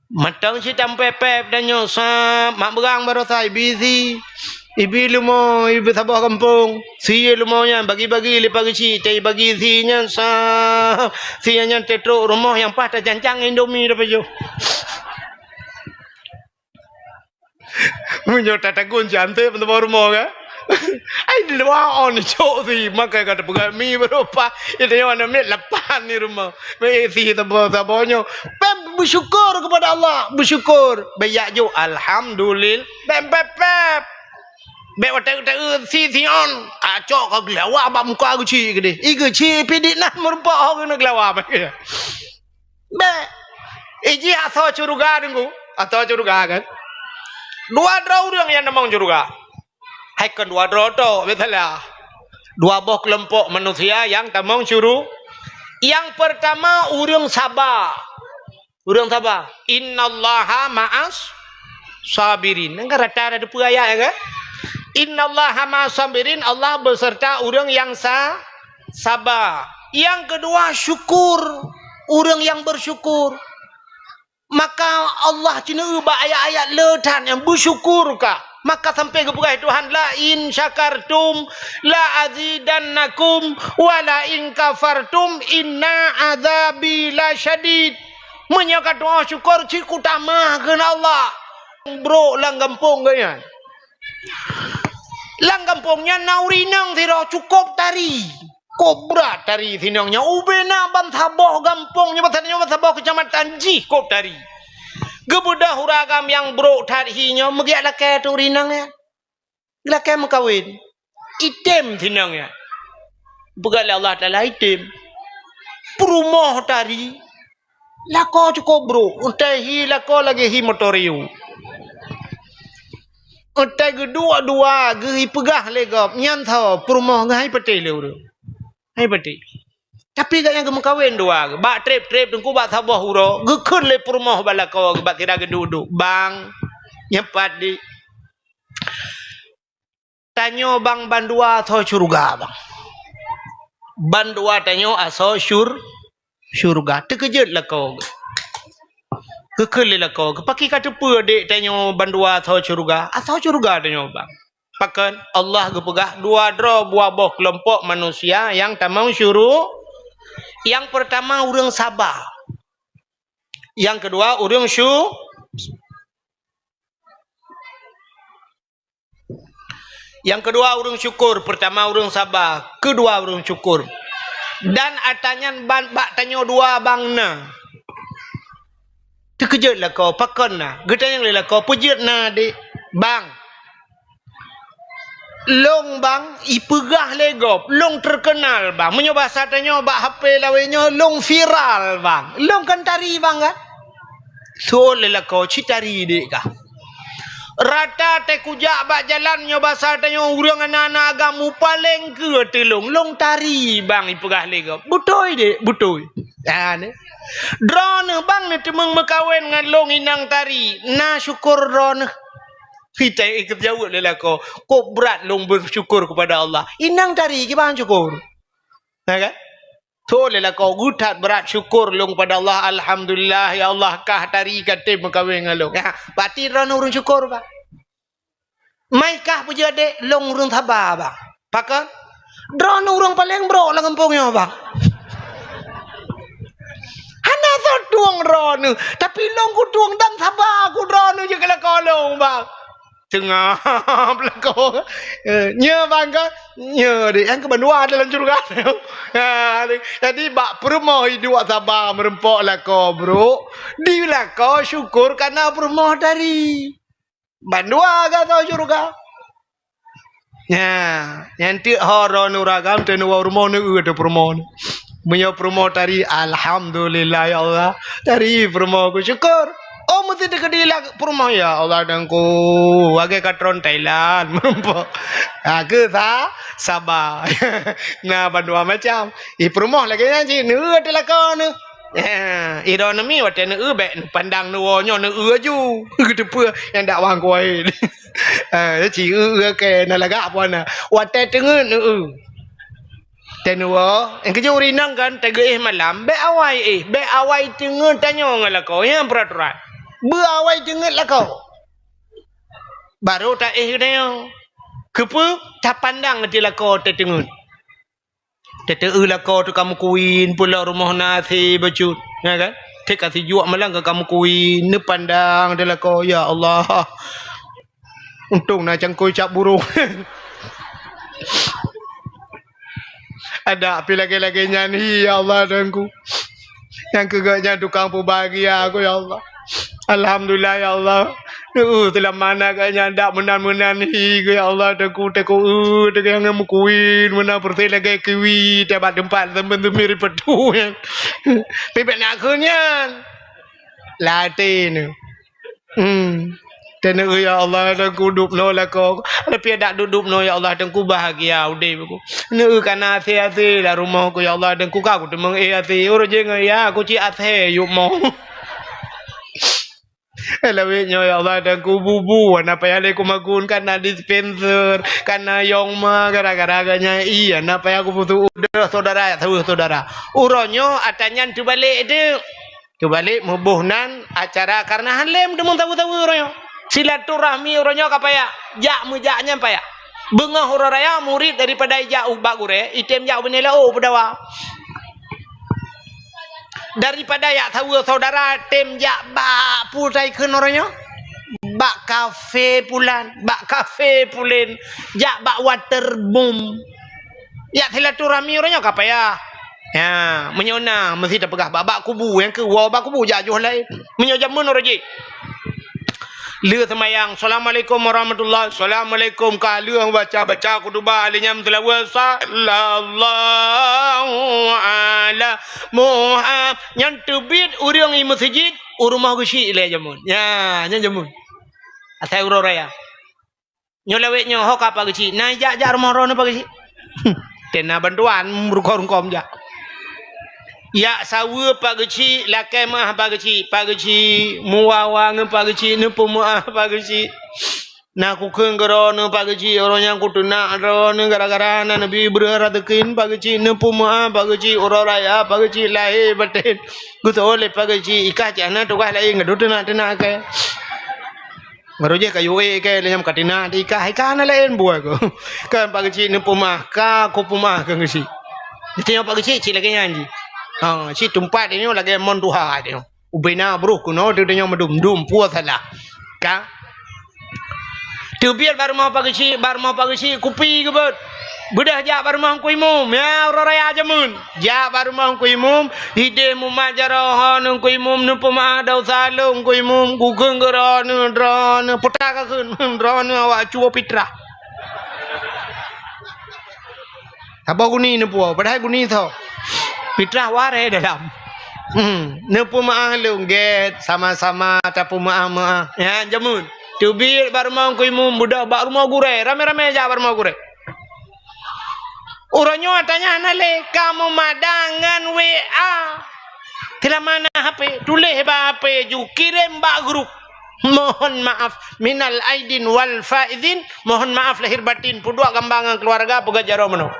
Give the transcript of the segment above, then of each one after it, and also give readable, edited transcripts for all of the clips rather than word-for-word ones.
Matang si tampepep dan nyosa mak berang barosai busy. Ibi lumo ibi sabah kampung. Si lumonya bagi-bagi lepas kecil tai bagi sinya sa sinya tetruk rumah yang patah cancang Indomie dapat jo. Munyo tatagun cantik untuk rumah kan. Ai luar on cok si makai kata pegang mi berupa itu yang mana mi lepas ni rumah. Mi si tabonyo. Pem bersyukur kepada Allah, bersyukur. Bayak jo alhamdulillah. Pem pep pep. Be watak si on. Acok kau gelawa abang muka aku cik gede. Iku cik pidik nak merupa aku nak gelawa apa ke. Be. Iji asal curuga dengu. Atau curuga kan. Dua orang yang namang curuga. Hai kedua droto betul lah. Dua boh kelompok manusia yang tamang curu. Yang pertama urang sabar. Urang sabar. Innallaha ma'as sabirin. Nang rata ada dua ayat ya kan? Innallaha ma'as sabirin, Allah beserta urang yang sabar. Yang kedua syukur. Urang yang bersyukur. Maka Allah cina ubah ayat-ayat letan yang bersyukur kah? Maka sampai kepada Tuhan la in syakartum la azidannakum wa la in kafartum inna azabi la syadid. Menyakat doa syukur ciku tamah ke Allah. Bro lang kampung kan. Lang kampungnya naurinang tidak cukup tari. Kobra tari sinangnya ubena ban Sabah kampungnya batanya Sabah kecamatan Ji kop tari. Gebudah huragam yang bro tadhinya megiak lakai tu rinangnya. Lakai mengkawin. Item sinangnya. Bukan Allah Ta'ala item. Perumah tadi. Lako cukup bro. Untai hi lako lagi hi motoriu. Untai kedua-dua gehi pegah legap. Nyantau perumah ngahai peti leu. Hai peti. Tapi gak yang kawin dua, bak trip tengku bak Sabah huro, gekun le perumah balako bak tidak geduduk, bang nyepat di. Tanyo bang bandua atau surga bang. Bandua tanyo aso surga. Terkejut lah kau. Gekun le lako, kepaki kata apa dek tanyo bandua atau surga? Atau surga tanyo bang. Pakan Allah gepegah dua dro buah boh kelompok manusia yang tamang syuruh. Yang pertama urang sabar. Yang kedua urang Yang kedua urang syukur, pertama urang sabar, kedua urang syukur. Dan atanyan bak tanyo dua bangna. Terkejutlah kau pakonna. Getanya lah kau pujutna dik bang. Long bang, ipegah legop, long terkenal bang. Menyoba satanya bak HP lawenya long viral bang. Long kan tari bang kan? So lela kau citari dek kah? Rata te kujak bak jalan nyoba satanya urang anak-anak agamu paling ke telung long tari bang ipegah legop. Betul dek, betul. Ya ne. Drone bang ne temeng mekawin ngan long inang tari. Na syukur drone. Kita ikut jauh lelah kau berat long bersyukur kepada Allah. Inang tari kita syukur. Nah kan? So lelah kau gutat berat syukur long pada Allah. Alhamdulillah ya Allah kah tari kata mengkawin dengan long. Ya, berarti orang urang syukur bang. Mai kah puja dek long urang sabar bang. Pakai drone urang paling bro lah kampungnya bang. Hana so tuang drone, tapi long ku tuang dan sabar ku drone je kalau kau long bang. Tengah belakang nya bangga nya dek yang kebanua dalam curga. Jadi bak perumah dua sabar merempok lah kau bro. Di lah kau syukur karena perumah dari bandua kata curga. Ya, nanti hara nuragam tenua rumah nu ada perumah. Punya perumah dari alhamdulillah ya Allah. Dari perumah ku syukur. Oh mesti dekat perumah ya Allah dangku wagai katron Thailand merempok. Aku sabar. Nah bandua macam. Perumah lagi nanti nu adalah kau nu. Ironomi wate nu be pandang nu nyo nu ju. Kedepa yang dak wang kuai. Chỉ ke na laga apa na. Wate tengu nu. Tenua, yang kejuri nang kan tege malam be awai tengu tanyo ngala kau yang peraturan. Berawai jengat lah kau. Baru tak dia. Kepa tak pandang nanti lah kau tak dengut. Tak lah kau tu kamu kuin pula rumah nasi bacut. Ya kan? Tak kasih jual malang ke kamu kuin. Ni pandang dia lah kau. Ya Allah. Untung nak cangkul cap burung. Ada api lagi-lagi nyanyi. Ya Allah dengku. Yang kegaknya tukang bahagia aku ya Allah. Alhamdulillah ya Allah. Telah mana kayaknya ndak menan-menan hi ya Allah teku yang mukuin mana perti lagi kiwi dapat tempat temen mirip petu yang pepek nak kunyan latin dan ya Allah teku duduk no lah kau tapi ada duduk no ya Allah teku bahagia udah aku ne kana ase-ase lah rumahku ya Allah teku aku temeng ase orang jangan ya aku ci ase yuk mau Elawetnya ya Allah dan kububu apa yang aku magun karena dispenser karena yongma gara-garanya iya napa yang aku butuh udah saudara tahu saudara uronyo atanya tu balik itu tu balik mubuhnan acara karena hanlem demung tahu-tahu uronyo silaturahmi uronyo apa ya jak mujaknya apa ya bengah uraya murid daripada jak ubak gure item jak benela oh pedawa daripada ya tahu saudara tem jak bak putai ke orangnya bak kafe pulan jak bak water boom ya silaturahmi orangnya apa ya menyona mesti dah pegah bak kubu yang ke bak kubu jak jual lain menyojamun orang je Leu semayang Assalamualaikum warahmatullahi Assalamualaikum kalu yang baca kutubah alinyam tilawah sallallahu ala Muhammad yang tubit urang i masjid urumah gusi le jamun ya nya jamun asai uro raya nyolawet nyo hok apa gusi na jak rumah ro na pa gusi tena bantuan rungkom ja ya sawa pak geci lakai mah pak geci muawa nge pak geci ne pemah pak geci na ku keung gero ne pak geci orangnya ku tuna ro ne gara-gara na nabi beraratekin pak geci ne pemah pak geci ora raya pak geci lae baten gutole pak geci ikah jana tukah lae ngadut tena ke ngaroje kayu ke lenyam katina ikah na lain buah ko kan pak geci ne pemah ka ku pemah ke geci ditanya pak geci lagi nyanyi si tempat ini lagi monduha dia. Ubena bro kuno dia nya medum-dum puas salah. Ka? Tu biar baru mau pagi kupi ke bud. Budah jak baru mau kuimum ya ora raya jamun. Jak baru mau kuimum hide mu majaroh nu kuimum nu pemah dau salung kuimum gugung gero nu drone putaka kun drone awak cuo pitra. Apa guni nu puo padahal guni tho. Fitrah ware dalam. Nepu maah lungget sama-sama tapu maah. Ya jamun. Tubir baru mau kuimum budak bak rumah gure. Rame-rame aja baru mau gure. Uranyo tanya nale kamu madangan WA. Tila mana HP? Tulis ba HP ju kirim ba grup. Mohon maaf minal aidin wal faizin. Mohon maaf lahir batin pudua gambangan keluarga pegajaro meno.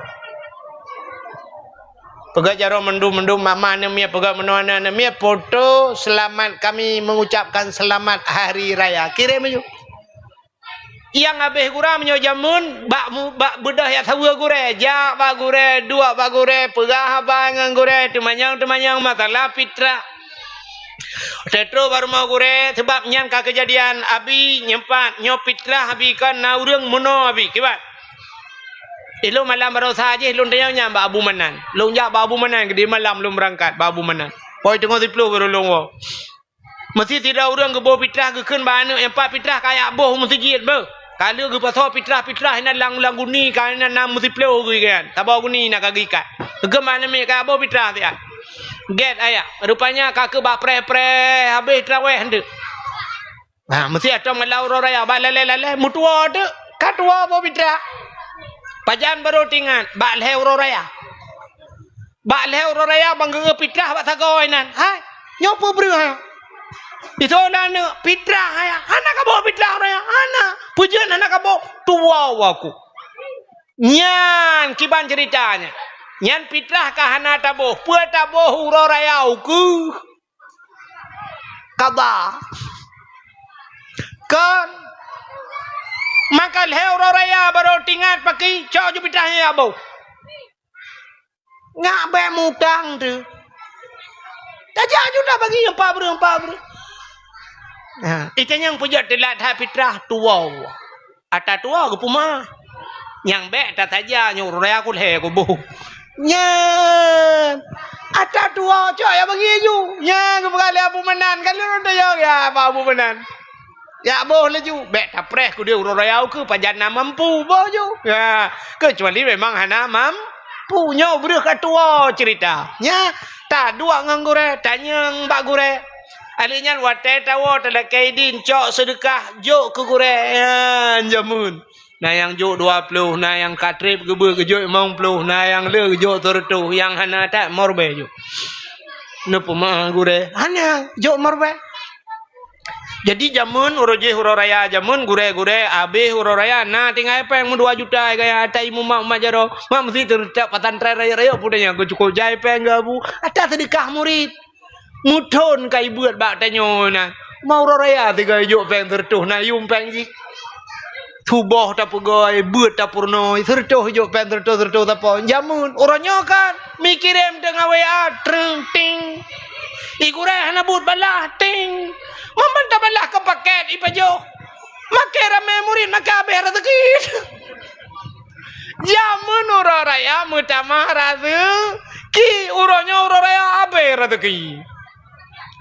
Pegajaro mendum mama namanya pegak menuana namanya foto selamat kami mengucapkan selamat hari raya kirim aja yang habis gura menyo jamun bak bedah ya tahu gure jak bak gure dua bak gure pegah bangang gure temanyang masalah fitra tetro baru mau gure sebab nyan ka kejadian abi nyempat nyo fitra abi kan na urang mono abi kibat Ilung malam baru saja ilung tanya Abu Manan. Long jak Abu Manan di malam belum berangkat Abu Manan. Poi tengok diplo baru long. Mesti tidak orang ke bawa fitrah ke keun bana empat fitrah kayak boh masjid be. Kalau ke pasal fitrah ina lang guni kan ina nam mesti plo ke kan. Tabau guni nak kagikat. Ke mana me ka bawa fitrah dia. Get ayah. Rupanya kakak bak pre habis traweh hende. Nah, mesti ada malau raya bak lele mutua de. Katua bawa fitrah. Pajan baru tingan, bak leh raya bangga fitrah bak sagoi nan. Hai, nyopo beruha. Itu nana fitrah ya. Anak kabo fitrah raya, anak. Pujian anak kabo tua waku. Nyan kiban ceritanya. Nyan fitrah kahana tabo, pua tabo raya uku. Kaba. al hero raya baru tingat pakai cok jupitahnya abau. Ngak be mutang tu. Tajak juga bagi yang pabru. Itu yang punya telat fitrah tua. Ata tua ke puma. Yang be tak saja nyuruh raya aku leh aku bu. Nya. Ata tua cok ya bagi ju. Nya ke kali abu menan kali orang dia ya apa abu menan. Ya boleh ju. Be tak preh ku dia urut raya aku pajana mampu boh ju. Ya kecuali memang hana punya beruh ketua cerita. Nya tak dua nganggure tanya mbak gure. Alinya wate tawo tada kaidin cok sedekah jok ke gure jamun. Nah yang jok 20, nah yang katrip gebe ke jok 50, nah yang le jok tertu, yang hana tak morbe jok. Napa mah gure? Hana jok morbe. Jadi jamun uroje huroraya jamun gure-gure abe huroraya nah tinggal apa yang 2 juta gaya ata imu mak jaro mak mesti terdak patan raya pudanya go cukup jai peng gabu ata sedekah murid muton kai buat bak tanyo na mau huroraya tiga jo peng tertuh na yum peng ji tuboh ta pegoi buat ta purno tertuh jo peng tertuh tapo jamun uronyo kan mikirem tengah wa treng ting igure hana but balah ting membantah balah ke paket ipajo make rame murid make abe rezeki jamun uroraya mutamah razu ki uronyo uroraya abe rezeki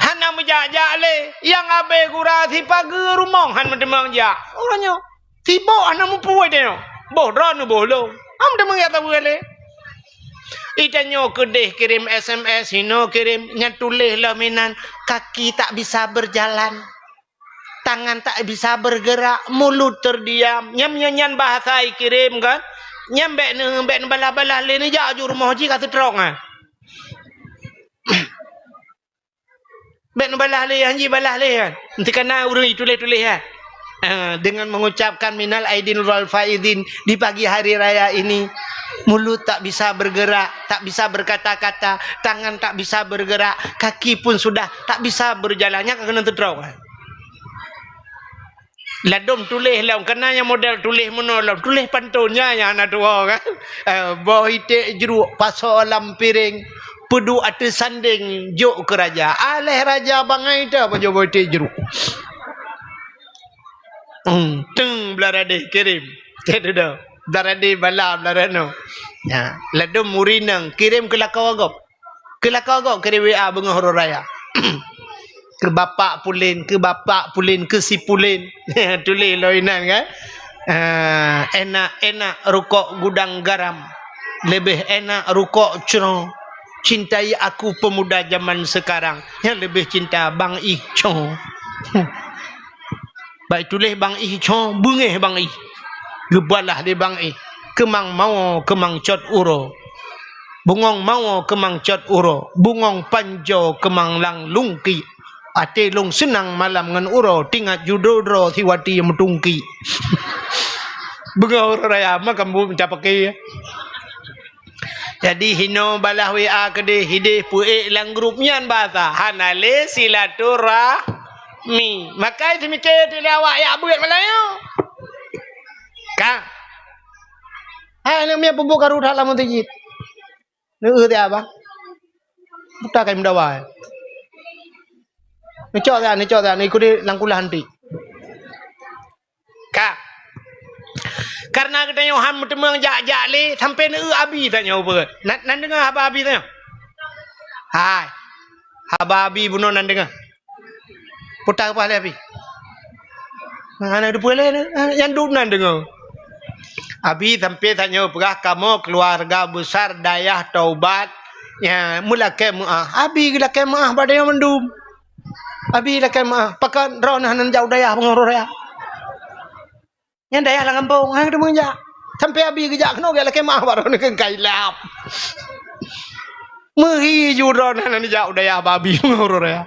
hana mujak le yang abe gura si pagi rumong han mendemang ja uronyo tibo hana mupuai deno boh drone boh lo am demang ya tabu le itanyo kedeh kirim SMS hino kirim nyatulih laminan kaki tak bisa berjalan tangan tak bisa bergerak mulut terdiam nyam nyanyan bahasa kirim kan nyam bek bala-bala le ni ja ju rumah ji kata terong ah bek bala le hanji bala le kan nanti kena urang tulis-tulis ha dengan mengucapkan minal aidin wal faidin di pagi hari raya ini mulut tak bisa bergerak, tak bisa berkata-kata, tangan tak bisa bergerak, kaki pun sudah tak bisa berjalannya kena terdraw. Ladom tulis lah, kenanya model tulis menolong, tulis pantunnya yang anak tua kan. Boh itik jeruk, paso alam piring, pedu atas sanding, jok ke raja. Aleh raja bangai dah, apa boh itik jeruk. Teng belarade kirim, itu dah. Belarade bala belarano. Ya, ladom murinang kirim ke lakawagop. Ke lakawagop kirim WA bengah raya. Ke bapak pulin, ke si pulin. Tulis loinan kan. Enak rukuk gudang garam. Lebih enak rukuk cerong. Cintai aku pemuda zaman sekarang. Yang lebih cinta Bang Ih Chong. Baik tulis Bang Ih Chong, bungeh Bang Ih. Gebalah di Bang Ih. Kemang mau kemang cot uro. Bungong mau kemang cot uro. Bungong panjo kemang lang lungki. Ate long senang malam ngan uro. Tingat judodro tiwati yang metungki. Bengau raya makam bu mencapaki. Jadi hino balah WA kede hidih puik lang grupnya bahasa. Hanale silaturahmi. Makai semikir tilawak ya buat Melayu. Kang. Hai nak miap buka rudah lamun tijit. Neu teh apa? Buta kai mendawa. Ni cok dah ni kudi langkulah hanti. Kang. Karena kita ham temang jak le sampai neu abi tanya apa. Nan dengar apa abi tanya? Hai. Haba abi buno nan dengar. Putar apa le abi? Ana boleh yang duk nan dengar. Abi sampai tanya perah kamu keluarga besar dayah taubat ya mula kemaah abi gila kemaah badai mendum abi la kemaah pakan ron hanan jauh dayah pengurus ya yang dayah lah kampung hang demang ja sampai abi gejak kena gila kemaah baru nak kailap mehi juron hanan jauh dayah babi pengurus ya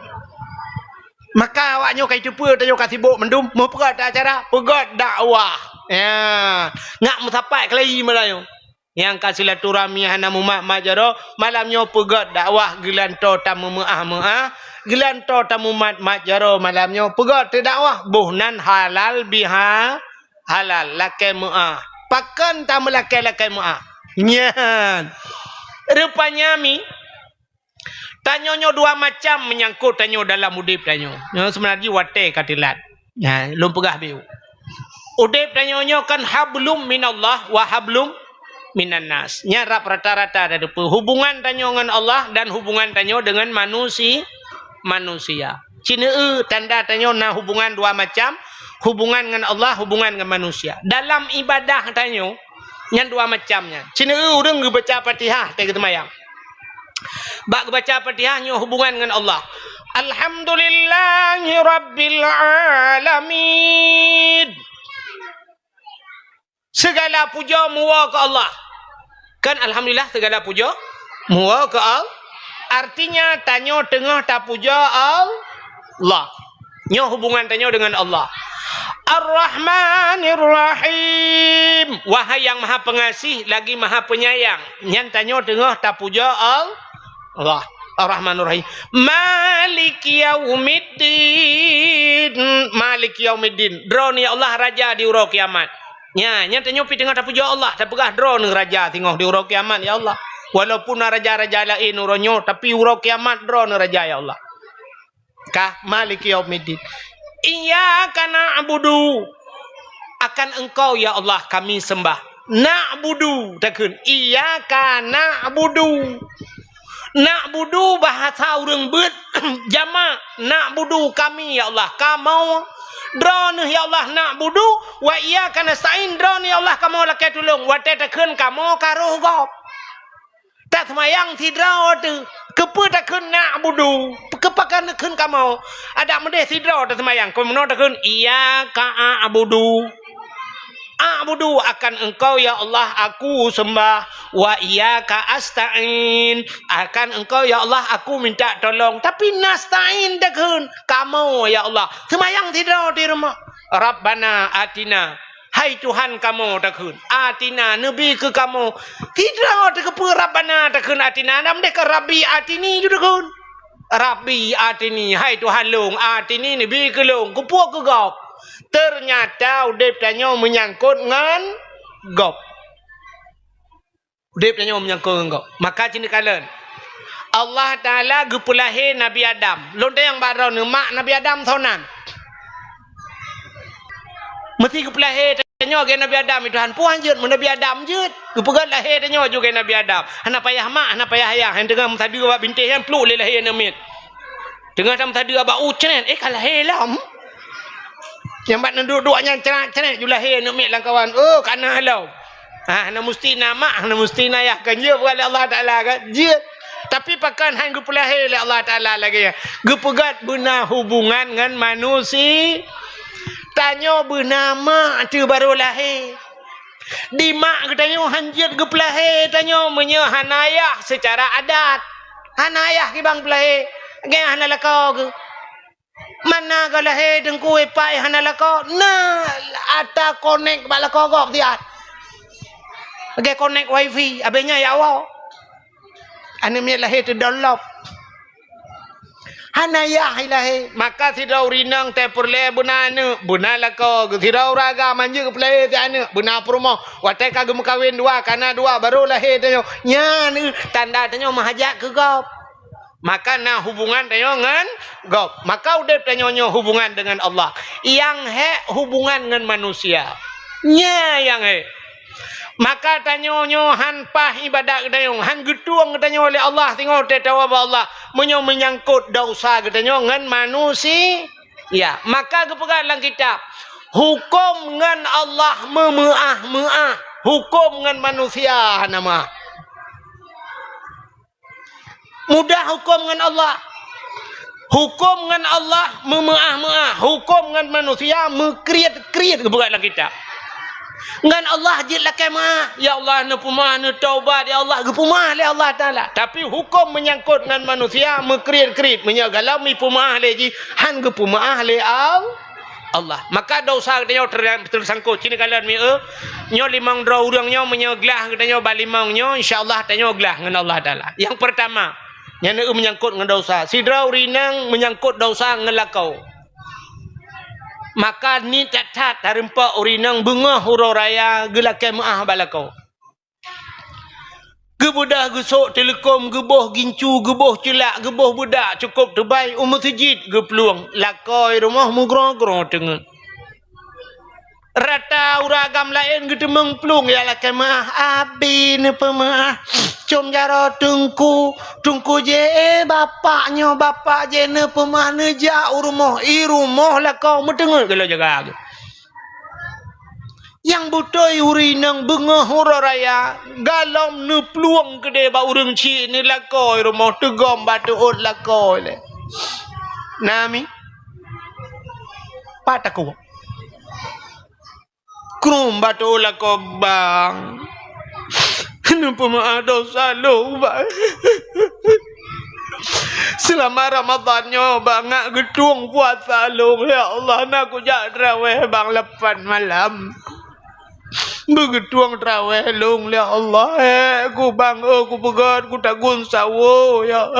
maka awaknya kai cepu tanyo kasibuk mendum mau pegat acara pegat dakwah ya ngak musapai kelai Melayu yang kasilaturahmi hana mumak majaro malamnya pegat dakwah gelanto tamu maah gelanto tamu mat majaro malamnya pegat dakwah buhnan halal biha halal lakai mu'ah. Pakan tak melakai mu'ah. Nyan. Rupanya mi tanyonyo dua macam menyangkut tanyo dalam udip tanyo. Nyo sebenarnya wate katilat. Ya, lum pegah biu. Udip tanyonyo kan hablum minallah wa hablum minan nas. Nyarap rata-rata ada hubungan tanyo dengan Allah dan hubungan tanyo dengan manusia. Cina tanda tanyo na hubungan dua macam, hubungan dengan Allah, hubungan dengan manusia. Dalam ibadah tanyo yang dua macamnya. Cina urang baca Fatihah teh ketemayang. Bak baca Fatihah nyo hubungan dengan Allah. Alhamdulillahi rabbil alamin. Segala puja muwa ke Allah. Kan alhamdulillah segala puja muwa ke Allah. Artinya tanyo tengah tak puja Allah. Nyo hubungan tanyo dengan Allah. Ar-Rahmanir Rahim. Wahai yang maha pengasih lagi maha penyayang. Nyan tanyo tengah tak puja Allah. Ar-Rahmanur Rahim. Malik Yaumiddin. Malik Yaumiddin. Drone ya Allah raja di ura kiamat. Nya tanyo pi tengah tak puja Allah, tak pegah drone raja tengok di ura kiamat ya Allah. Walaupun raja-raja lain uronyo tapi ura kiamat drone raja ya Allah. Kah Malik Yaumiddin. Iyyaka na'budu. Akan engkau ya Allah kami sembah. Na'budu takun. Iyyaka na'budu. Na'budu bahasa urang beut jamak. Na'budu kami ya Allah. Kamu drone ya Allah na'budu wa iyyaka nasta'in. Drone ya Allah kamu lakai tulung. Wa takun kamu karuh gop. Tak semayang tidra tu. Kepa takun na'budu. Kepakan takun kamu. Ada mendeh tidra tak semayang. Kamu takun iyyaka a'budu. A'budu akan engkau ya Allah aku sembah. Wa iyyaka asta'in. Akan engkau ya Allah aku minta tolong. Tapi nasta'in takun kamu ya Allah. Semayang tidra di rumah. Rabbana atina. Hai Tuhan kamu takun. Atina nabi ke kamu. Tidra tak kepa Rabbana takun atina. Nam dek Rabbi atini tu takun. Rabbi atini. Hai Tuhan long atini nabi ke long. Kupua ke gop. Ternyata udip tanyo menyangkut dengan gop. Udip tanyo menyangkut dengan gop. Maka cini kalian Allah Ta'ala gepulahir Nabi Adam. Lonte yang barau ni mak Nabi Adam thonan. Mesti gepulahir tanyo ke Nabi Adam itu han puan jeut mun Nabi Adam jeut. Gepegat lahir tanyo juga Nabi Adam. Hana payah mak, hana payah ayah. Yang tengah tadi ba bintih yang peluk le lahir namit. Tengah tam tadi ba ucen kalah helam. Yang bat duduk-duduknya cerak-cerak julah he nak mik lang kawan. Oh kana halau. Ha na mesti nama, na mesti nayahkan je oleh Allah Taala kan. Je. Tapi pakan hang gepulah he oleh Allah Taala lagi. Gepegat benar hubungan dengan manusia. Tanyo bernama tu baru lahir. Di mak tanyo hanjit gepulah he tanyo menye hanayah secara adat. Hanayah ki bang pelah. Ge hanalakau ke. Mana kalau he dengku epai hanalako na ata connect balako gok tiat. Age connect wifi abenya ya awak. Ane mi lahe tu download. Hanaya ilahe maka sidau rinang te perle bunana bunalako sidau raga manje ke play tiane buna promo wate kagem kawin dua kana dua baru lahe tanyo nya ni tanda tanyo mahajak ke gop. Maka nah hubungan tanyo dengan gop. Maka udah tanyo hubungan dengan Allah. Yang he hubungan dengan manusia. Nya yang he. Maka tanyo han pah ibadat tanyo han getuang tanyo oleh Allah tengok tawa Allah menyangkut dosa tanyo dengan manusia. Ya, maka kepegat dalam kitab hukum dengan Allah memeah. Hukum dengan manusia nama. Mudah hukum dengan Allah. Hukum dengan Allah memeah. Hukum dengan manusia mekriat keberat kita. Dengan Allah jid lakai maah. Ya Allah na pemah na taubat ya Allah gepemah le Allah Taala. Tapi hukum menyangkut dengan manusia mekriat menyagalau mi pemah le ji han gepemah le Allah. Maka dosa kita tersangkut. Cini kalian mi nyo limang dra urang nyo menyeglah kita nyo balimang nyo insyaallah tanyo glah dengan Allah Taala. Yang pertama yang menyangkut dengan dosa. Sidra rinang menyangkut dosa ngelakau. Maka ni tatat tarimpa urinang bunga huro raya gelake maah balako. Gebudah gesok telekom geboh gincu geboh celak geboh budak cukup terbaik umur sejid gepeluang lakoi rumah mugrong-grong tengah. Rata uragam lain gedemeng pelung ya lake maah abi ni pemaah cum jaro tungku je bapaknya bapak je ne pemaah ne jauh rumah rumah lah kau mendengar kalau jaga yang butoi urinang bunga hura raya galom ne peluang gede ba urang ci ni lakoi rumah tegom batu ot lakoi le nami pataku krum batu lako bang kenapa maaf dosa lo bang selama Ramadannya bang nak gedung puasa lo ya Allah nak aku jak terawih bang 8 malam begetuang terawih long ya Allah aku bang aku pegat aku tak gun sawo ya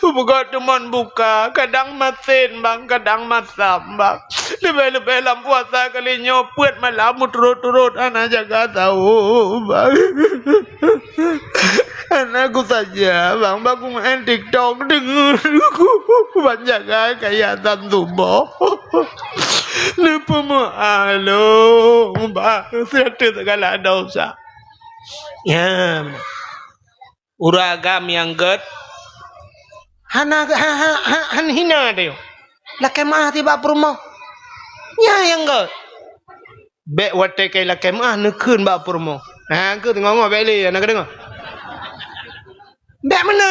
aku pegat teman buka kadang masin bang kadang masam bang lebih-lebih dalam puasa kali nyopet malam turut-turut anak jaga tahu bang anakku saja bang aku main TikTok dengar aku banyak kayak tubuh lupa malu bang serta segala dosa ya uragam yang ged hina dia lakai mah tiba perumah ya yang ged bek wate kai lakai mah nekun ba perumah ke tengok ngok bek le nak dengar bek mana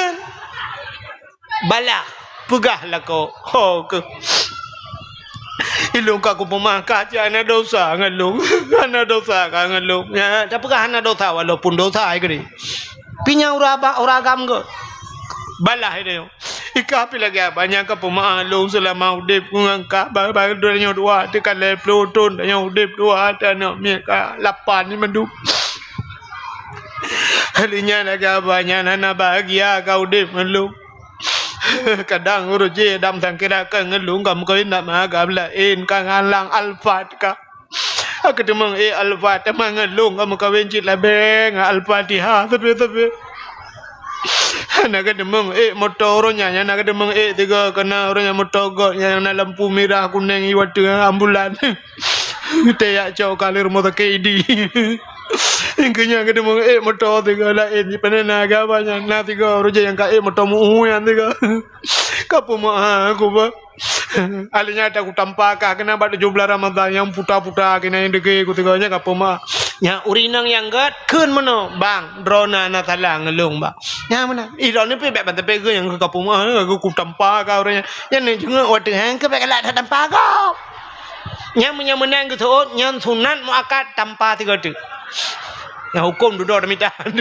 balah pegah lah kau ke ilung ka ku pemangka aja ana dosa ngalung ana dosa ka ngalung ya tapi kan ana dosa walaupun dosa ai gede pinya uragam go balah itu ika pi lagi banyak ka pemalung selama udip ku ngangka ba duanya dua tekan le pluton nya udip dua tanah mi ka 8 ni mendu halinya lagi banyak nana bahagia ka udip ngalung kadang uruji dam tangkira ka ngelung kam ko inda magam lain ka ngalang alfat ka aku demang alfat temang ngelung kam ka wencit labe alfatiha tapi anak demang motornya anak demang tiga kena orangnya motor go yang lampu merah kuning iwat ambulan teyak cau kalir motor KD ingkanya kita mau motor tiga lain penena agaknya na tiga orang yang kaya motor muhu yang tiga kapu mah aku ba alinya ada aku tampak kena pada 17 Ramadan yang puta-puta kena yang deke aku tiganya kapu mah nya urinang yang gad kun mano bang drona na talang ngelung ba nya mana idon ni pe bek bantai pe yang kapu mah aku tampak ka orangnya yang ni juga wate hang ke bek lat tampak kau nya menang ke tu nya sunat muakat tanpa tiga tu yang hukum duduk demi tahan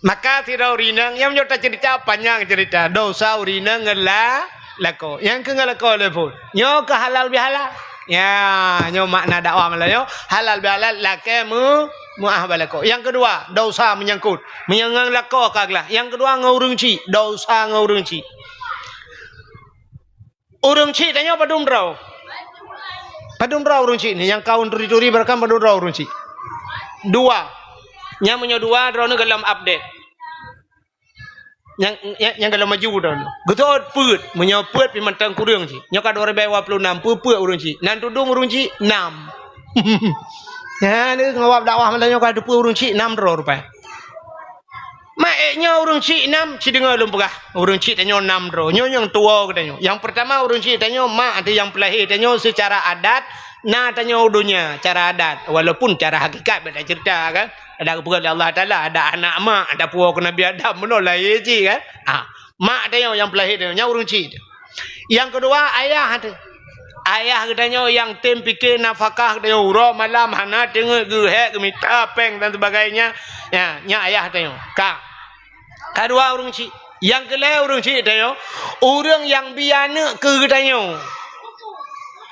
maka tidak urinang yang menyerta cerita panjang cerita dosa urinang ngelah lako yang ke ngelako lepun nyo ke halal bihalal ya nyo makna dakwah malah halal bihalal lake muah balako yang kedua dosa menyangkut menyangang lako kaglah yang kedua ngaurungci dosa ngaurungci urungci tanya padum rau padum rau urungci ni yang kaun turi-turi berakam padum rau urungci dua yang punya dua drone dalam update yang dalam maju drone getot put punya put pi mantang kurang ci nyoka 2026 put urungci nan tudung urungci 6 ya ni ngawap dakwah malah nyoka put urungci 6 rupiah Maeknya urung cik 6 si dengar belum pegah. Urung cik tanya 6 ro. Nyo yang tua katanya. Yang pertama urung cik tanya mak ada yang pelahir tanya secara adat, na tanya udunya cara adat. Walaupun cara hakikat beda cerita kan. Ada keputusan Allah Taala, ada anak mak, ada puak Nabi Adam menolak ye kan. Mak tanya yang pelahir tanya urung cik. Yang kedua ayah ada. Ayah katanya yang tim fikir nafkah katanya urah malam hana tengok gehek gemita peng dan sebagainya. Ya, nya ayah katanya. Kedua urang cik. Yang kelai urang cik katanya orang yang biana ke katanya.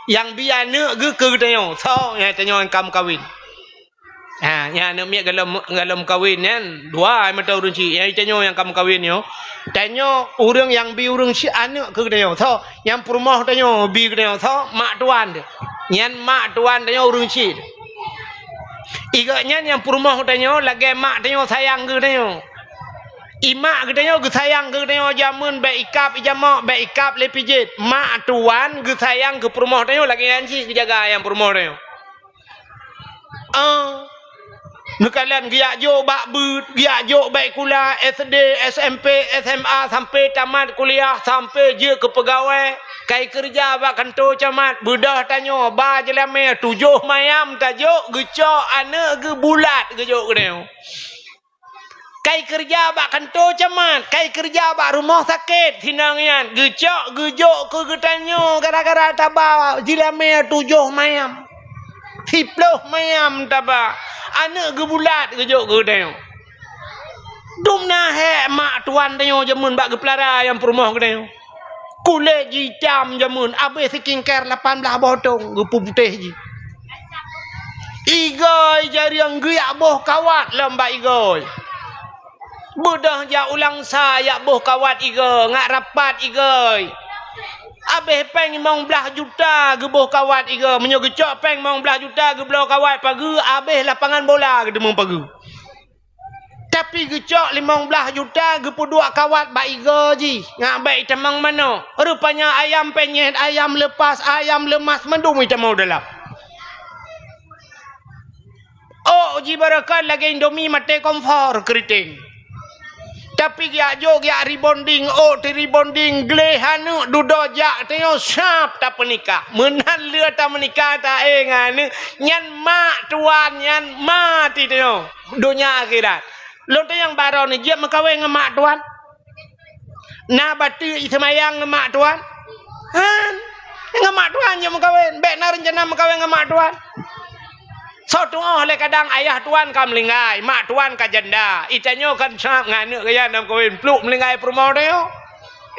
Yang biana ke katanya. So, ya katanya yang kamu kawin. Nya nak miak galam kawin kan. Dua ai tahu runci. Yang tanyo yang kamu kawin yo. Tanyo urang yang bi urang si anak ke tanyo. Tho yang perumah tanyo bi ke tanyo. Tho mak tuan dia. Nyan mak tuan tanyo urang si. Iganya yang perumah tanyo lagi mak tanyo sayang ke tanyo. Imak katanya ge sayang ke tanyo jamun baik ikap ijamak baik ikap le pijit. Mak tuan ge sayang ke perumah tanyo lagi anci ke jaga yang perumah tanyo. Nekalan giak jo bak but, giak jo baik kula SD, SMP, SMA sampai tamat kuliah sampai je ke pegawai. Kai kerja bak kantor camat, bedah tanyo ba jelame 7 mayam tajuk gecok anak ge bulat gejok kene. Kai kerja bak kantor camat, kai kerja bak rumah sakit hinangian, gecok gejok ke getanyo gara-gara taba jelame 7 mayam. 10 mayam taba. Anak ge bulat gejok ke tanyo. Dumna he mak tuan tanyo jamun bak ge pelara yang perumah ke tanyo. Kulit hitam jamun habis skincare 18 botong ge putih ji. Igoi jari yang giak boh kawat lembak igoi. Budah ja ulang saya boh kawat igo ngak rapat igoi. Habis peng 15 juta ge boh kawat igo menyo gecok peng 15 juta ge belah kawat pagi habis lapangan bola ge demung pagi. Tapi gecok 15 juta ge puduk kawat bak igo ji. Ngak baik temang mano. Rupanya ayam penyet, ayam lepas, ayam lemas mendung kita mau dalam. Oh ji barakan lagi Indomie mate komfor keriting. Tapi giak jo giak rebonding, oh ti rebonding glehanu dudo jak teo sap ta penikah. Menan leu ta menikah ta nganu nyan mak tuan nyan mati teo. Dunia akhirat. Lo tu yang baru ni dia mengkawin dengan mak tuan. Na batu semayang dengan mak tuan. Han, dengan mak tuan je mengkawin. Baik na rencana mengkawin dengan mak tuan. So tu oleh kadang ayah tuan kam melingai, mak tuan ka janda. Itanyo kan sap nganu kaya nam kawin pluk melingai perumah dia.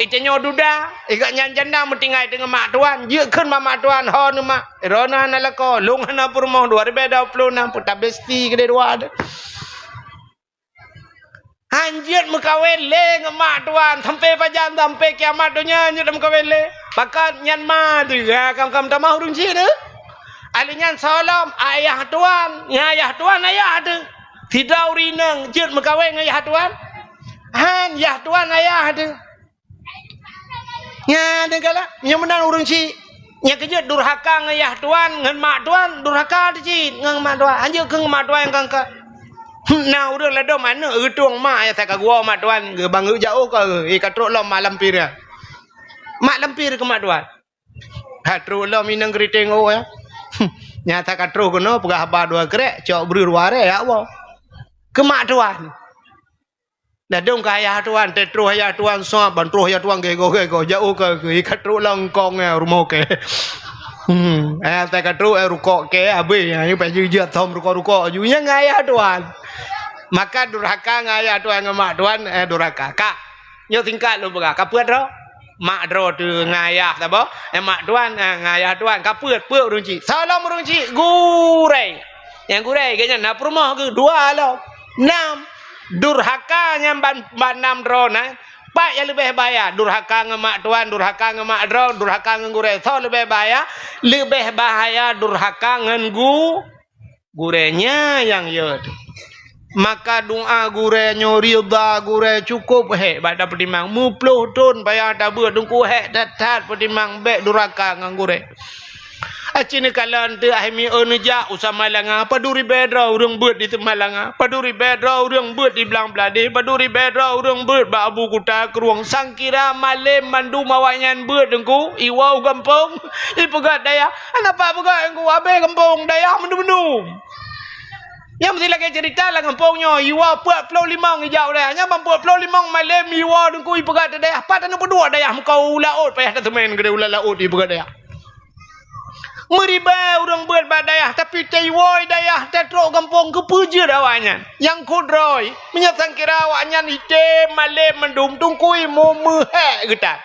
Itanyo duda, ikat nyan janda metinggai dengan mak tuan. Dia kan mak tuan ho nu mak. Rona nalako lung hana perumah 2026 putar besti ke dua ada. Anjir mengkawin le dengan mak tuan sampai pajam sampai kiamat dunia anjir mengkawin le. Pakat nyan ma tu kam tak mau runci tu. Alinyan salam ayah tuan, ayah tuan ayah tu. Tidak urinang jut mengkawin dengan ayah tuan. Han ayah tuan ayah tu. Nya degala, nya menan urunci. Nya kejut durhaka dengan ayah tuan, dengan mak tuan durhaka tu ji dengan mak tuan. Anjir ke mak tuan yang kangka. Nah urang lado mana utung mak ya tak gua mak tuan ge bang jauh ke katruk lom malam pir ya. Mak lampir ke mak tuan. Katruk lom minang keriting oh ya. Nyata katruk kono pegah ba dua krek cok beri ruare ya apa. Ke mak tuan. Ladong ka ayah tuan tetru ayah tuan so bantru ayah tuan gego jauh ke katruk longkong ya rumah ke. Tak katruk rukok ke abe ya ni paju jat thom rukok ju nya ngayah tuan. Maka durhaka ngayah tuan ngemak tuan durhaka. Kak, nyo tingkat lu berah. Kapuat ro? Mak ro tu ngayah tak apa? Mak tuan ngayah tuan kapuat runci. Salam runci gurai. Yang gurai kayaknya nak rumah ke dua lo. 6 durhaka nyam ban 6 ro na. Pak yang lebih bahaya durhaka ngemak tuan, durhaka ngemak ro, durhaka ngegurai. So lebih bahaya durhaka ngengu gurenya yang yod. Maka doa gure nyorida gure cukup pada pedimang mupluh tun payah tak buat dungku datat pedimang bek duraka ngang gure. Acini kalan tu ahmi oneja usama langa paduri bedra urang buat di Malanga paduri bedra urang buat di Belang Belade paduri bedra urang buat ba Abu Kuta keruang sangkira malem mandu mawanyan buat dengku iwau gampong ipegat daya anapa pegat engku abe gampong daya mendu-mendu. Yang mesti lagi cerita lah kampungnya. Iwa buat pulau limang hijau dah. Hanya buat pulau limang malam. Iwa dengku ipegat daya. Apa tanah berdua daya. Kau laut. Payah tak temen ke ulah laut ipegat daya. Meribah orang buat badaya. Tapi taiwoi daya. Tetrok kampung kepuja awaknya. Yang kudroi. Menyatakan kira awaknya hitam malam mendum. Tungkui memehek kita.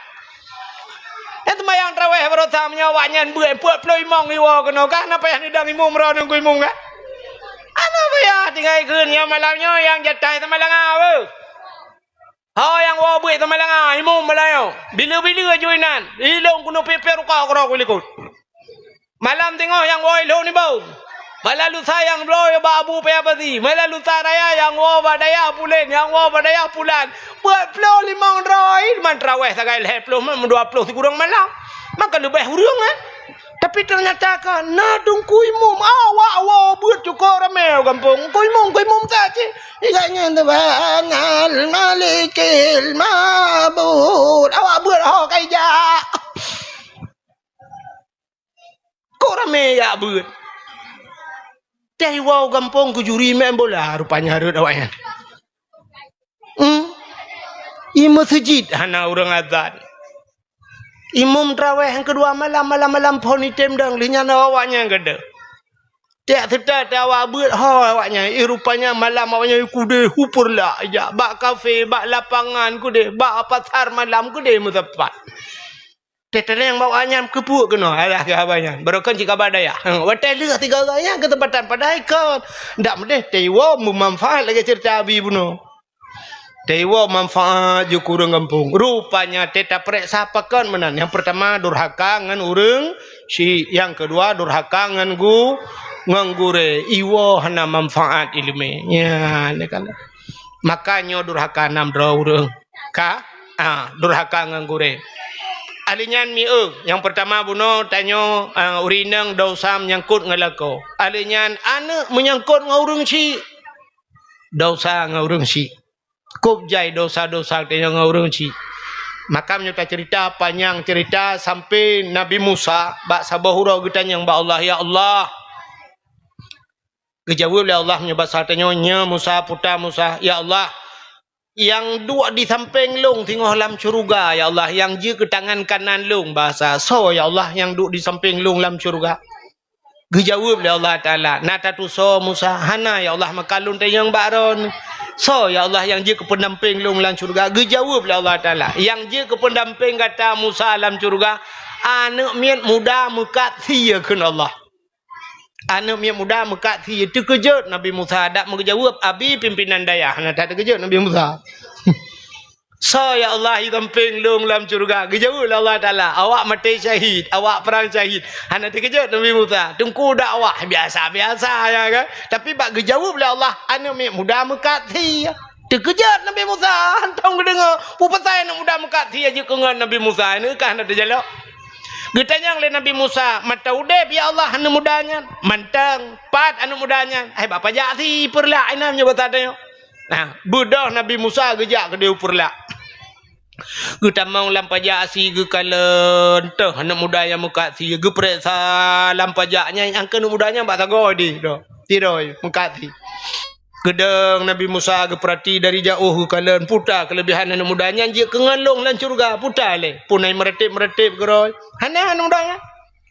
Yang temayang terawih berosamnya awaknya buat pulau limang iwa kena. Kenapa yang nidang imum merah nunggu imum kan? Apa ya tinggal keunnya malamnya yang jatai tamalang apa? Ha yang wa buat tamalang imum malayo. Bila-bila joinan. Ilong kuno peper kau kau kulikut. Malam tengok yang wa ilong ni bau. Malalu sayang blow ya babu pe apa sih? Malalu raya yang wa badaya pulen, yang wa badaya pulan. Buat flow 500 mantraweh sagai leh flow 20 si kurang malam. Maka lebih hurung kan? Tapi ternyata kan nadung kuimum awak buat cukup ramai kampung kuimum saja. Iganya tebangal malikil mabud awak buat ho kaija. Kok ramai ya buat? Teh wow kampung ku juri main bola rupanya harus awaknya. I masjid hana orang azan. Imam tarawih yang kedua malam phone item dang linyana awaknya gede. Tak sedar awak buat awaknya. Rupanya malam awaknya kude hupur lah aja. Bak kafe, bak lapangan kude, bak pasar malam kude muzaffar. Tetap yang bawanya kepuk kena alah ke abangnya. Barukan jika badaya. Watai leh tiga orangnya ke tempatan pada ikut. Ndak mendeh tewa memanfaat lagi cerita abi buno. Tewa manfaat je kurang kampung. Rupanya tetap prek siapa kan menan. Yang pertama durhaka ngan urang si, yang kedua durhaka ngan ngangure iwo hana manfaat ilmu. Ya, nekala. Makanya durhaka nam dra urang. Durhaka ngangure. Alinyan yang pertama buno tanyo urinang dosa menyangkut ngalako. Alinyan anak menyangkut ngaurung si. Dosa ngaurung si. Kubjai dosa-dosa tanyo ngaurung si. Maka menyuta cerita panjang cerita sampai Nabi Musa bak sabahura getanyang ba Allah ya Allah. Gejawab oleh Allah menyebab sartanya nya Musa puta Musa ya Allah. Yang dua di samping long tengok dalam syurga ya Allah, yang je ke tangan kanan long bahasa so ya Allah yang duduk di samping long dalam syurga. Dijawab oleh Allah Taala natatu so Musa hana ya Allah makalun tayang baron so ya Allah yang je ke pendamping long dalam syurga. Dijawab oleh Allah Taala yang je ke pendamping kata Musa dalam syurga anak miat muda mekat sia ke Allah. Anak miat muda mekat sia terkejut Nabi Musa dak menjawab abi pimpinan dayah nak tak terkejut Nabi Musa. So ya Allah kamping long dalam syurga. Dijawab oleh Allah Taala awak mati syahid, awak perang syahid. Hana terkejut Nabi Musa. Tunggu dakwah biasa-biasa ya kan. Tapi bak dijawab oleh Allah anak miat muda mekat sia. Terkejut Nabi Musa. Hantang dengar pupasai anak muda mekat sia je kengan Nabi Musa ni kan ada jalak. Getanya oleh Nabi Musa, mata udep ya Allah anu mudanya, mantang, pat anu mudanya. Bapa jak si perla inamnya batadanya. Nah, budah Nabi Musa gejak ke dia perla. Getamang lampajak si ge kalen teh anu muda yang muka si ge periksa lampajaknya yang anu mudanya bak tago di do. Tiroi muka si. Gedeng Nabi Musa geperhati dari jauh ke kalian putar kelebihan anak mudanya je kengalong lan surga putar le punai meretip geroi hana anak mudanya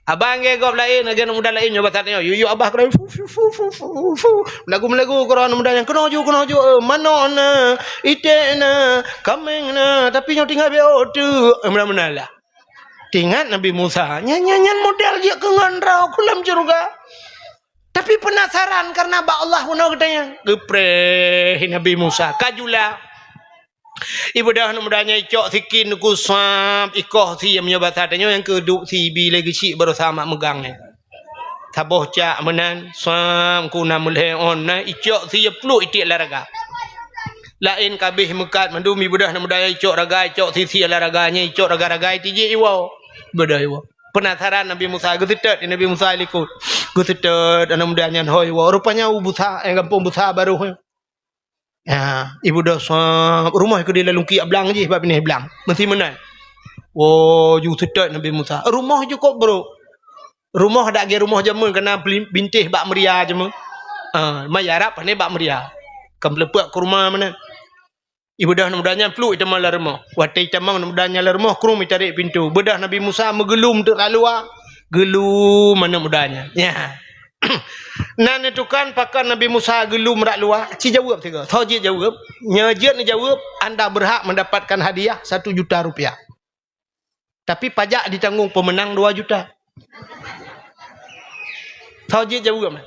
abang ge gop lain aja anak muda lain nyoba tanya yu abah geroi lagu geroi anak mudanya kenojo mano na ite na kameng na tapi nyo tinggal beo tu mana lah tinggal Nabi Musa nyanyian model je kengandrau kulam surga. Tapi penasaran karena ba Allah puno katanya. Gepreh Nabi Musa kajula. Ibu dah mudanya icok sikin kusam ikoh si yang menyobat katanya yang keduk si bi lagi cik bersama megangnya. Taboh cak menan sam kuna mulai on na icok si peluk itik laraga. Lain kabeh mekat mandumi budah mudanya icok raga icok si laraganya icok raga-raga tiji iwau. Bedah iwau. Penasaran Nabi Musa gesetet Nabi Musa ikut gesetet anak mudanya hoi wa rupanya buta kampung buta baru ya ibu dah rumah ke dia lungki ablang je bab ni ablang mesti menai ju setet Nabi Musa rumah je kok bro rumah dak ge rumah jamun kena bintih bak meria je mu mai Arab ni bak meria kam lepek ke rumah mana. Ibu dah mudanya peluk itu malah rumah. Watai tamang mudanya la rumah krum tarik pintu. Bedah Nabi Musa menggelum tu laluar. Gelum mana mudanya. Ya. Nan itu kan pakan Nabi Musa gelum rak luar. Ci jawab tiga. Thojit jawab. Nyejit ni jawab anda berhak mendapatkan hadiah 1 juta rupiah. Tapi pajak ditanggung pemenang 2 juta. Thojit jawab.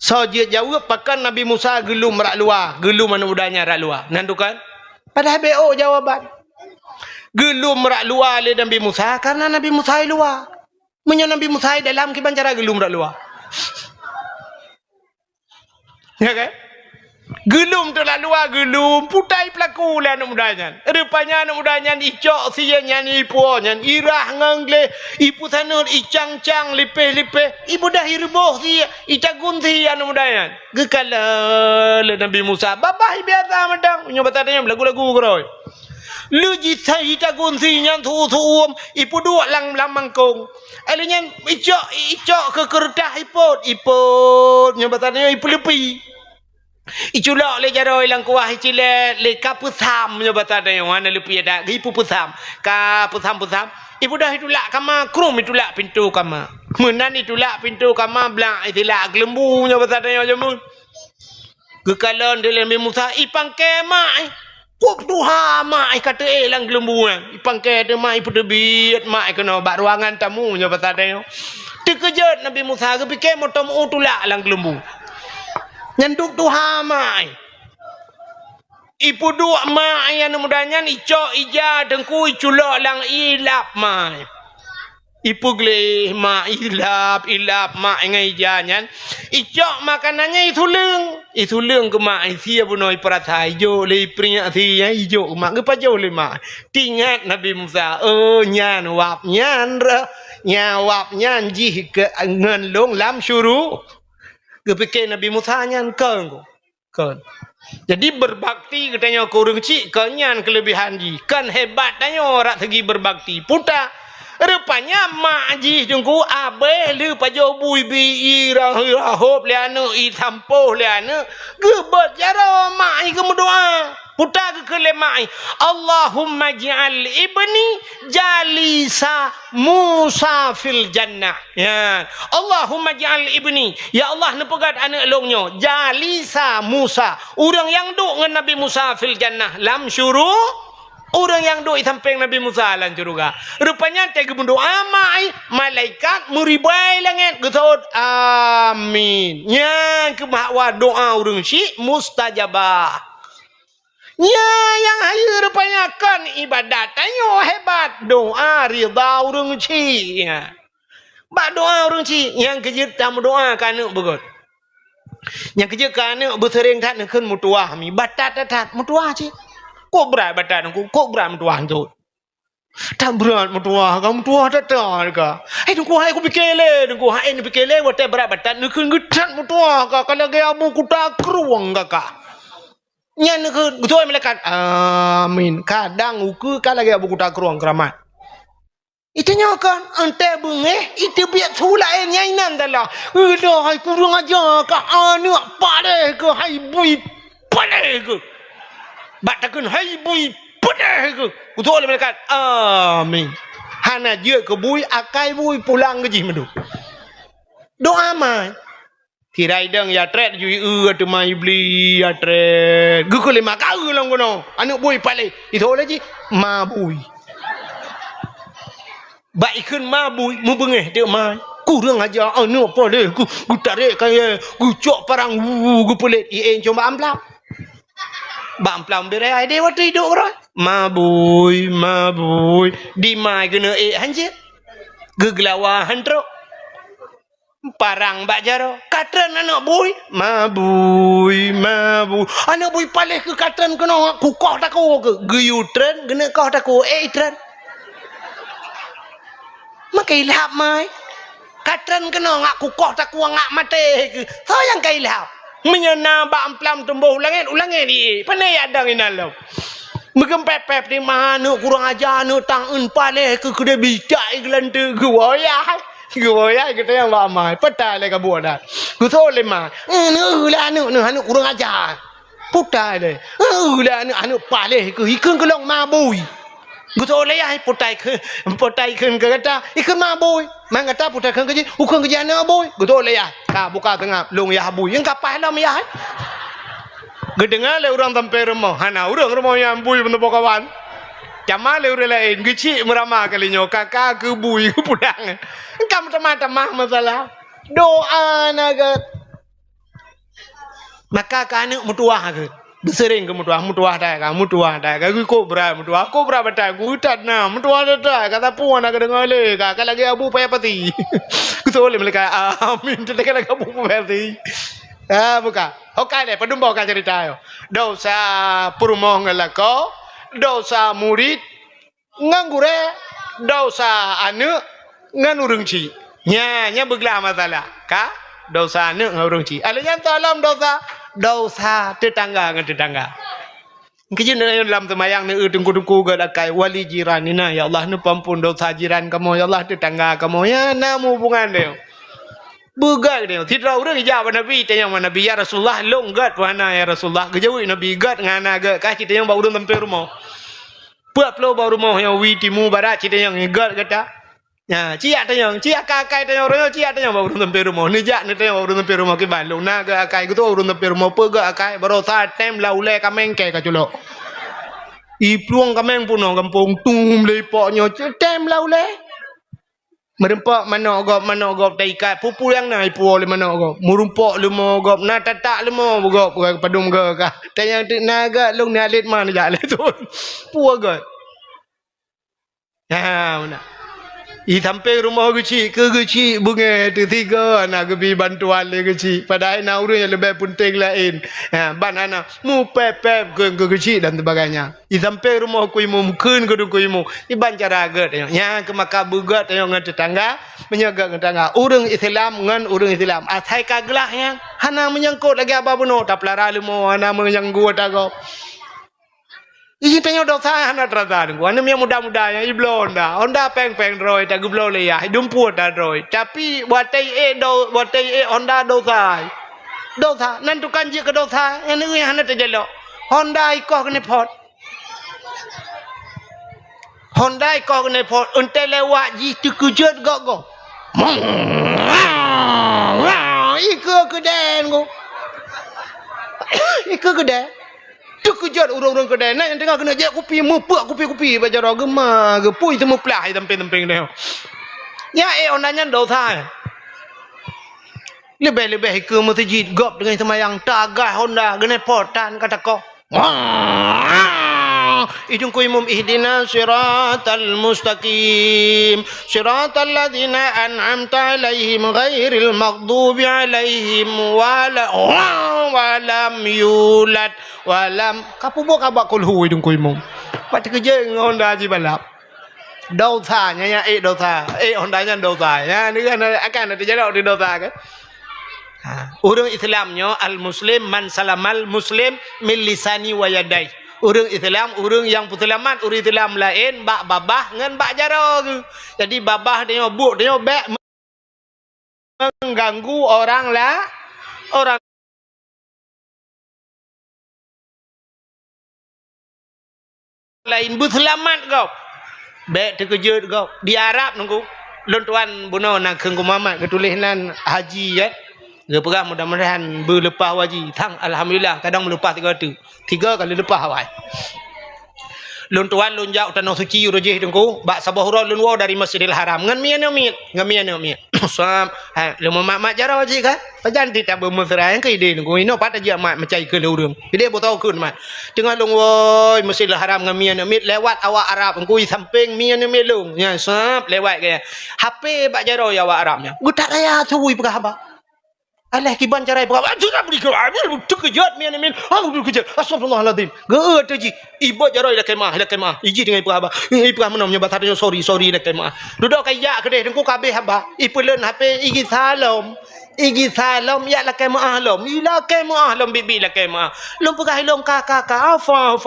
So dia jawab pakan Nabi Musa gelum rak luar, gelum mana udahnya rak luar. Nandukan? Padahal BO jawaban. Gelum rak luar le Nabi Musa karena Nabi Musa luar. Menyo Nabi Musa dalam kiban cara gelum rak luar. Ya kan? Gelum tu lah luar gelum putai pelaku lah anak mudanya. Rupanya anak mudanya icok sianya ni ipuanya irah ngangle ipu sanur icang-cang lipeh-lipeh ibu dah hirboh si icagun si anak mudanya. Gekala le Nabi Musa babah biasa madang nyobatanya lagu-lagu keroi. Lu jisai icagun si nyan tu ipu dua lang mangkong. Alinya icok ke kertas ipot nyobatanya ipu lepi. Iculok le jaro ilang kuah icile le kapusam nyobata da yang mana lepi ada ipu pusam kapusam ibu dah itulak kama krum itulak pintu kama menan itulak pintu kama blang itulak lembu nyobata da yang jamun gekalon de Nabi Musa ipang kemai kop tuha mai kata lang lembu ipang ke de mai ipu debit mai kena bak ruangan tamu nyobata da yang terkejut Nabi Musa ke fikir motom utulak lang lembu nyanduk tuha mai ipu dua mai anu mudanya icok ija dengku iculok lang ilap mai ipu gleh ma ilap ma ngai jangan icok makanannya itu leung ke mai sia bunoi peratai jo le prinya sia ijo mak ke pajo le ma tingat Nabi Musa nyan wap nyan ra nyawap nyan jih ke ngan long lam syuru kepikir Nabi Musa nyan kan. Jadi berbakti katanya kurang cik kenyan kelebihan ji. Kan hebat tanya orang segi berbakti. Puta rupanya mak ji jengku abe le pajo bui bi irahop le anu I tampoh le anu gebet jaro mak I kemudoa. Puta ke lemai Allahumma ja'al ibni jalisa Musa fil jannah. Ya. Allahumma ja'al ibni, ya Allah nepegat anak longnya jalisa Musa, orang yang duk dengan Nabi Musa fil jannah lam syuru, orang yang duk samping Nabi Musa lan syurga. Rupanya tega berdoa mai malaikat muribai langit gesot amin. Ya ke bahwa doa orang syik mustajabah. Ya yang hayu rupanya kan ibadat ayo hebat doa ridha urang ci ya. Bak doa urang ci yang kerja tam doa kana begot. Yang kerja kana bersering tat nekeun mutuah mi batat mutuah ci. Kok berat batat aku kok berat mutuah tu. Tak berat mutuah kamu mutuah tat ka. Nungku hai aku fikir le nungku hai ni fikir le wate berat batat nekeun getat mutuah ka kalau gaya abu ku tak keruang ka. Nyan ke betul malaikat amin kadang uku kalau lagi abu kuda keruang keramat itu nyakan ente bengeh itu biar sulai nyainan dalah udah hai kurang aja ke anu pade ke hai bui pade ke batakan hai bui pade ke betul malaikat amin hana je ke bui akai bui pulang ke ji medu doa mai tirai dang ya tret ju atu mai beli ya tret gu ko le makau long kono anu bui pale itu le ji ma bui ba ikun ma bui mu bengeh de mai kurang aja anu apa le gu tarik kaya gu cok parang gu pelet I coba amplam ba amplam bere ai de waktu hidup ro ma bui di mai kena hanje geglawa hantro parang bak jaro katran anak bui mabui anak bui palih ke katran kena kukoh taku ke geyu tren kena koh taku tren makai ilhap mai katran kena ngak kukoh taku ngak mate ke so yang kai ilhap menyana bak amplam tumbuh ulangin ni pandai adang inalau megempep di mana kurang ajar anu tang palih ke kena bicai gelante gua Gua kita yang lama, petai le kabur dah. Gua tahu le mah. Anu kurang ajar. Putai le. Anu paleh ke ikun kelong mabui. Gua tahu le ai putai kun ke kata ikun mabui. Mang kata putai kun ke ji, ukun ke jana mabui. Gua tahu le ai. Ka buka tengah long ya bui. Yang kapal lam ya. Gua dengar le orang tempe rumah. Hana orang rumah yang bui bentuk kawan. Cama le ure lain gici merama kalinya kakak ke bui pulang kamu teman-teman masalah doa naga Maka kana mutuah ke. Bersering ke mutuah dah kan, Aku kobra betai, aku utat na, mutuah dah. Kata puan nak dengar le, kalau lagi abu payah pati. Aku boleh mereka amin, tidak lagi abu payah pati. Buka. Okey deh, pedum bawa cerita yo. Dosa purmoh ngelako, dosa murid ngangure, dosa anu nganurungci. Nya beglah masalah. Dosa anu ngurungci. Alanya dalam dosa tetangga dengan tetangga. Kejin dalam semayang ni tungku gadakai wali jiran ni na ya Allah ni pampun dosa jiran kamu ya Allah tetangga kamu ya namu hubungan dia. Bugat dia. Tidak orang ijab Nabi tanya Nabi ya Rasulullah longgat mana ya Rasulullah. Kejawi Nabi gat ngana gat kah cerita yang baru sampai rumah. Puak pelo baru rumah yang wi timu barat cerita yang gat kata. Ya, cia tanya, cia kakai tanya orang cia tanya baru sampai rumah. Ni jak ni tanya baru sampai rumah ke balung na ga akai gitu baru sampai rumah pe ga akai baru saat time laule kameng ke kaculo. Ipluang kameng puno kampung tum lepoknya time laule. Merempak mana ogop taikat pupu yang na ipu oleh mana ogop. Murumpok lemo ogop na tatak lemo ogop padum ga ka. Tanya naga long ni alit mana jak le tu. Pu agak. Ya, mana. Sampai rumah kecil bunga tu tiga anak kebi bantuan le kecil padahal nak urus yang lebih penting lain ban anak mu pep ke kecil dan sebagainya sampai rumah ku imu mungkin ke imu iban cara agat nya ke maka bugat yang ngan tetangga menjaga tetangga urang Islam ngan urang Islam atai kaglah yang hana menyangkut lagi apa buno tak pelara lemo hana menyanggut agak. Iji tanya dosa anak terasa, anu yang muda-muda yang iblon dah, Honda peng roy, tak gublo le ya, dumput dah roy. Tapi watai Honda dosa, nanti kanji ke dosa, yang ni anak terjelok. Honda ikoh kena pot, untai lewat ji tu kujut go. Ikoh kedai go, ikoh kedai. Tu kejut orang-orang kedai nak yang tengah kena jak kopi mepuk kopi baca roh gemar gepui temu pelah temping dia. Ya onanya dosa. Lebih ke masjid gop dengan semayang tagai Honda gene potan kata kau. Idung ku imam ihdina siratal mustaqim siratal ladzina an'amta alaihim ghairil maghdubi alaihim walam yulad walam kapubo kabak kulhu idung ku imam pat kerja Honda ji balap dosanya ya dosa Hondanya dosa ya ni kan akan terjadi di dosa kan. Orang Islamnya al-muslim man salamal muslim min lisani wa yadai. Orang Islam, orang yang selamat, orang Islam lain bak babah ngan bak jara. Jadi babah dia buk dia bek mengganggu orang lain berselamat kau. Bek terkejut kau. Di Arab nunggu. Lon tuan buno nak kengku Muhammad ketulisan haji ya. Dia perah mudah-mudahan berlepas wajib. Tang alhamdulillah kadang melepas 3 kali lepas awal. Lun tuan lun jauh tanah suci rojih dengku bak sabahura lun wa dari Masjidil Haram ngan mian. Sam lu mak jara wajib kan? Pajan tidak bermesra yang ke ide dengku ino pat aja mak mencai ke urang. Ide botau kun mat. Tengah lun woi Masjidil Haram ngan mian lewat awak Arab engku samping mian lung. Ya sap lewat ke. HP bak jara ya awak Arabnya. Gutak raya suwi perah ba. Alah kiban carai perah. Jangan beri kau ambil terkejut mian. Aku terkejut. Astagfirullahalazim. Geut ji. Ibu jaroi la kemah. Iji dengan ibu haba. Ibu haba namanya batanya sorry la kemah. Duduk kaya kedai dengku kabeh haba. Ibu leun HP igi salam ya la kemah ahlom. Ila kemah ahlom bibi la kemah. Lum pegah lom kakak afa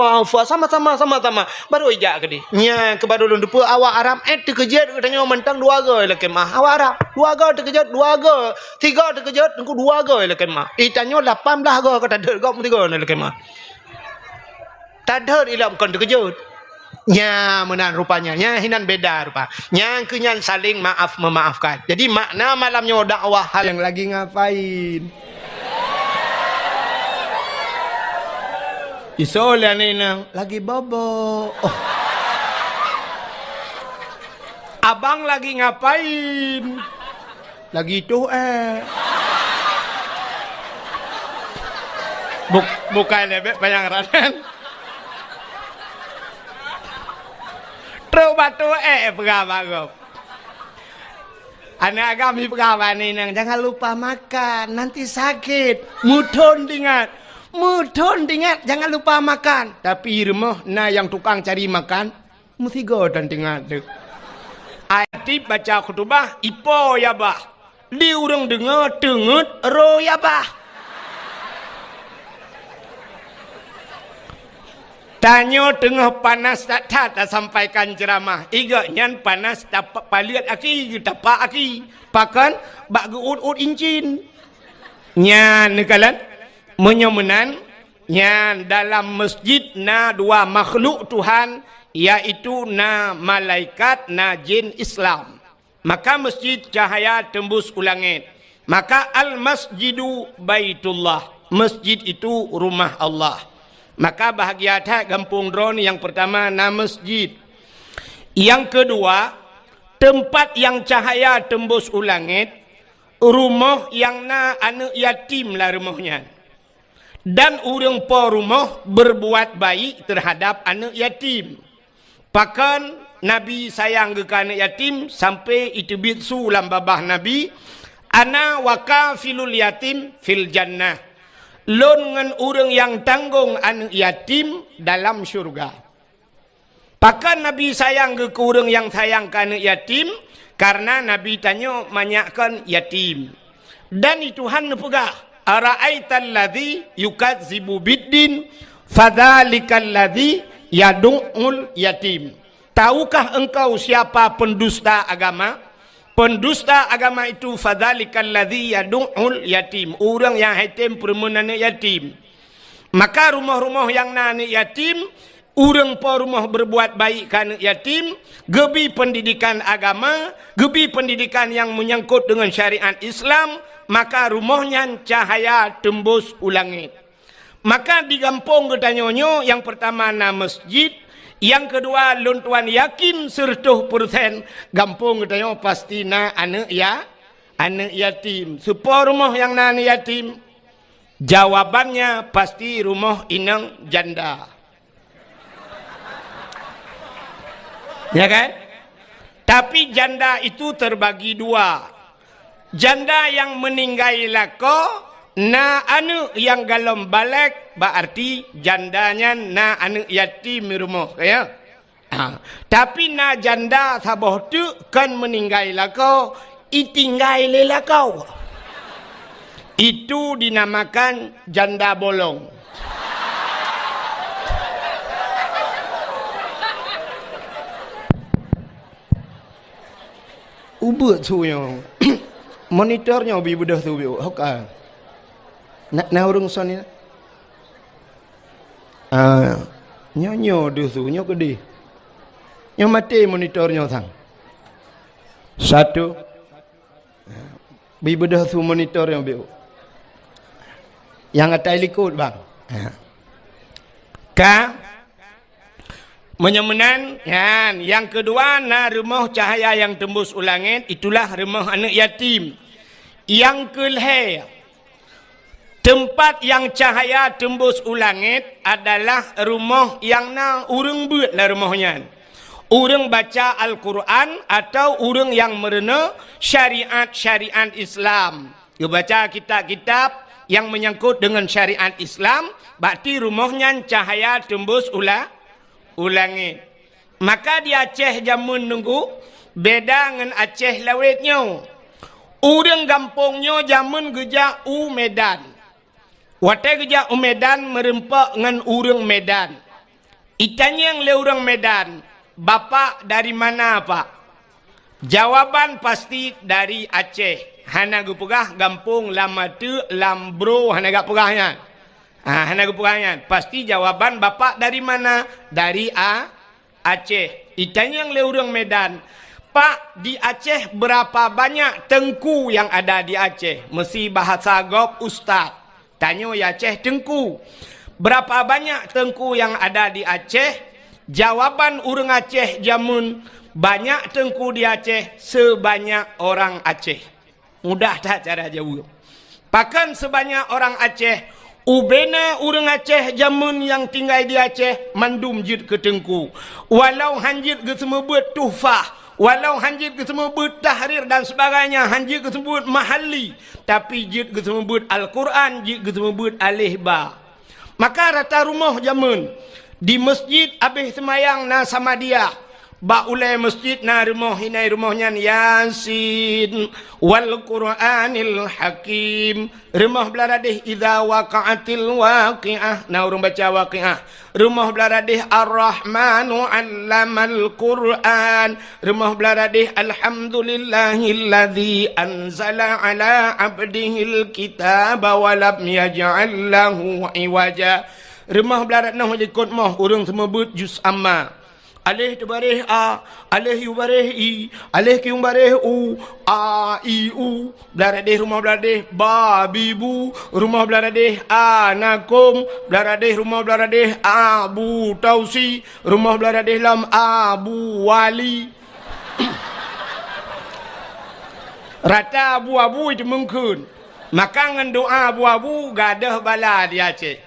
sama-sama. Baru ijak kedai. Nya ke baru lun depu awak Arab terkejut katanya mentang 2 ga la kemah. Awak Arab 2 ga terkejut 2 ga. 3 terkejut dengku 2 ga la kemah. Itanyo 18 ga kata der ga 3 la kemah. Tadher ilam kon terkejut. Nya menan rupanya. Nya hinan beda rupa. Nya kenyan saling maaf memaafkan. Jadi makna malamnya dakwah hal yang lagi ngapain. Isola ni nang lagi bobo. Oh. Abang lagi ngapain? Lagi tuh Bukan lebek Pangandaran. Terus batu pegawai. Anak kami pegawai ini jangan lupa makan, nanti sakit. Mudon ingat, jangan lupa makan. Tapi rumah yang tukang cari makan, mesti godan ingat tu. Ayat baca khutbah, ipo ya bah. Di urang dengar, tengut, ro ya bah. Tanya tengah panas tak sampaikan ceramah. Iga nyan panas dapat paliat aki, dapat aki. Pakan bak geut incin. Nyan nekalan menyemenan nyan dalam masjid na dua makhluk Tuhan, yaitu na malaikat na jin Islam. Maka masjid cahaya tembus ulangit. Maka al masjidu baitullah. Masjid itu rumah Allah. Maka bahagia tak kampung drone yang pertama na masjid. Yang kedua, tempat yang cahaya tembus ulangit, rumah yang na anak yatim lah rumahnya. Dan orang po rumah berbuat baik terhadap anak yatim. Bahkan Nabi sayang ke anak yatim sampai itu bitsu dalam babah Nabi, ana wakafilul yatim fil jannah. Lon dengan orang yang tanggung anak yatim dalam syurga. Bahkan Nabi sayang ke orang yang sayang ke anak yatim karena Nabi tanya manyakkan yatim. Dan itu Tuhan pegah. Ara'aital ladzi yukadzibu biddin fadzalikal ladzi yad'ul yatim. Tahukah engkau siapa pendusta agama? Pendusta agama itu fadzalikal ladzi yad'ul yatim, orang yang yatim perempuan yatim. Maka rumah-rumah yang anak yatim, orang po rumah berbuat baik ke anak yatim, gebi pendidikan agama, gebi pendidikan yang menyangkut dengan syariat Islam, maka rumahnya cahaya tembus ulangit. Maka di kampung ketanyonyo yang pertama na masjid, yang kedua luntuan yakin 100% kampung ketanya pasti na anak yatim. Supaya rumah yang na anak yatim, jawabannya pasti rumah inang janda. Ya kan? Tapi janda itu terbagi dua. Janda yang meninggal lako, na anu yang galom balik, berarti jandanya na anu yatim rumah ya. Tapi na janda saboh tu kan meninggal lako, itinggal lelakau. Itu dinamakan janda bolong. Ubut suyo. Monitornya bi bedah tu bi hokal. Nak urung son ni. Nyo du tu nyo gede. Nyo mati monitornya sang. Satu. Bi bedah tu monitornya bi. Yang atai likut bang. Ka menyemenan yan. Yang kedua na rumah cahaya yang tembus ulangit, itulah rumah anak yatim. Yang kelih, tempat yang cahaya tembus ulangit adalah rumah yang na urang buat lah rumahnya. Urang baca Al-Quran atau urang yang merena syariat Islam. Dia baca kitab-kitab yang menyangkut dengan syariat Islam, berarti rumahnya cahaya tembus ulangit. Maka di Aceh jamun nunggu beda dengan Aceh lawetnya. Urang kampungnya jamun geja Medan. Watai geja Medan merempak dengan urang Medan. Itanya yang le urang Medan, bapak dari mana pak? Jawaban pasti dari Aceh. Hana gupegah kampung lama tu lambro hana gak pegahnya. Hana gupegahnya. Pasti jawaban bapak dari mana? Dari Aceh. Itanya yang le urang Medan. Pak, di Aceh berapa banyak tengku yang ada di Aceh? Mesti bahasa Gop Ustaz. Tanya ya Aceh tengku. Berapa banyak tengku yang ada di Aceh? Jawaban orang Aceh jamun, banyak tengku di Aceh sebanyak orang Aceh. Mudah tak cara jawab? Bahkan sebanyak orang Aceh, Ubena urang Aceh jamun yang tinggal di Aceh mandum jid ke tengku. Walau hanjit ke semebut tuhfah, walau hanjit ke semebut tahrir dan sebagainya, hanjit ke semebut mahalli, tapi jid ke semebut Al-Quran, jid ke semebut alih ba. Maka rata rumah jamun di masjid habis semayang na sama dia. Ba ulai masjid na rumah hinai rumahnya Yasin wal Qur'anil Hakim. Rumah beladih idza waqa'atil waqi'ah. Na urang baca waqi'ah. Rumah beladih Ar-Rahmanu 'allamal Qur'an. Rumah beladih Alhamdulillahilladzi anzala 'ala 'abdihil kitaba wa lam yaj'al lahu 'iwaja. Rumah beladih ikut mah urang semebut juz amma. Alih tu bareh a, alih yu bareh i, alih ki bareh u, a i u. Beladih rumah beladih ba bibu, rumah beladih anakum, beladih rumah beladih abu tausi, rumah beladih lam abu wali. Rata abu-abu itu mungkin. Maka dengan doa abu-abu gadah bala di Aceh.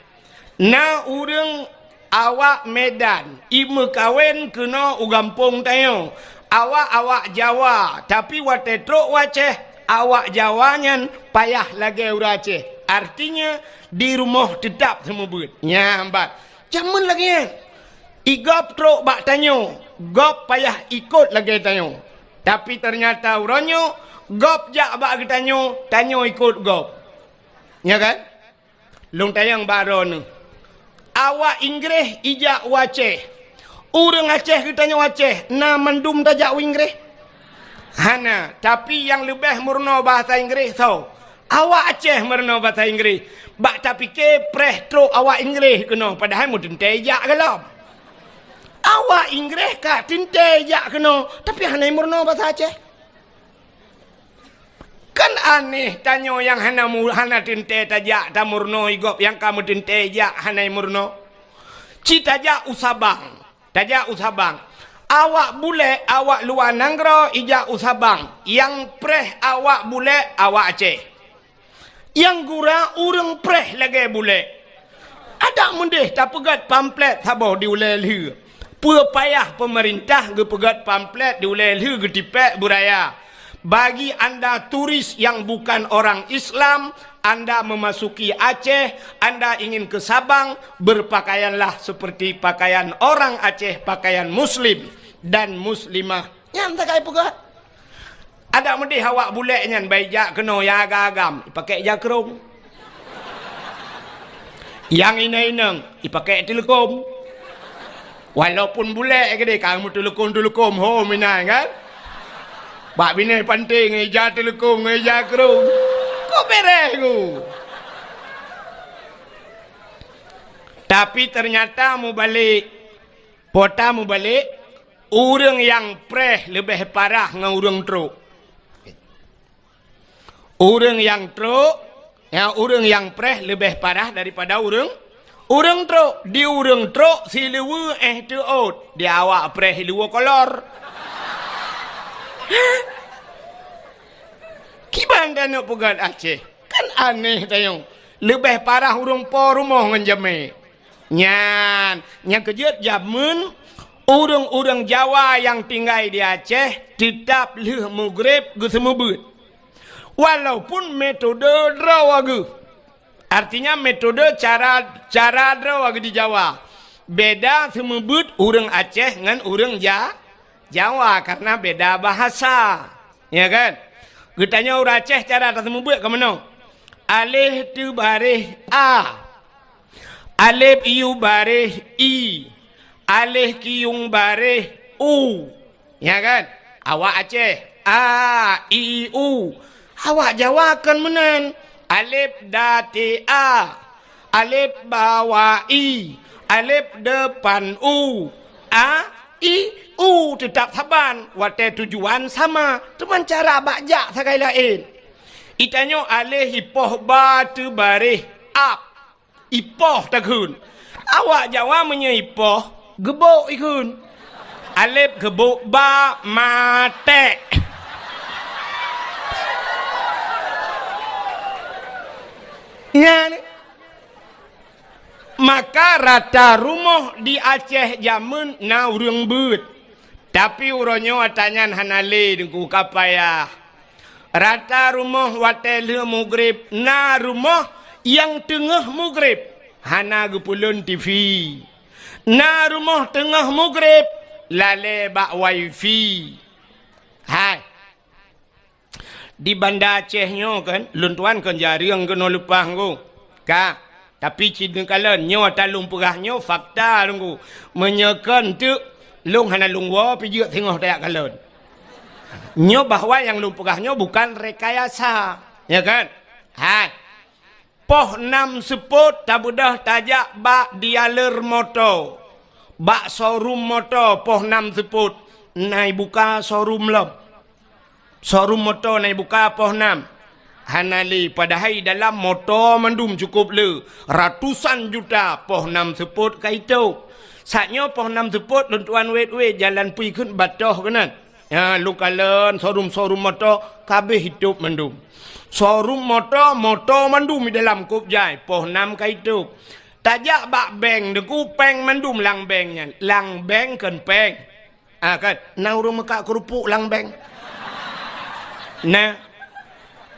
Na urang awak Medan, ibu kawin kena ugampung tayo. Awak Jawa, tapi watetrok waceh awak Jawanyan payah lagi urace. Artinya di rumah tetap semebut. Nyambat. Jamun lagi. Igop trok bak tanyo, gop payah ikut lagi tanyo. Tapi ternyata uranyo gop jak bak tanyo ikut gop. Ya kan? Long tayang baron. Awak Inggris ijak waceh. Urang Aceh kitanya waceh. Na mendum tajak Inggris. Hana. Tapi yang lebih murno bahasa Inggris so. Awak Aceh murno bahasa Inggris. Bak tapi ke preh truk awak Inggris kena. Padahal mu tentejak kalau. Awak Inggris kak tentejak kena. Tapi hana murno bahasa Aceh. Kan aneh tanyo yang hana tente tajak ta murno igop yang kamu tente jak hana murno. Cita jak usabang. Tajak usabang. Awak bule awak luar nanggro ijak usabang. Yang preh awak bule awak Aceh. Yang gura urang preh lagi bule. Ada mendeh tak pegat pamflet sabah di ulai lih. Pua payah pemerintah ge pegat pamflet di ulai lih ge tipek buraya. Bagi anda turis yang bukan orang Islam, anda memasuki Aceh, anda ingin ke Sabang, berpakaianlah seperti pakaian orang Aceh, pakaian Muslim dan Muslimah. Yang tak kaya pegat. Ada mendih awak buleknya, baik kena ya agam, pakai jakrung. Yang inang dipakai telekom. Walaupun bulek ke dia, kamu telekom ho minang kan? Bak bini penting ngeja telekom ngeja kerung. Kok beres ku? Tapi ternyata mu balik pota mu balik urang yang preh lebih parah dengan urang truk. Urang yang truk, ya urang yang preh lebih parah daripada urang truk. Di urang truk si lewe tu out. Di awak preh lewe kolor. Kibanda nak pegat Aceh. Kan aneh tayong. Lebih parah urang po rumah dengan jame. Yang kejut jamun urang Jawa yang tinggal di Aceh tetap leh mugrib ke semebut. Walaupun metode drawagu. Artinya metode cara drawagu di Jawa. Beda semebut urang Aceh dengan urang Jawa karena beda bahasa. Ya kan? Getanya orang Aceh cara tersebut ke mana? Alif tu barih A. Alif iu barih I. Alif kiyung barih U. Ya kan? Awak Aceh A, I, U. Awak Jawa kan menan. Alif dati A. Alif bawah I. Alif depan U. A, I, tetap saban. Wate tujuan sama. Cuma cara bajak sekali lain. Itanyo alih ipoh batu barih ap. Ipoh takun. Awak Jawa punya ipoh. Gebok ikun. Alif gebok ba mate. Ya ni. rata rumah di Aceh zaman na urang beut. Tapi uronyo atanyan hanale dengku kapaya. Rata rumah watel mugrib na rumah yang tengah mugrib hana gepulun TV. Na rumah tengah mugrib lale bak wifi. Hai. Di Banda Aceh nyo kan, luntuan kan jariang kena lupa ngku. Ka, tapi cina kalian nyo talung perah nyo fakta ngku. Menyekan tu lung hana lungwa pijak tengok tayak kalian. Nyo bahawa yang lung perah nyo bukan rekayasa, ya kan? Hai. Poh 6 seput tabudah tajak bak dialer motor. Bak showroom motor poh 6 seput. Nai buka showroom lom. Showroom motor nai buka poh 6. Hanali padahal dalam motor mandum cukup le. Ratusan juta poh 6 seput kaitu. Saatnya poh 6 seput luntuan wet-wet jalan pergi ke batoh kanan. Ya, lu kalian showroom motor kabeh hidup mandum. Showroom motor mandum di dalam kup jai poh 6 kaitu. Tajak bak bank deku peng mandum lang banknya. Lang bank kan peng. Ah kan, na urang mekak kerupuk lang bank.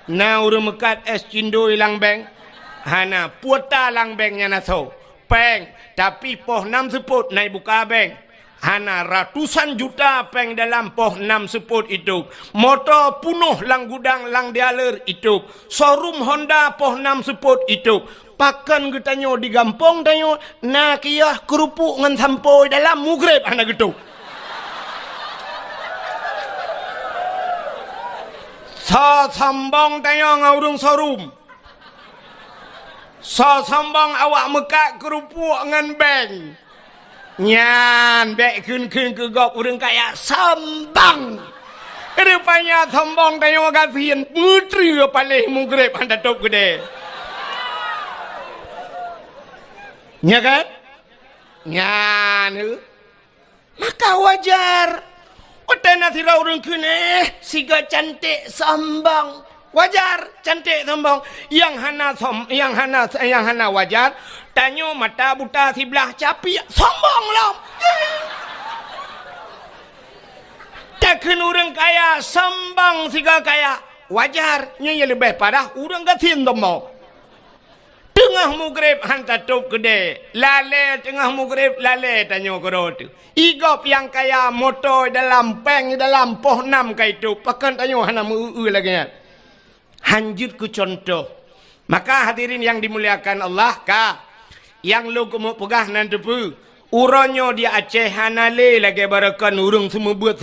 Na urang mekat es cindoi lang bank. Hana puata lang banknya naso. Peng, tapi poh 6 seput naik buka bank. Hana ratusan juta peng dalam poh 6 seput itu. Motor punuh lang gudang lang dialer itu. Showroom Honda poh 6 seput itu. Pakan getanyo di gampong tanyo. Na kiyah kerupuk ngan sampoi dalam mugrib hana gitu. So sambang tanyo ngurung showroom. So sambang awak mekak kerupuk ngan bank. Nyan bek kun ke gop urang kaya sambang. Rupanya sambang tanyo kasihan ngutri palih mugrib anda top gede. Nya kan? Nyan. Maka wajar. Otena sira urang kene siga cantik sambang. Wajar cantik sambang. Yang hana wajar. Tanyo mata buta sebelah capi sambang lah. Takkan urang kaya sambang siga kaya. Wajar nya lebih parah urang gatin sambang. Tengah mugrib hantar top gede. Lale tengah mugrib lale tanyo kerot. Igop yang kaya motor dalam peng dalam poh 6 kaitu. Pakan tanyo hana mu lagi ya. Hanjut ku contoh. Maka hadirin yang dimuliakan Allah ka. Yang lu kemu pegah nan depu. Uronyo dia Aceh hanale lagi barakan urung semebut.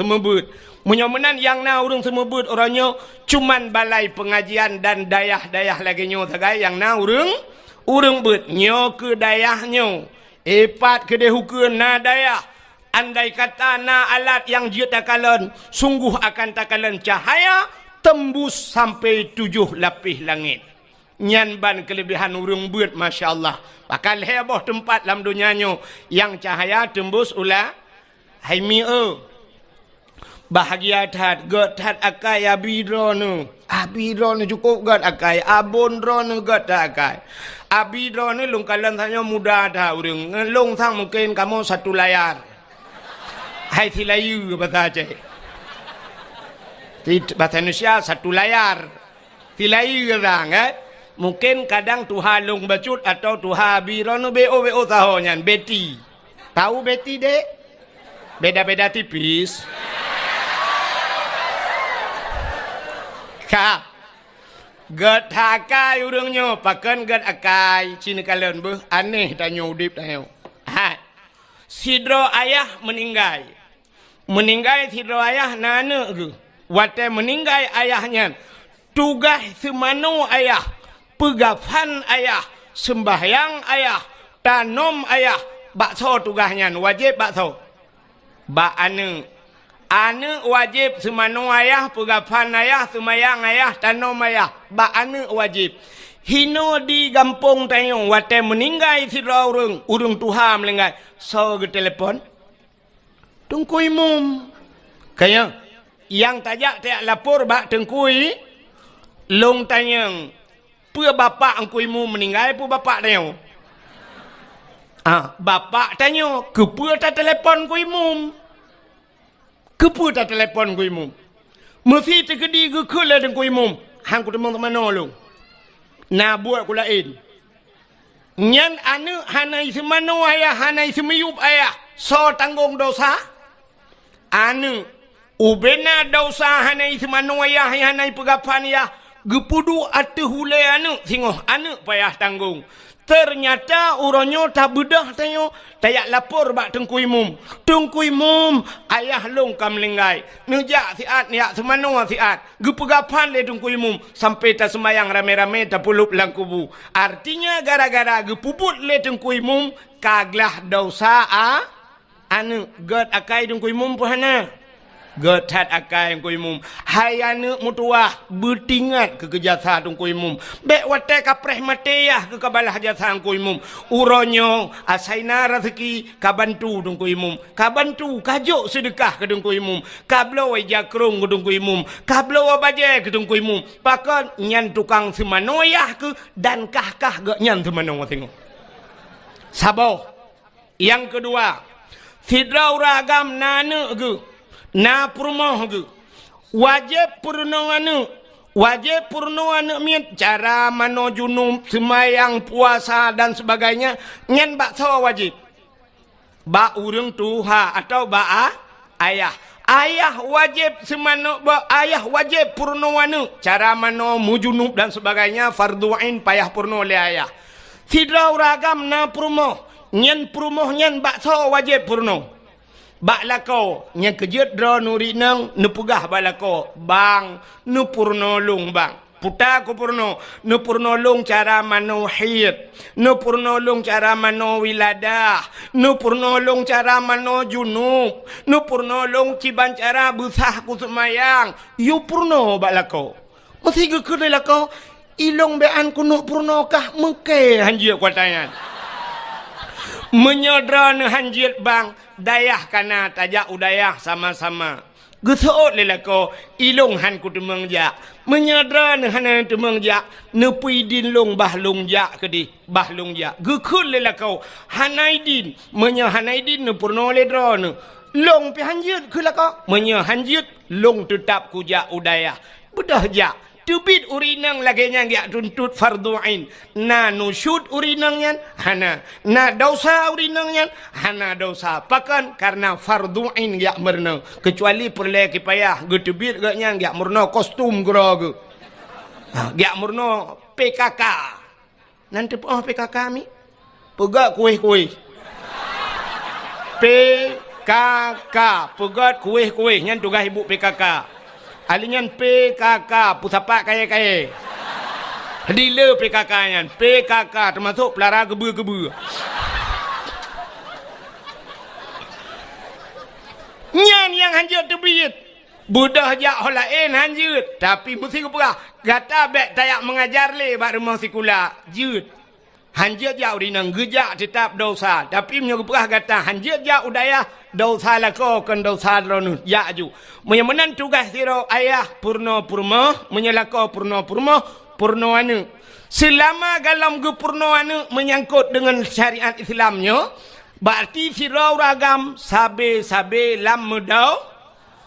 Menyomenan yang na urung semebut uronyo cuman balai pengajian dan dayah-dayah lagi nyo sagai yang na urung bet nyo ke dayahnya epat ke dehukeun na dayah andai kata na alat yang dia takalan sungguh akan takalan cahaya tembus sampai 7 lapis langit nyan ban kelebihan urung bet masya-Allah bakal heboh tempat dalam dunianyo yang cahaya tembus ulah haimi bahagia tat got tat akai abidrono cukup got akai abon drono got akai abidrono lung kalan tanya muda dah urang ngelong sang mungkin kamu satu layar hai tilayu bahasa Aceh bahasa Indonesia satu layar tilayu orang mungkin kadang tuha lung bacut atau tuha abidrono bo tahu nyan beti tahu beti dek beda-beda tipis ka gad hakai urangnya pakan gad akai cina kalian beuh aneh tanyo udip tanyo ha sidro ayah meninggal sidro ayah nana ge wate meninggal ayahnya tugas semano ayah pegafan ayah sembahyang ayah tanom ayah bakso tugasnya wajib bakso ba ane wajib semano ayah pegafan ayah semayang ayah tanom ayah ba ane wajib hino di gampong tayong wate meninggal si urung tuha melenggai so ke telepon tungkui mum kaya yang tajak tiak lapor bak tengkui long tanyang pu bapak angkui mum meninggal pu bapak tayong Bapak tanya, kepa tak telefon ku imum? Kepa tak telefon ku imum? Mesti terkedi ke kela dengan ku imum. Hang ku teman-teman lu. Nah buat ku lain. Nyan anu hanai semano ayah, hanai semiyup ayah. So tanggung dosa. Anu ubena dosa hanai semano ayah, hanai pegapan ayah. Gepudu atu hulai anu singoh anu payah tanggung. Ternyata uronyo tak bedah tayo. Tayak lapor bak Tengku Imum. Tengku Imum, ayah long kam lenggai. Nejak siat, niak semano siat. Gepegapan le Tengku Imum. Sampai tak semayang rame-rame tak pulup lang kubu. Artinya gara-gara gepuput le Tengku Imum. Kaglah dosa anu god akai Tengku Imum puhana. God hat akai Tengku Imum. Hai anu mutuah bertingat ke kejasa Tengku Imum. Bek watai kapreh mateyah ke kabalah jasa Tengku Imum. Uronyo asaina rezeki kabantu Tengku Imum. Kabantu kajuk sedekah ke Tengku Imum. Kablo jakrung ke Tengku Imum. Kablo baje ke Tengku Imum. Pakan nyan tukang semanoyah ke dan kah ke nyan semano tengok. Sabar. Yang kedua, sidrau ragam nana ke na purmoh ke wajib purno anu mian cara mano junub semayang puasa dan sebagainya ngan bak sawa wajib ba urang tuha atau ba ayah wajib semano ba ayah wajib purno anu cara mano mujunub dan sebagainya fardu ain payah purno le ayah sidrau ragam na purmoh nyan bak sawa wajib purno. Bak lako nya kejut dro nuri nang nepugah balako bang nu purno lung bang puta ku purno nu purno lung cara mano hid nu purno lung cara mano wiladah nu purno lung cara mano junub nu purno lung ciban cara busah ku semayang yu purno bak lako mesti ke kene lako ilong bean ku nu purno kah mengke hanjir kuatangan menyodra hanjir bang dayah kana tajak udayah sama-sama. Gesoot lelako ilong han ku temeng jak. Menyadra han temeng jak nepui din long bah long jak kedi bah long jak. Gekul lelako hanaidin menya hanaidin ne purno ledro ne. Long pi hanjut ku lako menya hanjut long tetap ku jak udayah. Bedah jak. Tubit urinang lagi yang dia tuntut fardu ain. Na nusyud urinang yan hana. Na dosa urinang yan hana dosa. Pakan karena fardu ain dia merna. Kecuali perle kipayah getubit gak yang dia merna kostum gerog. Dia merna PKK. Nanti PKK mi. Pegak kuih-kuih. PKK. Pegat kuih-kuih. Yang tugas ibu PKK. Alinyan PKK pusapak kaya-kaya. Dila PKK nyan. PKK termasuk pelara gebu-gebu. Nyan yang hanjut terbit. Budah jak holain hanjut. Tapi mesti kepegah. Gata bek tayak mengajar le bak rumah sikula. Jut. Hanjut jak urinang gejak tetap dosa. Tapi menyokepegah kata hanjut jak udayah. Dosa lako kan dosa dronu ya ju. Menyamanan tugas siro ayah purno menyelako purno anu. Selama dalam ge purno anu menyangkut dengan syariat Islamnya, berarti siro ragam sabe lam medau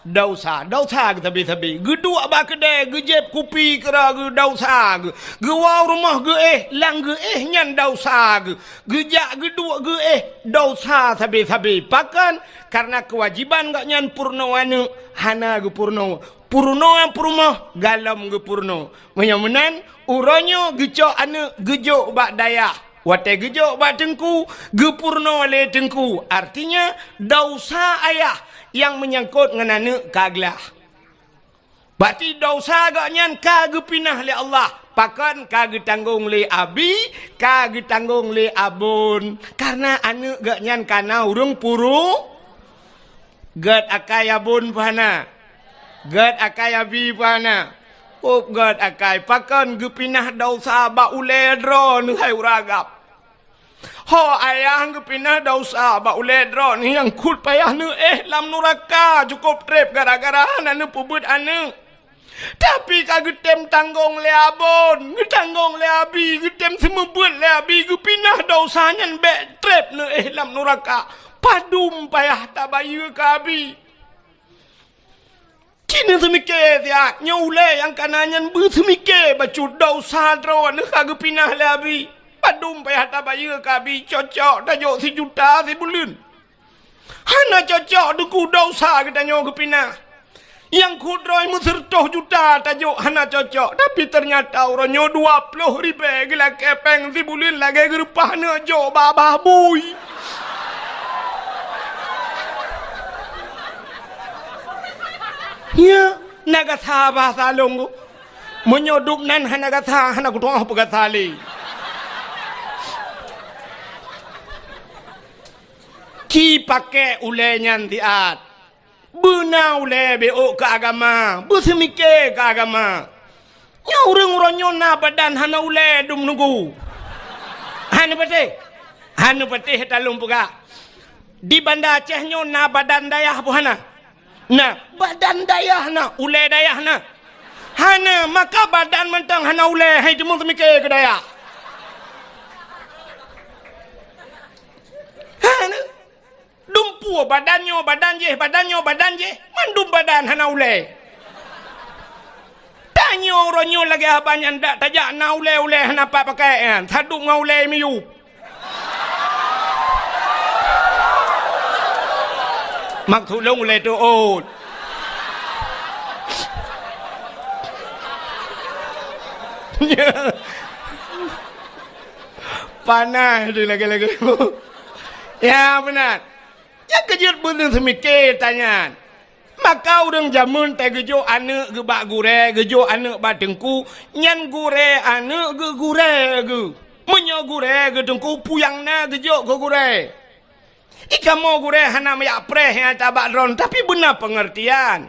dosa ke sabe gedua ba kedai gejep kupi kera ge dosa ge gewa rumah ge lang ge nyan dosa ge gejak gedua ge dosa sabe pakan karena kewajiban gak nyan purno anu hana ge purno yang purno galam ge purno menyamanan uronyo geco anu gejo bak dayah wate gejo bak tengku gepurno le tengku artinya dosa ayah yang menyangkut ngenane kaglah. Berarti dosa agaknya kage pinah le Allah. Pakan kage tanggung le abi, kage tanggung le abun. Karena anu agaknya kana urung puru. Gad akai abun pana. Gad akai abi pana. Oh gad akai. Pakan ge pinah dosa ba uledro nu hai uragap. Ho ayah ke pinah dosa ba uledro ni yang kul payah nu lam nuraka cukup trip gara-gara anu pubut anu Tapi kagetem tanggung le abon, tanggung le abi, getem semua buat le abi, pinah dosanya be trap ne lam neraka. Padum payah tabayu ke abi. Cina semike dia, nyule yang kanannya bersemike bacu dosa drawan kagak pinah le abi. Padum payah tabayu ke abi, cocok tajuk 1 juta 1 bulan. Hana cocok duku dosa kita nyoga pinah. Yang kudroi musertoh juta tajuk hana cocok. Tapi ternyata orangnya 20 ribu gila kepeng 1 bulan lagi gerupah nejo babah bui. Ya, nagatha bahasa longo. Menyodup nan hana gatha hana kutuang apa gathali. Ki pakai ulenya tiat. Benau le beo ke agama, bersemike ke agama. Nya orang-orang nyona badan hana ule dum nunggu. Hanu pete talung puga. Di Banda Aceh nyona badan dayah buhana. Nah, badan dayah na, ule dayah na. Hana maka badan mentang hana ule hai dum semike ke dayah. Hana dumpu badannya badan je mandum badan hana ule tanyo ronyo lagi abanya ndak tajak na ule hana apa pakai an thaduk ngaule miyu mak thulung ule tu ot panah dia lagi ya benar. Ya kejut bener semike tanya. Maka orang jamun teh gejo ane ge bak gure, gejo ane bak dengku, nyan gure ane ge gure ge. Menyo gure ge dengku puyang na gejo ge gure. Ika mau gure hana mayak preh yang tabak dron tapi benar pengertian.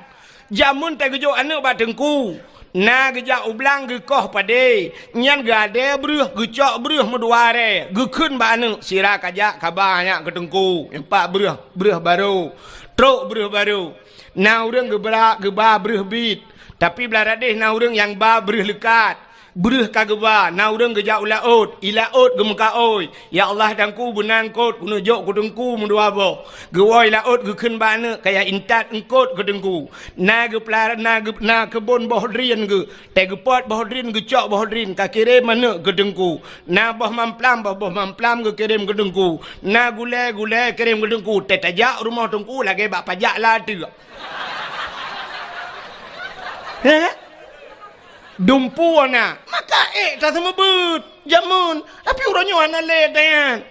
Jamun teh gejo ane bak dengku. Na gejak ublang ge koh pade nyan gade bruh gecok bruh meduare ge keun ba ane sira kajak kabanya ke dengku empat bruh baru truk bruh baru na urang ge ba bruh bit tapi belarade na urang yang ba bruh lekat bruh kageba na urang gejak ulaut ilaut ge muka oi ya Allah dangku benang kot guna jok ku dengku mendua bo ge woi laut ge keun ba ane kaya intat engkot ke dengku na ge pelar na kebon bohdrian ge te ge pot bohdrin ge cok bohdrin ka kirim mana ke dengku na boh mamplam ge kirim ke dengku na gule kirim ke dengku te tajak rumah dengku lagi bak pajak lah tu dumpu na maka tak semua but jamun tapi urangnya ana le dayan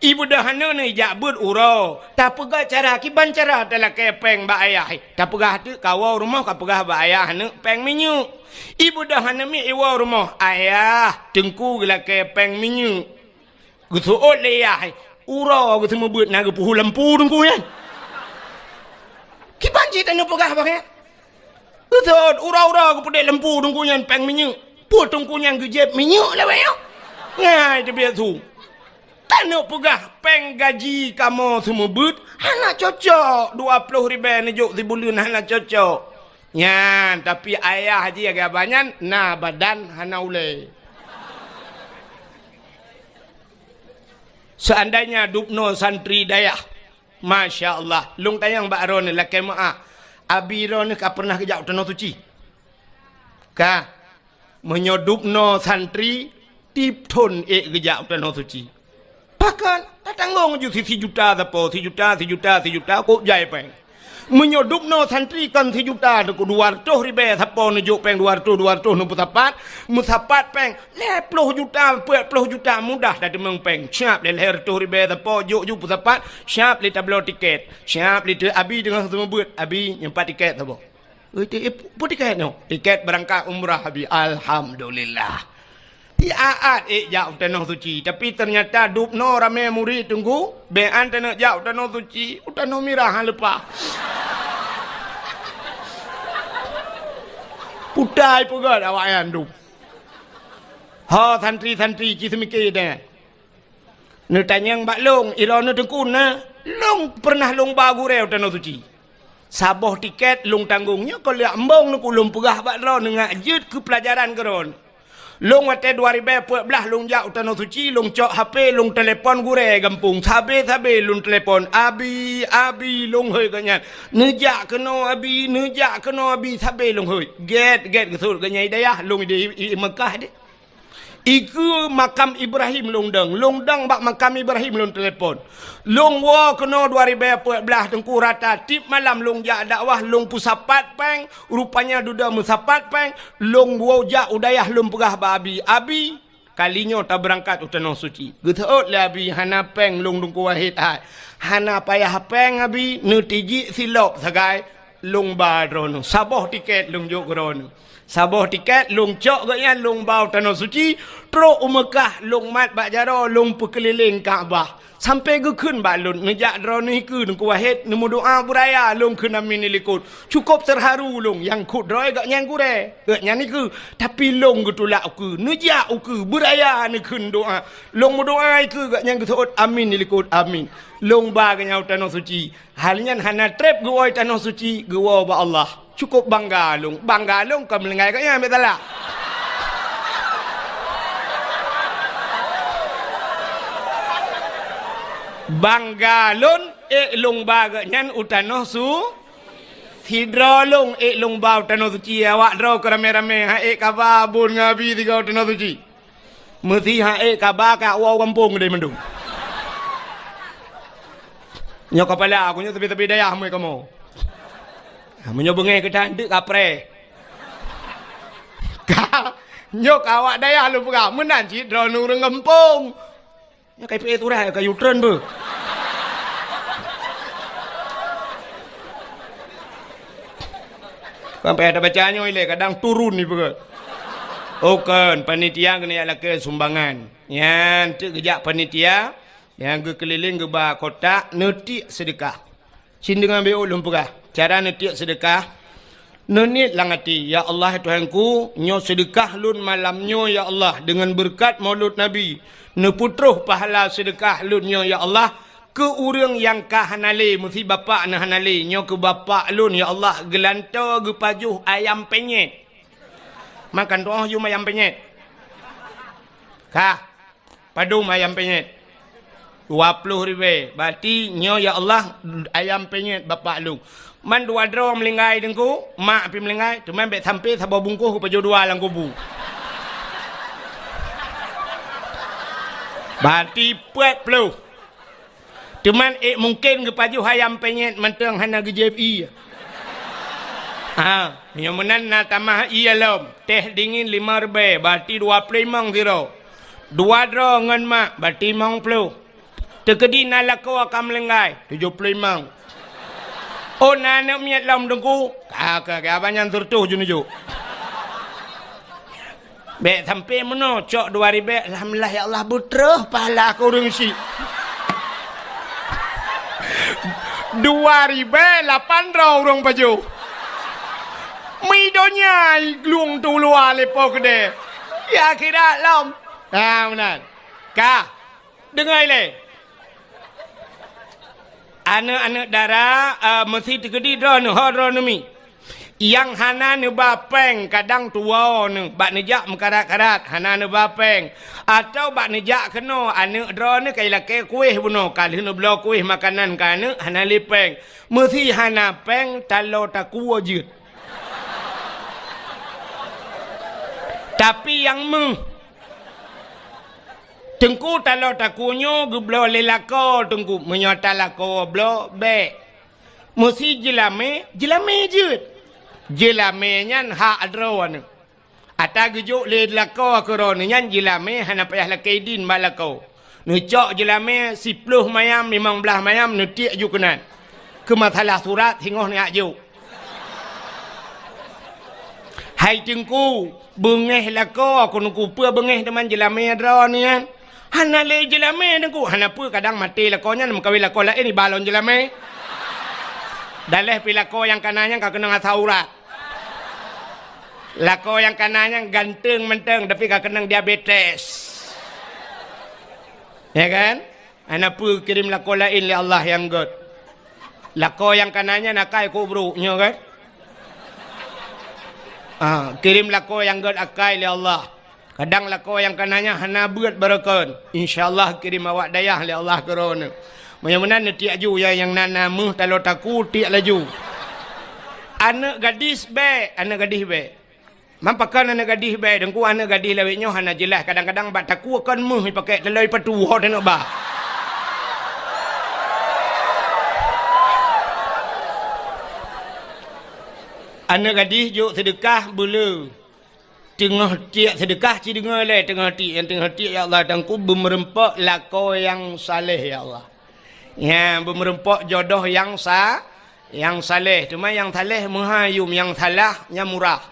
ibu dah hana ni jak but uro tak pegah cara kiban cara dalam kepeng ba ayah tak pegah tu kawau rumah ka pegah ba ayah hana peng minyu ibu dah hana mi iwa rumah ayah tengku gela kepeng minyu gusuot le ayah uro gu semua but na gu puhu lempu tengku ya kiban cita nu pegah ba ya Betul, ura-ura ke pedek lempu tungkunya peng minyak. Put tungkunya gejep minyak lah bayang. Ngai dia biar tu. Tak nak pegah peng gaji kamu semua but. Hana cocok. 20 ribu ni juk di bulan hana cocok. Ya, tapi ayah haji agak banyak. Nah badan hana ule. Seandainya dupno santri dayah. Masya Allah. Lung tayang Mbak Ron laki maaf. Abiro ni ka pernah kejak tanah suci. Ka menyodup no santri tip ton kejak tanah suci. Bahkan tanggung ju 1 juta tapo 1 juta kok jai peng. Menyodup no santri kan 1 juta ku 200 ribu tapo nujuk peng 200 nu mutapat peng 10 juta 40 juta mudah dah demeng peng siap le 100 ribu tapo juk putapat siap le tablo tiket siap le abi dengan semua buat abi nyempat tiket tapo tiket no tiket berangkat umrah abi alhamdulillah di aat jauh tanah suci tapi ternyata dup no rame murid tunggu bean tanah jauh tanah suci tanah mirah lepas putai pugad awak yang dup ha santri kismike dah ne tanyang bak long ilo ne tengkun na long pernah long bagu reu tanah suci Saboh tiket long tanggungnya kalau liak embong nu kulum pegah bak ro ngak jut ke pelajaran keron. Long wate 2014 long jak utano suci long cok HP long telefon gure gampung sabe long telefon abi long hoi kanyan nejak keno abi sabe long hoi get kesur kanyai dayah long di Mekah de. Iku makam Ibrahim longdang bak makam Ibrahim long telefon. Long wo kena 2014 tengku rata tip malam long jak dakwah long pusapat peng rupanya duda musapat peng long wo jak udayah long pegah babi abi kalinya tak berangkat utanong suci. Getot le abi hana peng long dungku wahid ai. Hana payah peng abi nutiji silop sagai long badrono saboh tiket long jok rono. Saboh tiket long cok gaknya long bau tanah suci pro Mekah long mat bak jaro long perkeliling Kaabah sampai ke kun balun ngejak drone ni ke nungku wahid nemu doa buraya long kun amin likut cukup terharu long yang kut droi gaknya gure gaknya ni ke tapi long getulak ke ngejak ke buraya ni kun doa long doa ke gaknya getut amin likut amin long ba gaknya tanah suci halnya hana trip guoi tanah suci guo ba Allah cukup bangga long kau melengai kayaknya betul lah. Bangga lon long baga nyan utanoh su hidro long long bau utanoh suci awak dro kerame-rame ha kababun ngabi tiga utanoh suci mesti ha kabaka wow kampung deh mendung nyok kepala aku nyok tepi-tepi dayah mu kamu menyoba ngai ke tanduk kapre. Nyok awak daya lu pegah menan ci drone urang kampung. Nya kai pe turah ka U-turn be. Sampai ada bacanya ile kadang turun ni begat. Oken panitia kena ala ke sumbangan. Yan tu kejak panitia yang ke keliling ke ba kotak netik sedekah. Sin dengan BO lum pegah. Cara netiak sedekah nenit langati ya Allah Tuhanku nyo sedekah lun malamnyo ya Allah dengan berkat maulud Nabi ne putruh pahala sedekah lun nyo ya Allah ke urang yang ka hanale mesti bapa na hanale nyo ke bapa lun ya Allah gelanto ge pajuh ayam penyet makan doa you ayam penyet ka padum ayam penyet 20,000 berarti nyo ya Allah ayam penyet bapa lu man dua dro melingai dengku mak pi melingai tu man bet sampai sabo bungkuh ku pajo dua lang kubu berarti puet pelu tu man mungkin ke pajo ayam penyet mentang hana ke JFE yang menan na tamah iya lom teh dingin 5,000 berarti 25 zero dua dro ngan mak berarti 50 tekedi na lako akan melingai 75 oh nana miat lam dengku kakak abanyan tertuh junuju be sampai meno cok 2,000 alhamdulillah ya Allah butrah pahala aku rungsi 2,000 800 orang paju mi donya glung tu luar lepo gede ya kira lam benar ka dengar le anak-anak darah mesti tergedi drone horonomi yang hana ne bapeng kadang tua ne bak nejak mekarat-karat hana ne bapeng atau bak nejak kena anak drone kai lake kuih buno kali ne belo kuih makanan kana hana lipeng mesti hana peng talo taku wajud tapi yang tengku talo takunyo gublo lelako tengku menyota lako blo be mesti jelame jut jelame nyan ha adrowan ata gejuk lelako koron nyan jelame hana payah lakaidin malako nucok jelame 10 mayam 15 mayam nutik ju kenan ke masalah surat hingoh ni aju hai tengku bengeh lako aku pe bengeh teman jelame adron ni kan hana le jelame dengku hana pu kadang mati lakonya nam kawin lako lain ni balon jelame daleh pi lako yang kananya ka kena ngasaurat lako yang kananya ganteng menteng tapi ka kena diabetes ya kan hana pu kirim lako lain li Allah yang god Lako yang kanannya nakai kubruknya kan. Kirim lako yang god akai oleh Allah. Kadang lako yang kanannya hana buat barakan. InsyaAllah kirim awak dayah oleh Allah kerana. Mana-mana tiak ju yang nana muh kalau taku tiak laju. Anak gadis be, anak gadis be. Mampakan anak gadis be, dengku anak gadis lawiknya hana jelas. Kadang-kadang bat taku akan muh pakai telai patu hot nak bah. Anak gadis juk sedekah bulu. Tengah tiak sedekah ci dengar le tengah tiak ya Allah dengku bermerempak lako yang saleh ya Allah. Ya bermerempak jodoh yang saleh. Cuma yang saleh muhayum, yang salah yang murah.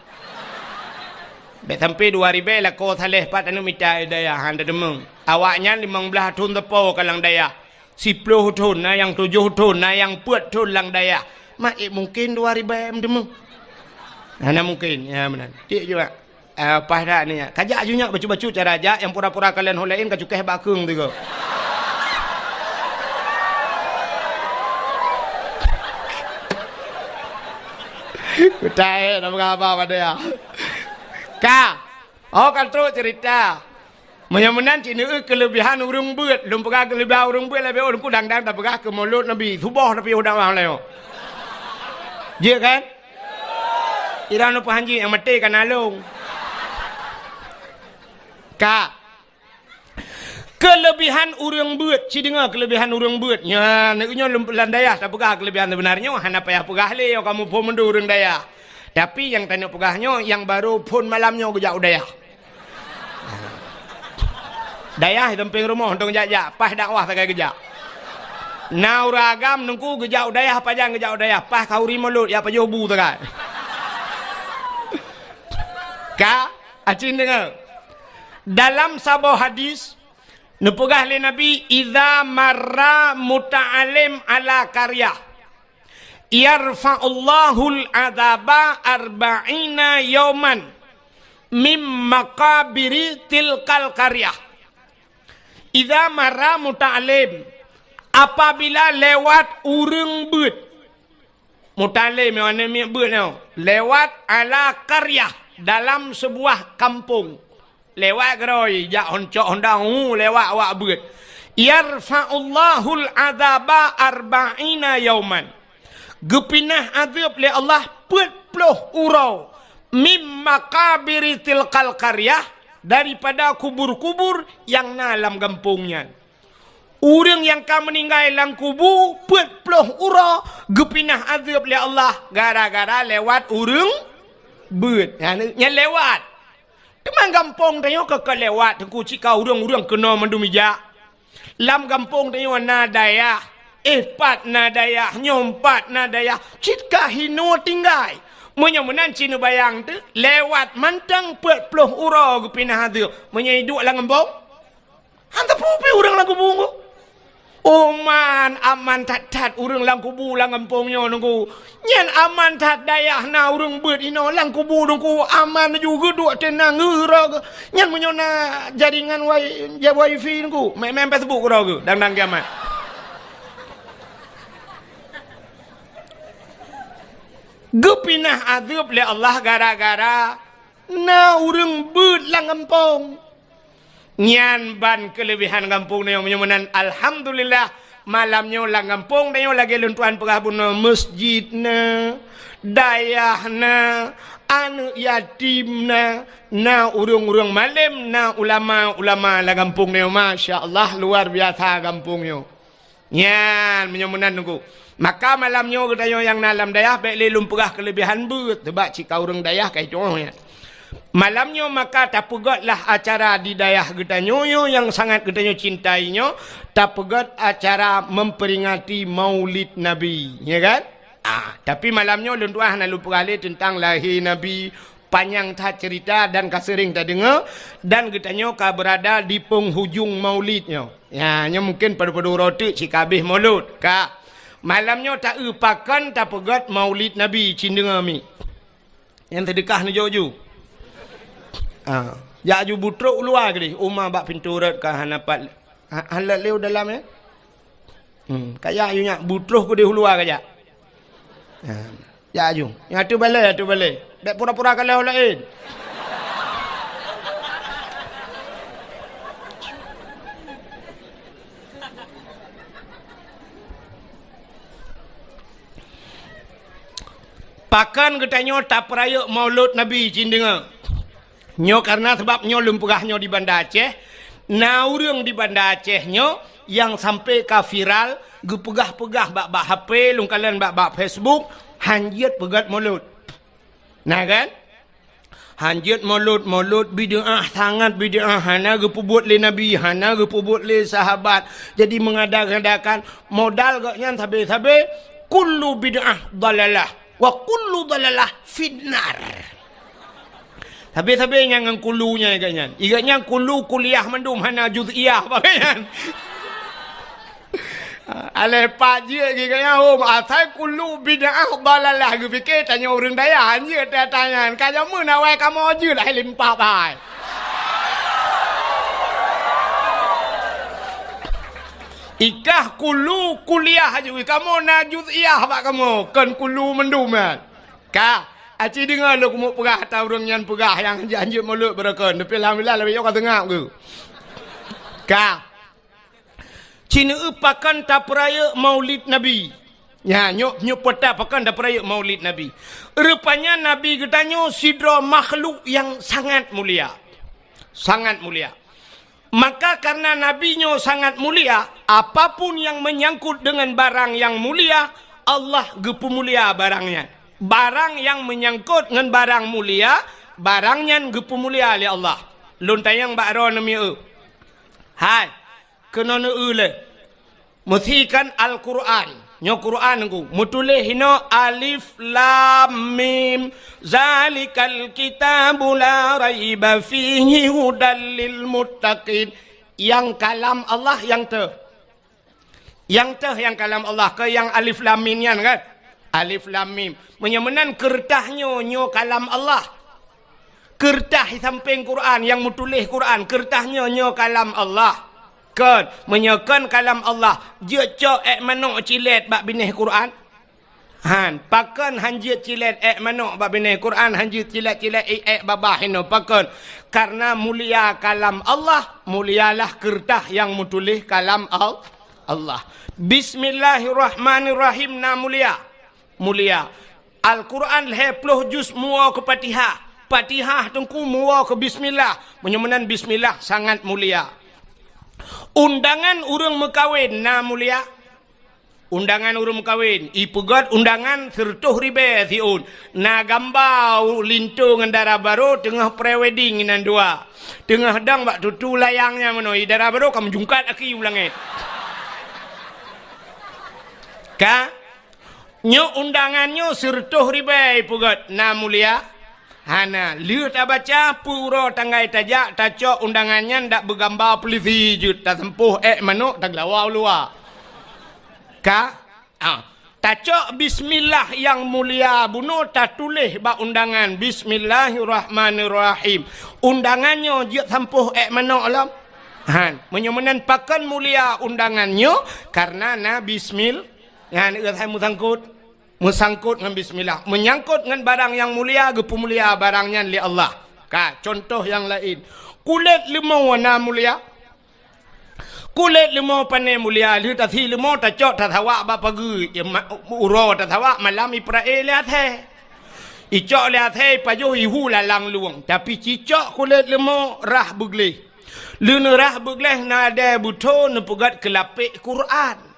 Bet sampai 2000 lako saleh pat anu minta daya handa demeng. Awaknya 15 tahun tepo kalang daya. 10 tahun na yang 7 tahun na yang 4 tahun lang daya. Mak mungkin 2000 demeng. Mana mungkin ya benar. Dia juga apa dah ni ya. Kajak ajunya bacu-bacu cara aja yang pura-pura kalian holein kacukeh bakung tu ko. Kutai nak apa pada ya. Ka. Oh kan tu cerita. Menyamunan cina kelebihan urung beut, lum pegah kelebihan urung beut lebih urung kudang-dang tak pegah ke mulut Nabi. Subuh tapi udah wang leo. Dia kan? Irang lupa hanji yang mati kan alung. Kak. Kelebihan urang beut, ci dengar kelebihan urang beut. Nya neknya lumpulan daya tak pegah kelebihan sebenarnya hana payah pegah le kamu pun mendu urang daya. Tapi yang tanya pegahnya yang baru pun malamnya gejak daya. Daya temping rumah untuk jajak pas dakwah sakai gejak. Nau ragam nungku gejak daya pajang gejak daya pas kau rimulut ya pajuh bu sakai. Ka, acin dengar. Dalam sebuah hadis, nepegah oleh Nabi, "Idza marra muta'alim ala karya, yarfa'ullahul adzaba arba'ina yauman mim maqabiri tilkal karya." Idza marra muta'alim, apabila lewat urang beut. Muta'alim mana mi beut no? Lewat ala karya. Dalam sebuah kampung lewat geroi jak honcok hondang lewat awak beut yarfa'ullahul adzaba arba'ina yauman gepinah azab li Allah 40 urau mim makabiri tilkal qaryah daripada kubur-kubur yang dalam kampungnya. Orang yang kamu meninggal dalam kubur 40 urau gepinah azab li Allah gara-gara lewat urang beut nya lewat teman kampung tanya ke lewat tengku cika urang-urang kena mendumija lam kampung tanya na daya pat na daya nyompat na daya cika hino tinggai menyamunan cina bayang tu lewat mantang 40 urang gepinah tu menyai duk lang kampung hanta pupi urang lang kubung Oman aman tat urang lang kubu lang kampungnya nunggu. Nyan aman tat dayah na urang beut ino lang kubu nunggu aman juga duk tenang ngeura. Nyan menyona jaringan wifi nunggu. Main Facebook ko ke dang kiamat. Gepinah azab le Allah gara-gara na urang beut lang kampung. Nyan ban kelebihan kampung na yung menyamanan alhamdulillah malamnya lang kampung na yung lagi luntuan paghabon na masjid na dayah na anu yatim na urung-urung malam na ulama-ulama lang kampung na yung Masya Allah luar biasa kampung yung nyan menyamanan nunggu maka malamnya kita yang nalam dayah baik lumpugah kelebihan but tebak cika urung dayah kayak contohnya malamnya maka tak pegatlah acara di dayah kita nyoyo yang sangat kita cintainya tak pegat acara memperingati maulid Nabi ya kan tapi malamnya luntuah nak lupa kali tentang lahir Nabi panjang tak cerita dan kasering tak dengar dan kita nyoka berada di penghujung maulidnya ya mungkin pada roti si kabeh maulud kak malamnya tak upakan tak pegat maulid Nabi cindengar mi yang sedekah ni jauh-jauh ya ju butruk luar ke ni umah bak pintu rat ka hanapat halat leu dalam ya kaya ayunya butruk ke di luar ke ja Ya jung. Yang tu balik. Dek pura-pura kalau lain. Pakan katanya tak peraya maulud Nabi cindenga. Nyo karena sebab nyo lumpurah nyo di Banda Aceh. Naurung di Banda Aceh nyo yang sampai ka viral gepegah-pegah bak HP lungkalan bak Facebook hanjit pegat maulud. Nah kan? Hanjit maulud bid'ah sangat bid'ah hana gepubuat le Nabi hana gepubuat le sahabat. Jadi mengadakan modal gaknya sabe-sabe kullu bid'ah dalalah wa kullu dalalah finnar. Sabe-sabe yang kulunya igaknya. Igaknya kulu kuliah mendum hana juz'iyah bagaian. Ale pak je igaknya asal kulu bid'ah dalalah ge fikir tanya orang daya je tanya kamu nawai kamu je lah limpah bai. Ikah kulu kuliah je kamu na juz'iyah bak kamu kan kulu mendum ka aci dengar lu kamu perah atau orang yang perah yang janji mulut berakon tapi alhamdulillah lebih kau tengah ke ka Cina pakan tak peraya maulid Nabi. Ya, nyok peta pakan tak peraya maulid Nabi. Rupanya Nabi katanya sidra makhluk yang sangat mulia. Sangat mulia. Maka karena Nabi-nya sangat mulia, apapun yang menyangkut dengan barang yang mulia, Allah gepu mulia barangnya. Barang yang menyangkut dengan barang mulia, barangnya gepu mulia oleh Allah. Luntayang bakro nami hai, kena le. Muthikan Al-Quran. Nyo Quran ku. Mutulih hino alif lam mim. Zalikal kitabu la raiba fihi hudal lil muttaqin. Yang kalam Allah yang te. Yang kalam Allah ke yang alif lam mim kan? Alif lam mim. Menyemenan kertahnya nyo kalam Allah. Kertah samping Quran yang mutulih Quran. Kertahnya nyo kalam Allah. Kan menyekan kalam Allah je cok manok cilet bak binih Quran han pakan hanjit cilet manok bak binih Quran hanjit cilet-cilet babah hino pakan karena mulia kalam Allah mulialah kertah yang mutulih kalam Allah. Bismillahirrahmanirrahim na mulia Al-Quran 20 juz mua ke Fatihah tengku mua ke bismillah menyemenan bismillah sangat mulia. Undangan urang mekawin na mulia. Undangan urang mekawin. Ipugat undangan sertuh ribe siun. Na gambau lintu ngendara baru tengah prewedding inan dua. Tengah dang bak tutu layangnya menoi dara baru kamu jungkat aki ulangit. Ka nyo undangannya sertuh ribe ipugat na mulia. Hana, lihat baca pura tanggai tajak tacok undangannya ndak bergambar polisi jut tak sempuh manuk tak lawau luar. Ka? Tacok bismillah yang mulia bunuh tak tulis bak undangan bismillahirrahmanirrahim. Undangannya je sempuh manuk alam. Han, menyemenan pakan mulia undangannya karena na bismillah. Yang saya musangkut dengan bismillah menyangkut dengan barang yang mulia gepu mulia barangnya li Allah ka contoh yang lain kulit limau warna mulia kulit limau pane mulia li ta thi limau ta cok ta thawa ba pagi uro ta thawa malam Israel lihat he icok lihat he pajo ihu lalang luang tapi cicok kulit limau rah bugleh luna rah bugleh na ada buto ne pugat kelapik Quran.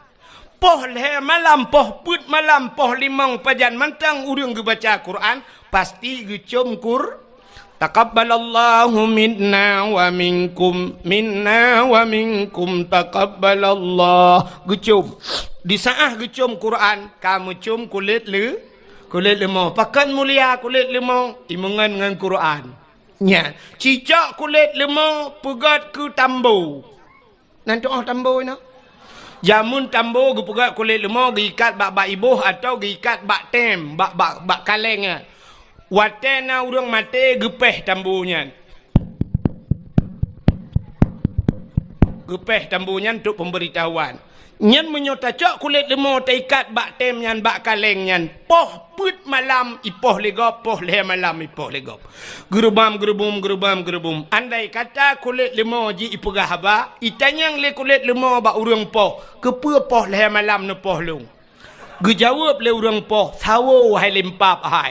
Poh le malam, poh put malam, poh limang pajan mantang urang ge baca Quran pasti ge cumkur. Taqabbalallahu minna wa minkum taqabbalallah. Ge cum. Di saah ge cum Quran, kamu cum kulit lemau. Pakan mulia kulit lemau imungan dengan Quran. Nya, cicak kulit lemau pegat ke tambo. Nanti tambo na. Jamun tambo gepugat kulit lemau giikat bak ibuh atau giikat bak tem bak kaleng watena urang mate gepeh tambunya gepeh tambunya untuk pemberitahuan. Nyan menyota cok kulit lemah taikat bak tem nyan bak kaleng nyan poh put malam ipoh legop poh le malam ipoh legop gerubam andai kata kulit lemah ji ipegah haba itanyang le kulit lemah bak urang poh kepe poh le malam ne poh lung gejawab le urang poh sawo hai lempap hai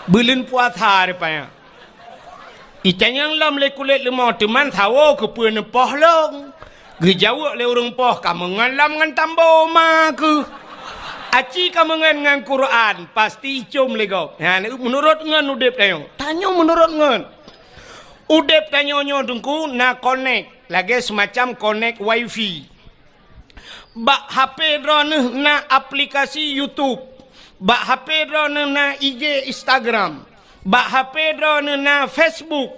belun puasa rupanya itanyang lam le kulit lemah teman sawo kepe ne poh lung gejawab le urang poh kamu ngalam ngan tambo maku aci kamu ngan Quran pasti cum lego ha menurut ngan udep tayo tanyo menurut ngan udep tanyo nyo dengku na connect lagi semacam connect wifi bak HP drone na aplikasi YouTube bak HP drone na IG Instagram bak HP drone na Facebook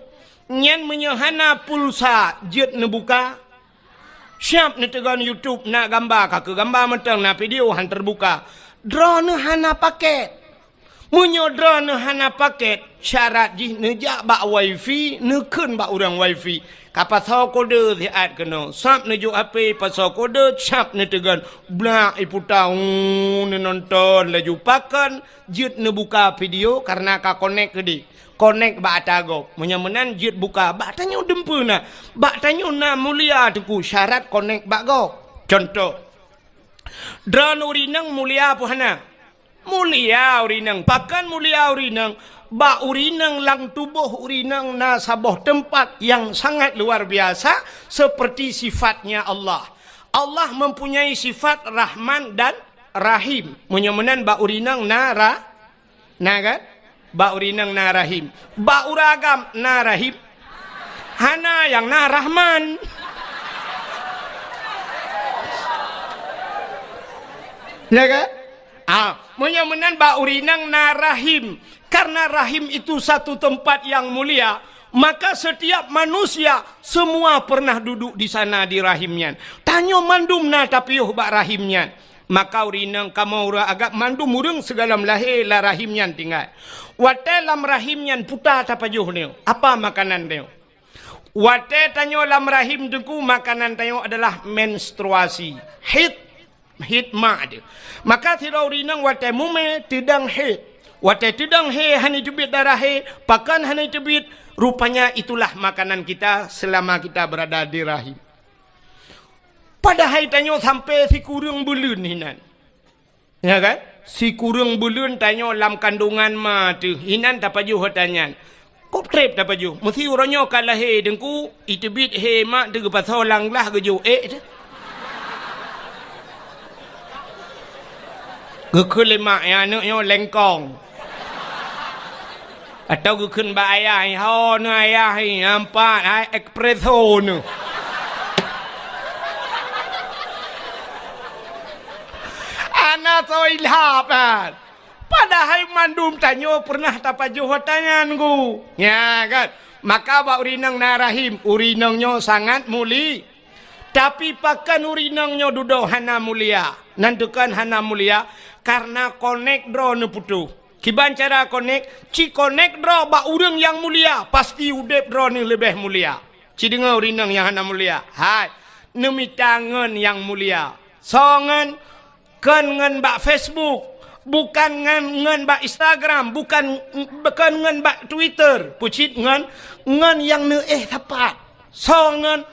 nyen menyohana pulsa jet nebuka siap ni tegan YouTube nak gambar ke gambar mentang nak video han terbuka drone hana paket munyo drone hana paket syarat ji nejak bak wifi nekun bak urang wifi kapasal kode siat kena sap neju HP pasal kode siap ni tegan blak iputa nonton laju pakan jit ne buka video karena ka connect ke di connect bak atagop menyamenan jit buka bak tanyo dempuna bak tanyo na mulia tuku syarat connect bak go contoh drone urinang mulia apa hana mulia urinang pakan mulia urinang bak urinang lang tubuh urinang na saboh tempat yang sangat luar biasa seperti sifatnya Allah Allah mempunyai sifat Rahman dan Rahim menyamenan bak urinang na kan ba urinang na rahim ba uragam na rahim hana yang na rahman ya kan menyamenan ba urinang na rahim karena rahim itu satu tempat yang mulia maka setiap manusia semua pernah duduk di sana di rahimnya tanyo mandum na tapiuh ba rahimnya maka urinang kamu agak mandum urang segalam lahir la rahimnya tinggal wate lam rahimnya puta tapajuh ni apa makanan dia wate tanyo lam rahim dengku makanan tanyo adalah menstruasi hit ma dia maka tira urinang wate mume tidang hit wate tidang he hani tebit darah he pakan hani tebit rupanya itulah makanan kita selama kita berada di rahim padahal tanyo sampai si kurang bulan hinan ya kan si kurang bulan tanyo lam kandungan ma tu hinan tapaju hotanyan kop trip tapaju mesti uronyo kalah he dengku itebit he mak de pasal lang lah geju gekul mak ya nyo lengkong atau gekun ba ayah ho no ayah ampat ai espresso no anak soil hapan padahal mandum tanyo pernah tapajuh hotangan ku ya kan maka ba urinang narahim urinangnya sangat muli tapi pakan urinangnya dudo hana mulia nandukan hana mulia karena connect drone putu kiban cara connect ci connect draw ba urang yang mulia pasti udep draw ni lebih mulia ci dengar urinang yang hana mulia hai nemi tangan yang mulia songan kan ngan bak Facebook bukan ngan bak Instagram bukan ngan bak Twitter pucit ngan yang ne tepat so ngan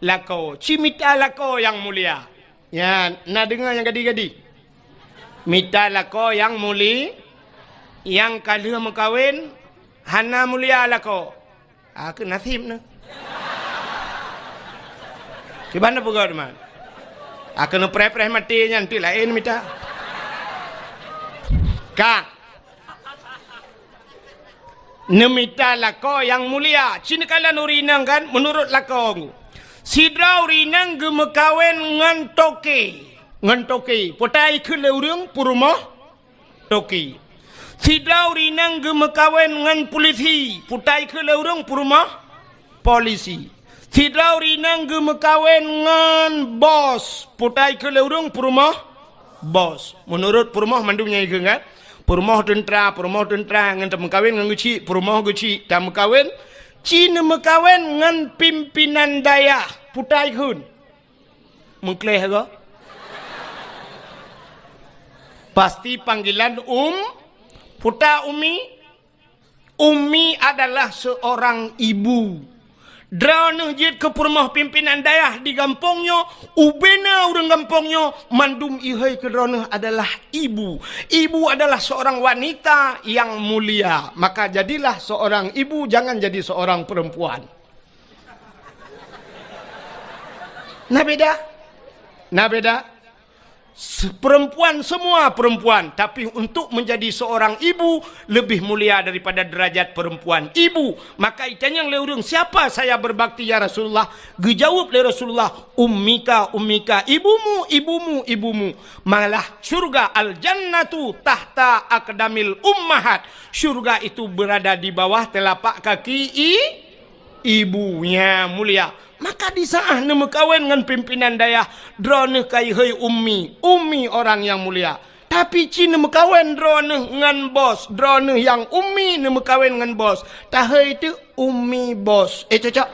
lako cimita lako yang mulia ya nak dengar yang gadi-gadi mita lako yang muli yang kalau mengkawin hana mulia lako aku nasib ne gimana pegawai teman akan preh-preh mati nanti lain minta. Kak. Nemita lako yang mulia. Sini kalian urinang kan menurut lako. Sidra urinang gemekawen ngan toke. Ngan toke. Potai ke leurung purumah toke. Sidra urinang gemekawen ngan polisi. Potai ke leurung purumah polisi. Sidra urinang gemekawen ngan bos. Putai ke leurung perumah bos. Menurut perumah mandumnya itu kan. Perumah tentera ngan tak mengkawin ngan geci. Perumah geci tak mengkawin. Cina mekawin ngan pimpinan daya putai kun. Mengkleh ke? Pasti panggilan puta umi. Umi adalah seorang ibu. Drana jid ke rumah pimpinan daya di kampungnya, ubena orang kampungnya, mandum ihai ke drana adalah ibu. Ibu adalah seorang wanita yang mulia. Maka jadilah seorang ibu, jangan jadi seorang perempuan. Nah beda? Nah beda? Perempuan semua perempuan, tapi untuk menjadi seorang ibu lebih mulia daripada derajat perempuan ibu. Maka itanya yang leurung, siapa saya berbakti ya Rasulullah? Gejawab le Rasulullah, ummika ummika, ibumu ibumu ibumu. Malah surga al-jannatu tahta aqdamil ummahat. Surga itu berada di bawah telapak kaki ibunya mulia. Maka di saat nama kawin dengan pimpinan daya, drone kai hei ummi orang yang mulia. Tapi cina mekawin drone dengan bos, drone yang ummi nama kawin dengan bos. Tahai itu ummi bos. Cocok.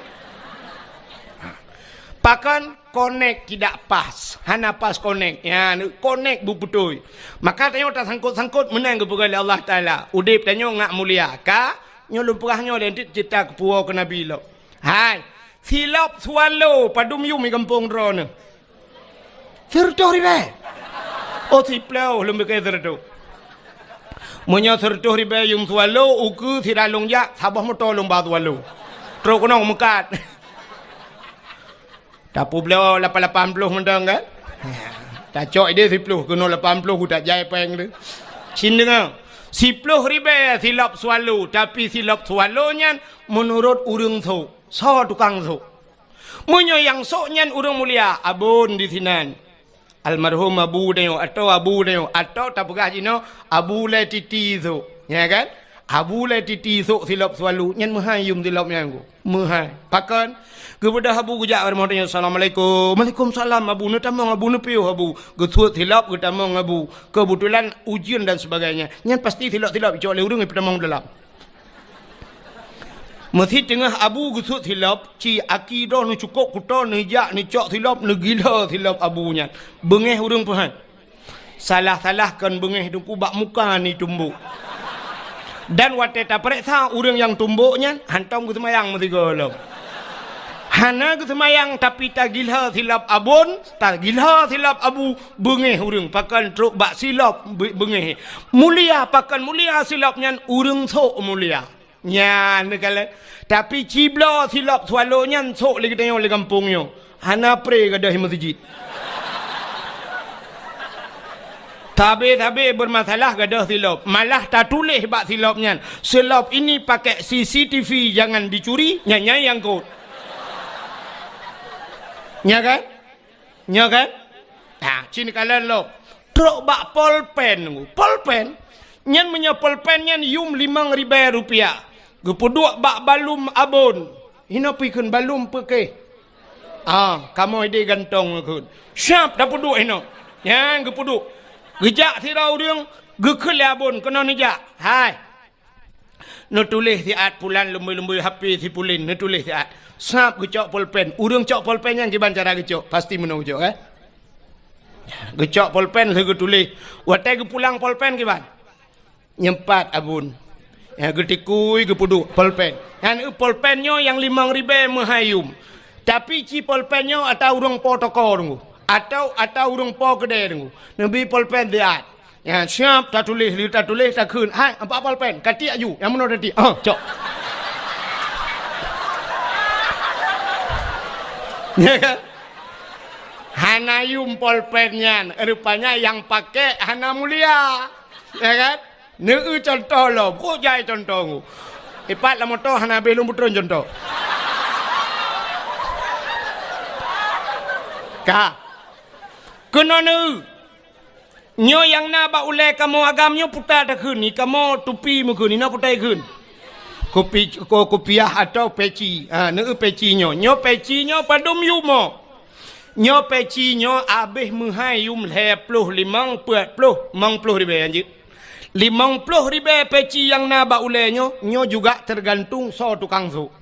Pakan connect tidak pas, hana pas connect. Ya, connect bu betul. Maka tanya tak sangkut menang ke pegawai Allah Taala. Udip tanya ngak mulia. Ka nyo lumpurahnya dan cerita ke puau ke Nabi lo. Hai. Silap swallow padum yumi kampung drone. Serto ribe. Oh siplau lembe ke serto. Munya serto ribe yung swallow uku siralong ya sabah moto long ba swallow. Tro kono mekat. Tapu blau 80 mendang kan? Tak cok dia 10 kena 80 ku tak jai peng tu. Cin dengar. 10 ribe silap swallow, tapi silap swallownya menurut urang tu. So tukang so. Munyo yang so nyan urang mulia abun di sinan. Almarhum abu dayo atau tapugah jino abu le titi so. Ya kan? Abu le titi so silap swalu nyan mahayum silap nyan go. Mahai. Pakan kepada abu gujak warahmatullahi assalamualaikum. Waalaikumsalam abu netamong abu nepiu abu. Getuat silap getamong abu. Kebetulan ujian dan sebagainya. Nyan pasti silap-silap cok le urang petamong dalam. Masih tengah abu gusut silap, ci akidah ni cukup kuta ni jak ni cok silap ni gila silap abunya. Bengeh urang Tuhan. Salah-salahkan bengeh tu kubak muka ni tumbuk. Dan waktu tak periksa urang yang tumbuknya hantam ke semayang mesti golong. Hana ke semayang tapi tak gila silap abun, tak gila silap abu bengeh urang pakan truk bak silap bengeh. Mulia pakan mulia silapnya urang sok mulia. Nyan kala tapi cibla silap swallow nyan sok lagi tengok le kampungnya hana pre gadah masjid tabe bermasalah gadah silap malah tak tulis bak silap nyan silap ini pakai CCTV jangan dicuri nyanya yang kot nya kan ha cini kala lo truk bak polpen nyan punya polpen nyan yum 5.000 rupiah. Gepuduk bak balum abon. Hina pikun balum peke. Kamu ide gantong kun. Syap dah puduk hina. Yang gepuduk. Gejak sirau dia gekel abon kena nijak. Hai. No tulis siat pulan lembu-lembu HP si pulin no tulis siat. Sap gecok pulpen. Urang cok pulpen yang kiban cara gecok. Pasti menang gecok Gecok pulpen saya tulis. Watai ke pulang pulpen kiban. Nyempat abun. Ya getikui gepuduk pulpen. Yang pulpennya yang 5.000 mahayum. Tapi ci pulpennya atau urang po toko tunggu. Atau urang po gede tunggu. Nabi pulpen diat. Ya siap tak tulis tak kun. Hai apa pulpen? Kati aju. Yang mana tadi? Cok. Ya kan? Hanayum pulpennya rupanya yang pakai hana mulia. Ya kan? Neu contoh lo, kok jai contoh. Ipat la motor hana belum putron contoh. Ka. Kena neu. Nyo yang na ba ule kamu agamnya putar dah kun ni kamu tupi muka ni na putar kun. Kopiah atau peci. Neu peci nyo peci nyo padum yumo. Nyo peci nyo abih muhai yum 25 40 ribu anjir. 50.000 peci yang na ba ulenya nyo juga tergantung so tukang so.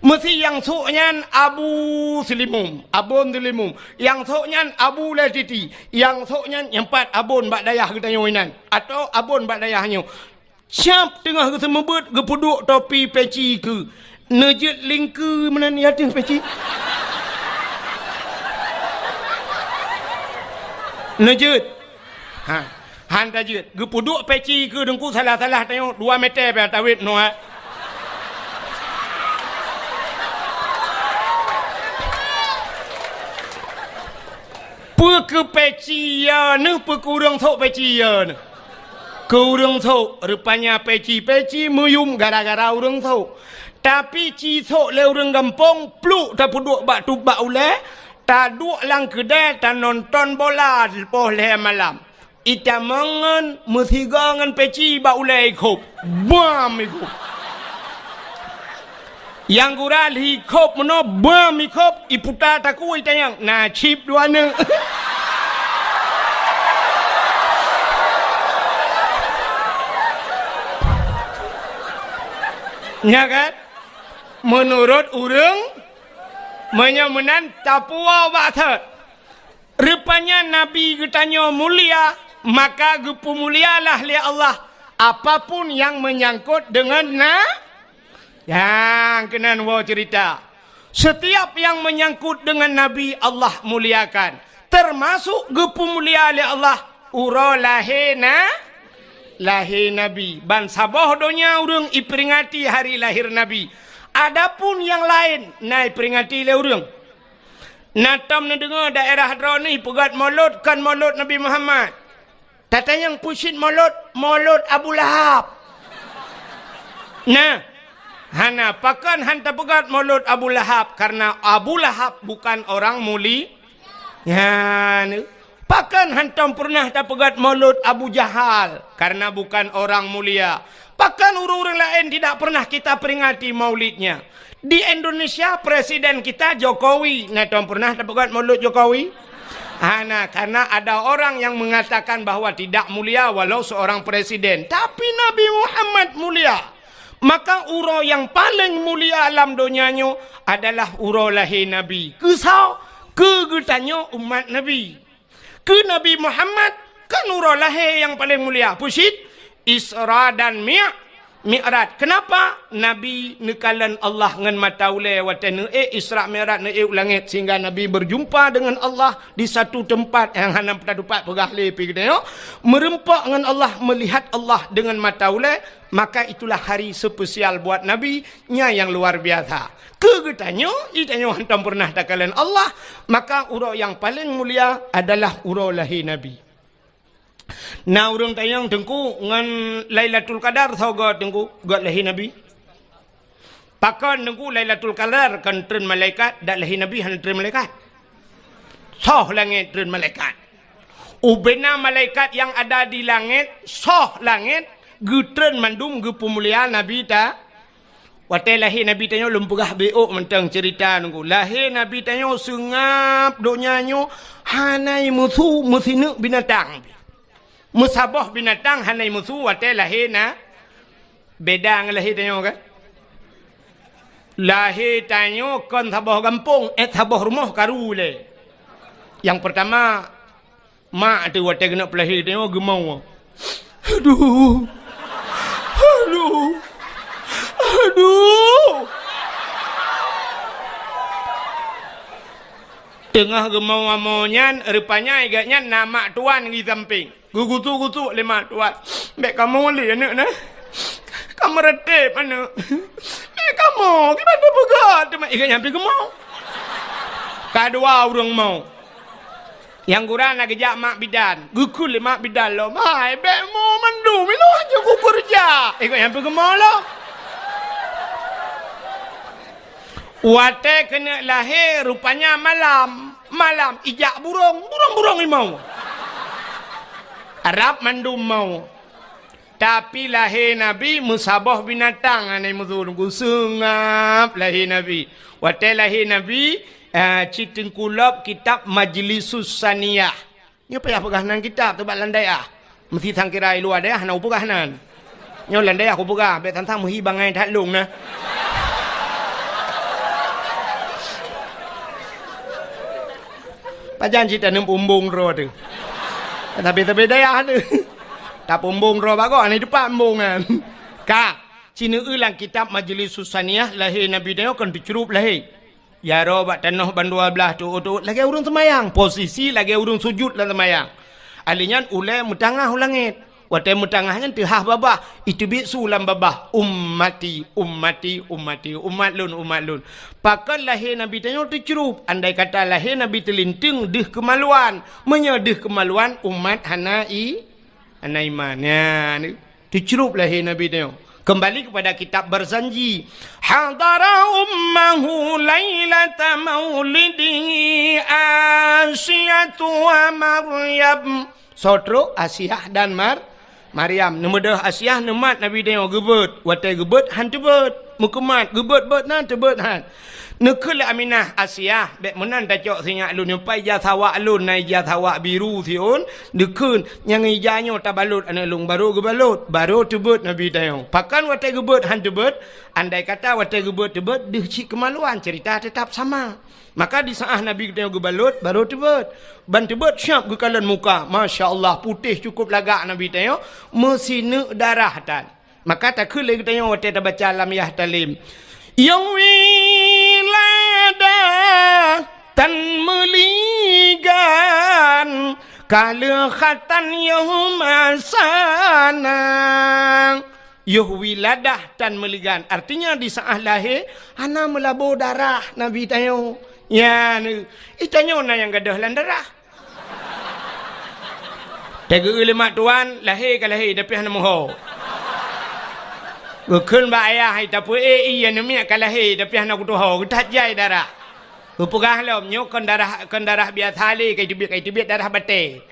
Mesti yang soknya Abu Selimum, Abun Selimum. Yang soknya Abu Latiti. Yang soknya yang empat Abun bak dayah kita nyoinan. Atau Abun bak dayahnya. Siap tengah ke semebut ke puduk topi peci ke. Nejit lingku mana ni hati peci. Nejit. Han tajit. Ke puduk peci ke dengku salah-salah tengok 2 meter pe tawit no ha. Ke peci ya ne kurang thok peci ya ne kurang thok rupanya peci muyum gara-gara urang thok tapi ci thok le urang gampong pluk ta puduk bak tu bak ule ta duk lang kedai ta nonton bola lepas le malam ita mangan mesti gangan peci bak ule ikop bam ikop yang gural ikop meno bam ikop iputa taku itayang na chip dua ne ya kan? Menurut urang menyamanan tapua batat. Rupanya Nabi getanya mulia, maka gepu mulialah li Allah. Apapun yang menyangkut dengan yang kenan wa cerita. Setiap yang menyangkut dengan Nabi Allah muliakan. Termasuk gepu mulia li Allah. Urolahena lahir Nabi. Ban sabah donya urang iperingati hari lahir Nabi. Adapun yang lain nai peringati le urang. Natam na dengar daerah Hadrani pegat maulud kan maulud Nabi Muhammad. Tata yang pusit maulud Abu Lahab. Nah, hana pakan hanta pegat maulud Abu Lahab karena Abu Lahab bukan orang muli. Ya, pakan hantam pernah tak pegat maulud Abu Jahal karena bukan orang mulia. Pakan orang-orang lain tidak pernah kita peringati maulidnya. Di Indonesia presiden kita Jokowi, natam pernah tak pegat maulud Jokowi? Karena ada orang yang mengatakan bahwa tidak mulia walau seorang presiden, tapi Nabi Muhammad mulia. Maka uro yang paling mulia alam dunianya adalah uro lahir Nabi. Kesau kegetannya umat Nabi. Ke Nabi Muhammad kan nurul lahir yang paling mulia. Pusit Isra dan Mi'raj. Kenapa Nabi nekalan Allah ngan mata ule watan Isra Mi'raj langit sehingga Nabi berjumpa dengan Allah di satu tempat yang hanam petadupat pegah lepi kita merempak dengan Allah, melihat Allah dengan mata ule, maka itulah hari spesial buat Nabi nya yang luar biasa. Kegetanya itanya hantam pernah takalan Allah, maka urau yang paling mulia adalah urau lahir Nabi. Nah urang tayang tengku ngan Lailatul Qadar sauga tengku gat lahir Nabi. Pakan tengku Lailatul Qadar kan tren malaikat dak lahir Nabi han tren malaikat. Soh langit tren malaikat. Ubena malaikat yang ada di langit, soh langit getren mandum ge pemuliaan Nabi ta. Wate lahir Nabi tanyo lumpugah beok mentang cerita nunggu. Lahir Nabi tanyo sengap donyanyo hanai musuh musinu binatang. Musabah binatang hanai musuh wate lahir na beda dengan lahir tanyo kan. Lahir tanyo kan sabah kampung sabah rumah karule. Yang pertama mak tu wate kena pelahir tanyo gemau. Aduh. Tengah gemau-gemaunya rupanya agaknya nama tuan di samping. Gugutu-gutu lima tuan. Mek kamu li anak nah. Kamu retep anak. Mek kamu gimana begat? Mek agaknya sampai gemau. Kedua orang mau. Yang kurang nak kejak mak bidan. Gukul mak bidan lo. Mai bek mau mandu milo aja ku kerja. Agaknya sampai gemau lo. Wate kena lahir rupanya malam ijak burung imau. Arab mandum mau. Tapi lahir Nabi musabah binatang anai muzurku sengap lahir Nabi. Wate lahir Nabi citin kulab kitab Majlisus Saniyah. Nyo payah pegahanan kitab tu bak landai ah. Mesti sangkirai luar dah hana pegahanan. Nyo landai aku pegah bet tantang muhi bangai tak long nah. Pajan cerita nem pumbung ro tu. Tapi daya tu. Tak pumbung ro bago ani depan pumbung kan. Ka, cina ulang kitab Majlis Susaniyah lahir Nabi dia kan dicerup lahir. Ya ro bak tanah ban 12 tu lagi urung semayang. Posisi lagi urung sujud lah semayang. Alinyan ulai mutangah ulangit. Watai mutangahnya tehah babah. Itu bi sulam babah. Ummati. Umat lun. Pakan lahir Nabi tanya tercerup. Andai kata lahir Nabi terlinting dih kemaluan. Menyedih kemaluan umat hanai. Hanai iman. Ya, tercerup lahir Nabi tanya. Kembali kepada kitab berjanji. Hadara ummahu lailata maulidihi Asyatu wa Maryam. Sotro Asyah dan Maryam. Nemudah Asyah nemat Nabi dia gebet. Watai gebet han tebet. Mukemat gebet bet nan tebet han. Nekul Aminah Asyah bek menan dacok sinyak lun nyampai jathawa lun nai jathawa biru siun dekun yang ijanyo tabalut analung baru gebalut baru tebet Nabi dia. Pakan watai gebet han tebet andai kata watai gebet tebet deh cik kemaluan cerita tetap sama. Maka di saat Nabi dia gebalut baru tebet. Ban tebet syap gekalan muka. Masya-Allah putih cukup lagak Nabi dia mesine darah tan. Maka tak kul lagi tanya watai baca alam yah talim. Yang wilada tan meligan kala khatan yahum asana. Yuh wiladah tan meligan. Artinya di saat lahir ana melabur darah Nabi tanya. Ya ni itanya ona yang gadah lan darah. Tega lemak tuan lahir ke lahir tapi hana moho. Gukun ba ayah hai tapi iya nemiak ke lahir tapi hana kutuho kutat jai darah. Gupugah lom nyok kon darah biasa li kai tibit darah bate.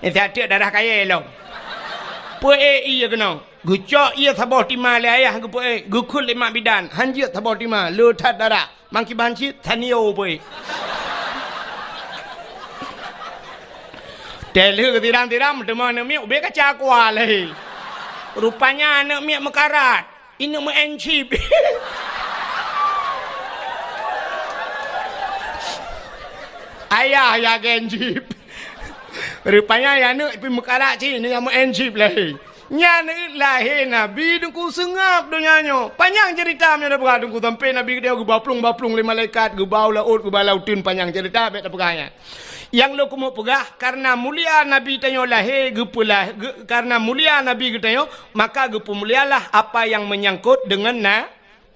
Itu darah kaya lom. Pue iya kena. Gucok iya sabah tima le ayah gupue gukun lemak bidan hanjit sabah tima lu tat darah. Mangki banci tanio pue. Telu ke tiram teman nemiak be kaca kuah leh. Rupanya anak miak mekarat. Ini mencip. Ayah ya gencip. Rupanya ya anak pi mekarat cik ni yang mencip lah. Nya lahir Nabi dengku sengap donyanya. Panjang cerita nya dah berada dengku sampai Nabi dia baplung le malaikat gebau laut gebau lautin panjang cerita bet pegahnya. Yang lo kumu pegah karena mulia Nabi tanya lahir gepulah karena mulia Nabi tanya maka gepu mulialah apa yang menyangkut dengan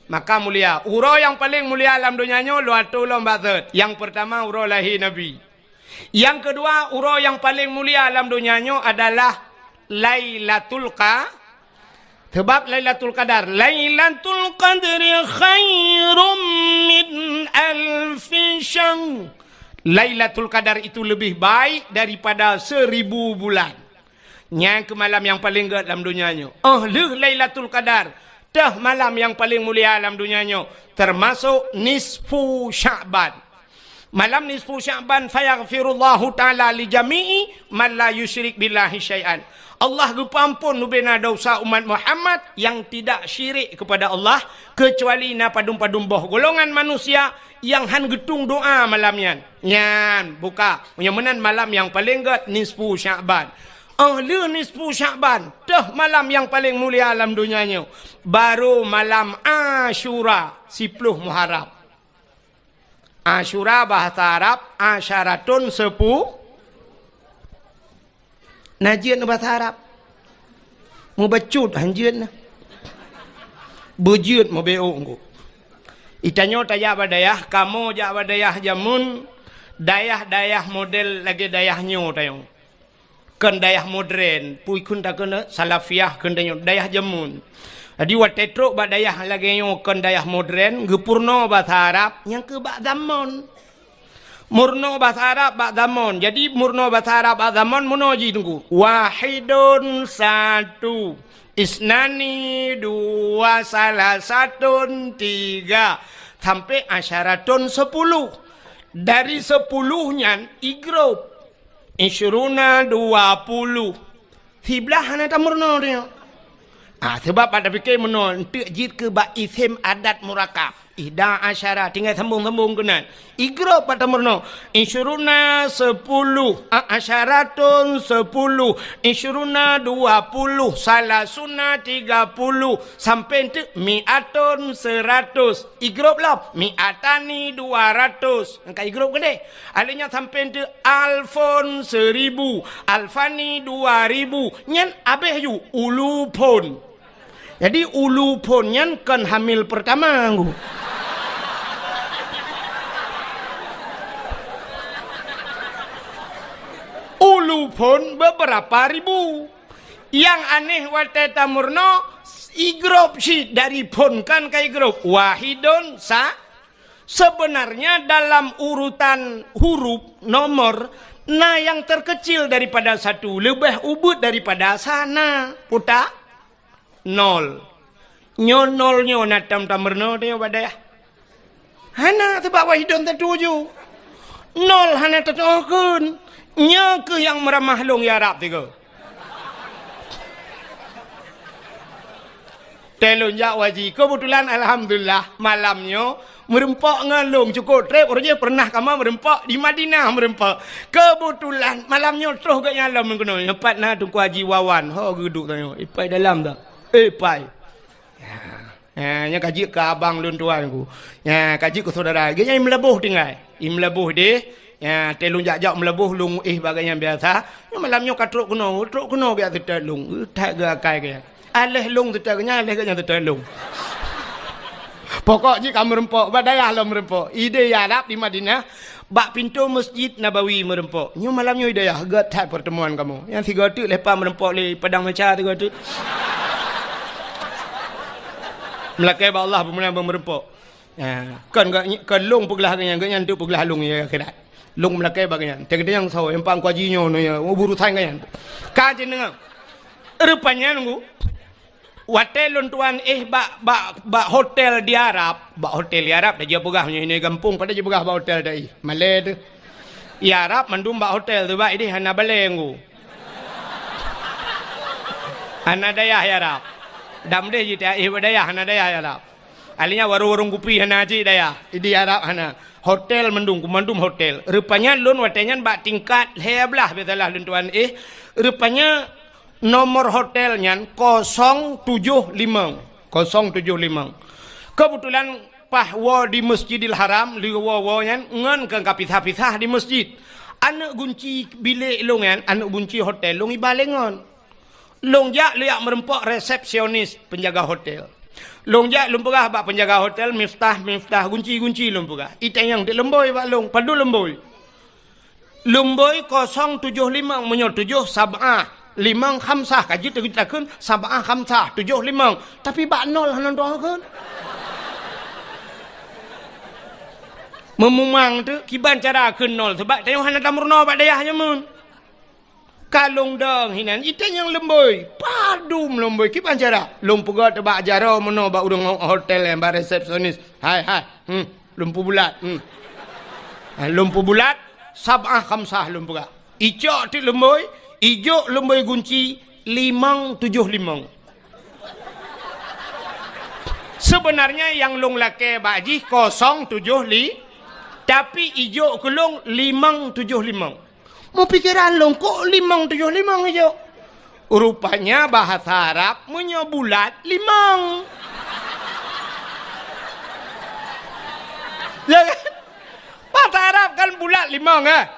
maka mulia. Uro yang paling mulia alam dunianya lo atulo mbazet. Yang pertama uro lahir Nabi. Yang kedua uro yang paling mulia alam dunianya adalah Lailatul Qadar. Sebab Lailatul Qadar. Lailatul Qadri khairum min alfi syahr. Lailatul Qadar itu lebih baik daripada 1000 bulan. Yang ke malam yang paling gede dalam dunianya. Lailatul Qadar. Dah malam yang paling mulia dalam dunianya. Termasuk nisfu Sya'ban. Malam nisfu Sya'ban fayaghfirullahu ta'ala li jami'i man la yusyrik billahi syai'an. Allah gupampun nubena dosa umat Muhammad yang tidak syirik kepada Allah kecuali na padum-padum boh golongan manusia yang han getung doa malamnya. Nyan buka menan malam yang paling gede nisfu Sya'ban. Ahli nisfu Sya'ban dah malam yang paling mulia alam dunianya. Baru malam Asyura 10 Muharram. Asyura bahasa Arab asyaratun 10 najian bahasa Arab. Mau bacut hanjian. Bujut mau beo engko. Itanyo taya badayah kamu ja badayah jamun dayah model lagi dayahnya tayo. Kan dayah modern pui kun tak kena salafiyah kan dayah jamun. Adi wat tetro badayah lagi yo kan dayah modern gepurno bahasa Arab yang ke bak zaman. Murno bahasa Arab bak zaman. Jadi murno bahasa Arab bak zaman munoji tunggu. Wahidun satu. Isnani dua salah satun tiga. Sampai asyaratun 10. Dari 10-nya igrup. Isyuruna 20. Fiblah hana tamurno dia. Sebab pada fikir menol. Untuk jid ke bak isim adat murakab. Ihda asyara tinggal sambung-sambung kenan. Igrab pada murno. Insyuruna 10. Asyaratun 10. Insyuruna 20. Salasuna 30. Sampai tu mi'atun 100. Igrab lah. Mi'atani 200. Angka igrab ke deh? Alanya sampai tu alfon 1000. Alfani 2000. Nyan abeh yu ulu pon. Jadi ulu pon nyan kan hamil pertama aku. Ulu pun beberapa ribu. Yang aneh wateta murno igrop si dari pun kan ke igrop wahidun sa. Sebenarnya dalam urutan huruf nomor nah yang terkecil daripada satu lebih ubud daripada sana puta nol. Nol natam tamurno dia pada ya. Hana sebab wahidun tertuju. Nol hana tertukun. Nya ke yang meramah long ya Arab tiga. Telunjak waji kebetulan alhamdulillah malamnya merempak ngalung cukup trip orangnya pernah kama merempak di Madinah merempak. Kebetulan malamnya terus ke nyalam mengkono. Lepas na tu haji Wawan. Ho duduk tanya. Ipai dalam tak? Ipai. Ya, kaji ke abang lun tuanku. Ya, kaji ke saudara. Genya melebuh tinggal. Melebuh deh. Ya, telung jak melebuh lung bagainya biasa. Ya, malamnya katruk kuno biasa terlung. Tak gakai ke. Aleh lung terkenya, aleh kenya terlung. Pokok je kamu rempok, badayah lah merempok. Ide Arab di Madinah, bak pintu Masjid Nabawi merempok. Nyu malamnya idayah, tak pertemuan kamu. Yang 3 tu lepas merempok le padang meca 3 tu. Melakai ba Allah pemenang merempok. Ya, kan lung peglah kenya, kenya tu peglah lung ya akhirat. Lung melakai bagainya. Tegak yang saw empang kuajinya no ya uburu thang kan. Kajen dengan. Rupanya nunggu. Hotel tuan ba hotel di Arab, ba hotel di Arab dah dia pegah ini kampung pada dia pegah ba hotel dai. Malay tu. Di Arab mandum ba hotel tu ba ini hana balenggu. Hana daya ya Arab. Dam deh jita daya hana daya ya Arab. Alinya warung kupi hana ji daya. Di Arab hana. Hotel mandum hotel. Rupanya lun watenya bak tingkat heblah betalah lun tuan rupanya nomor hotelnya 075. Kebetulan pahwa di Masjidil Haram liwa-wanya ngan ke kapisah-pisah di masjid. Anak kunci bilik longan, anak kunci hotel long ibalengon. Long jak liak merempok resepsionis penjaga hotel. Long jak lumpurah bak penjaga hotel miftah kunci lumpurah. Itang yang di lemboi bak long padu lemboi. Lemboi 075 menyol 7 sab'ah 5 khamsah kaji kita kun sab'ah khamsah 75 tapi bak nol hanan doakeun. Memumang tu kiban cara keun nol sebab tayong hanan damurno bak dayahnya mun. Kalung dong hinan itang yang lemboi padum lemboi kiban cara lumpuga tebak jaro meno bak urang hotel yang bak resepsionis hai lumpu bulat lumpu bulat sab'ah khamsah lumpuga ijo ti lemboi ijo lemboi kunci 575 sebenarnya yang lung lake baji 075 tapi ijo kelung 575 mau pikiran long kok 575 aja. Rupanya bahasa Arab punya bulat 5. Ya kan? Bahasa Arab kan bulat 5 kan?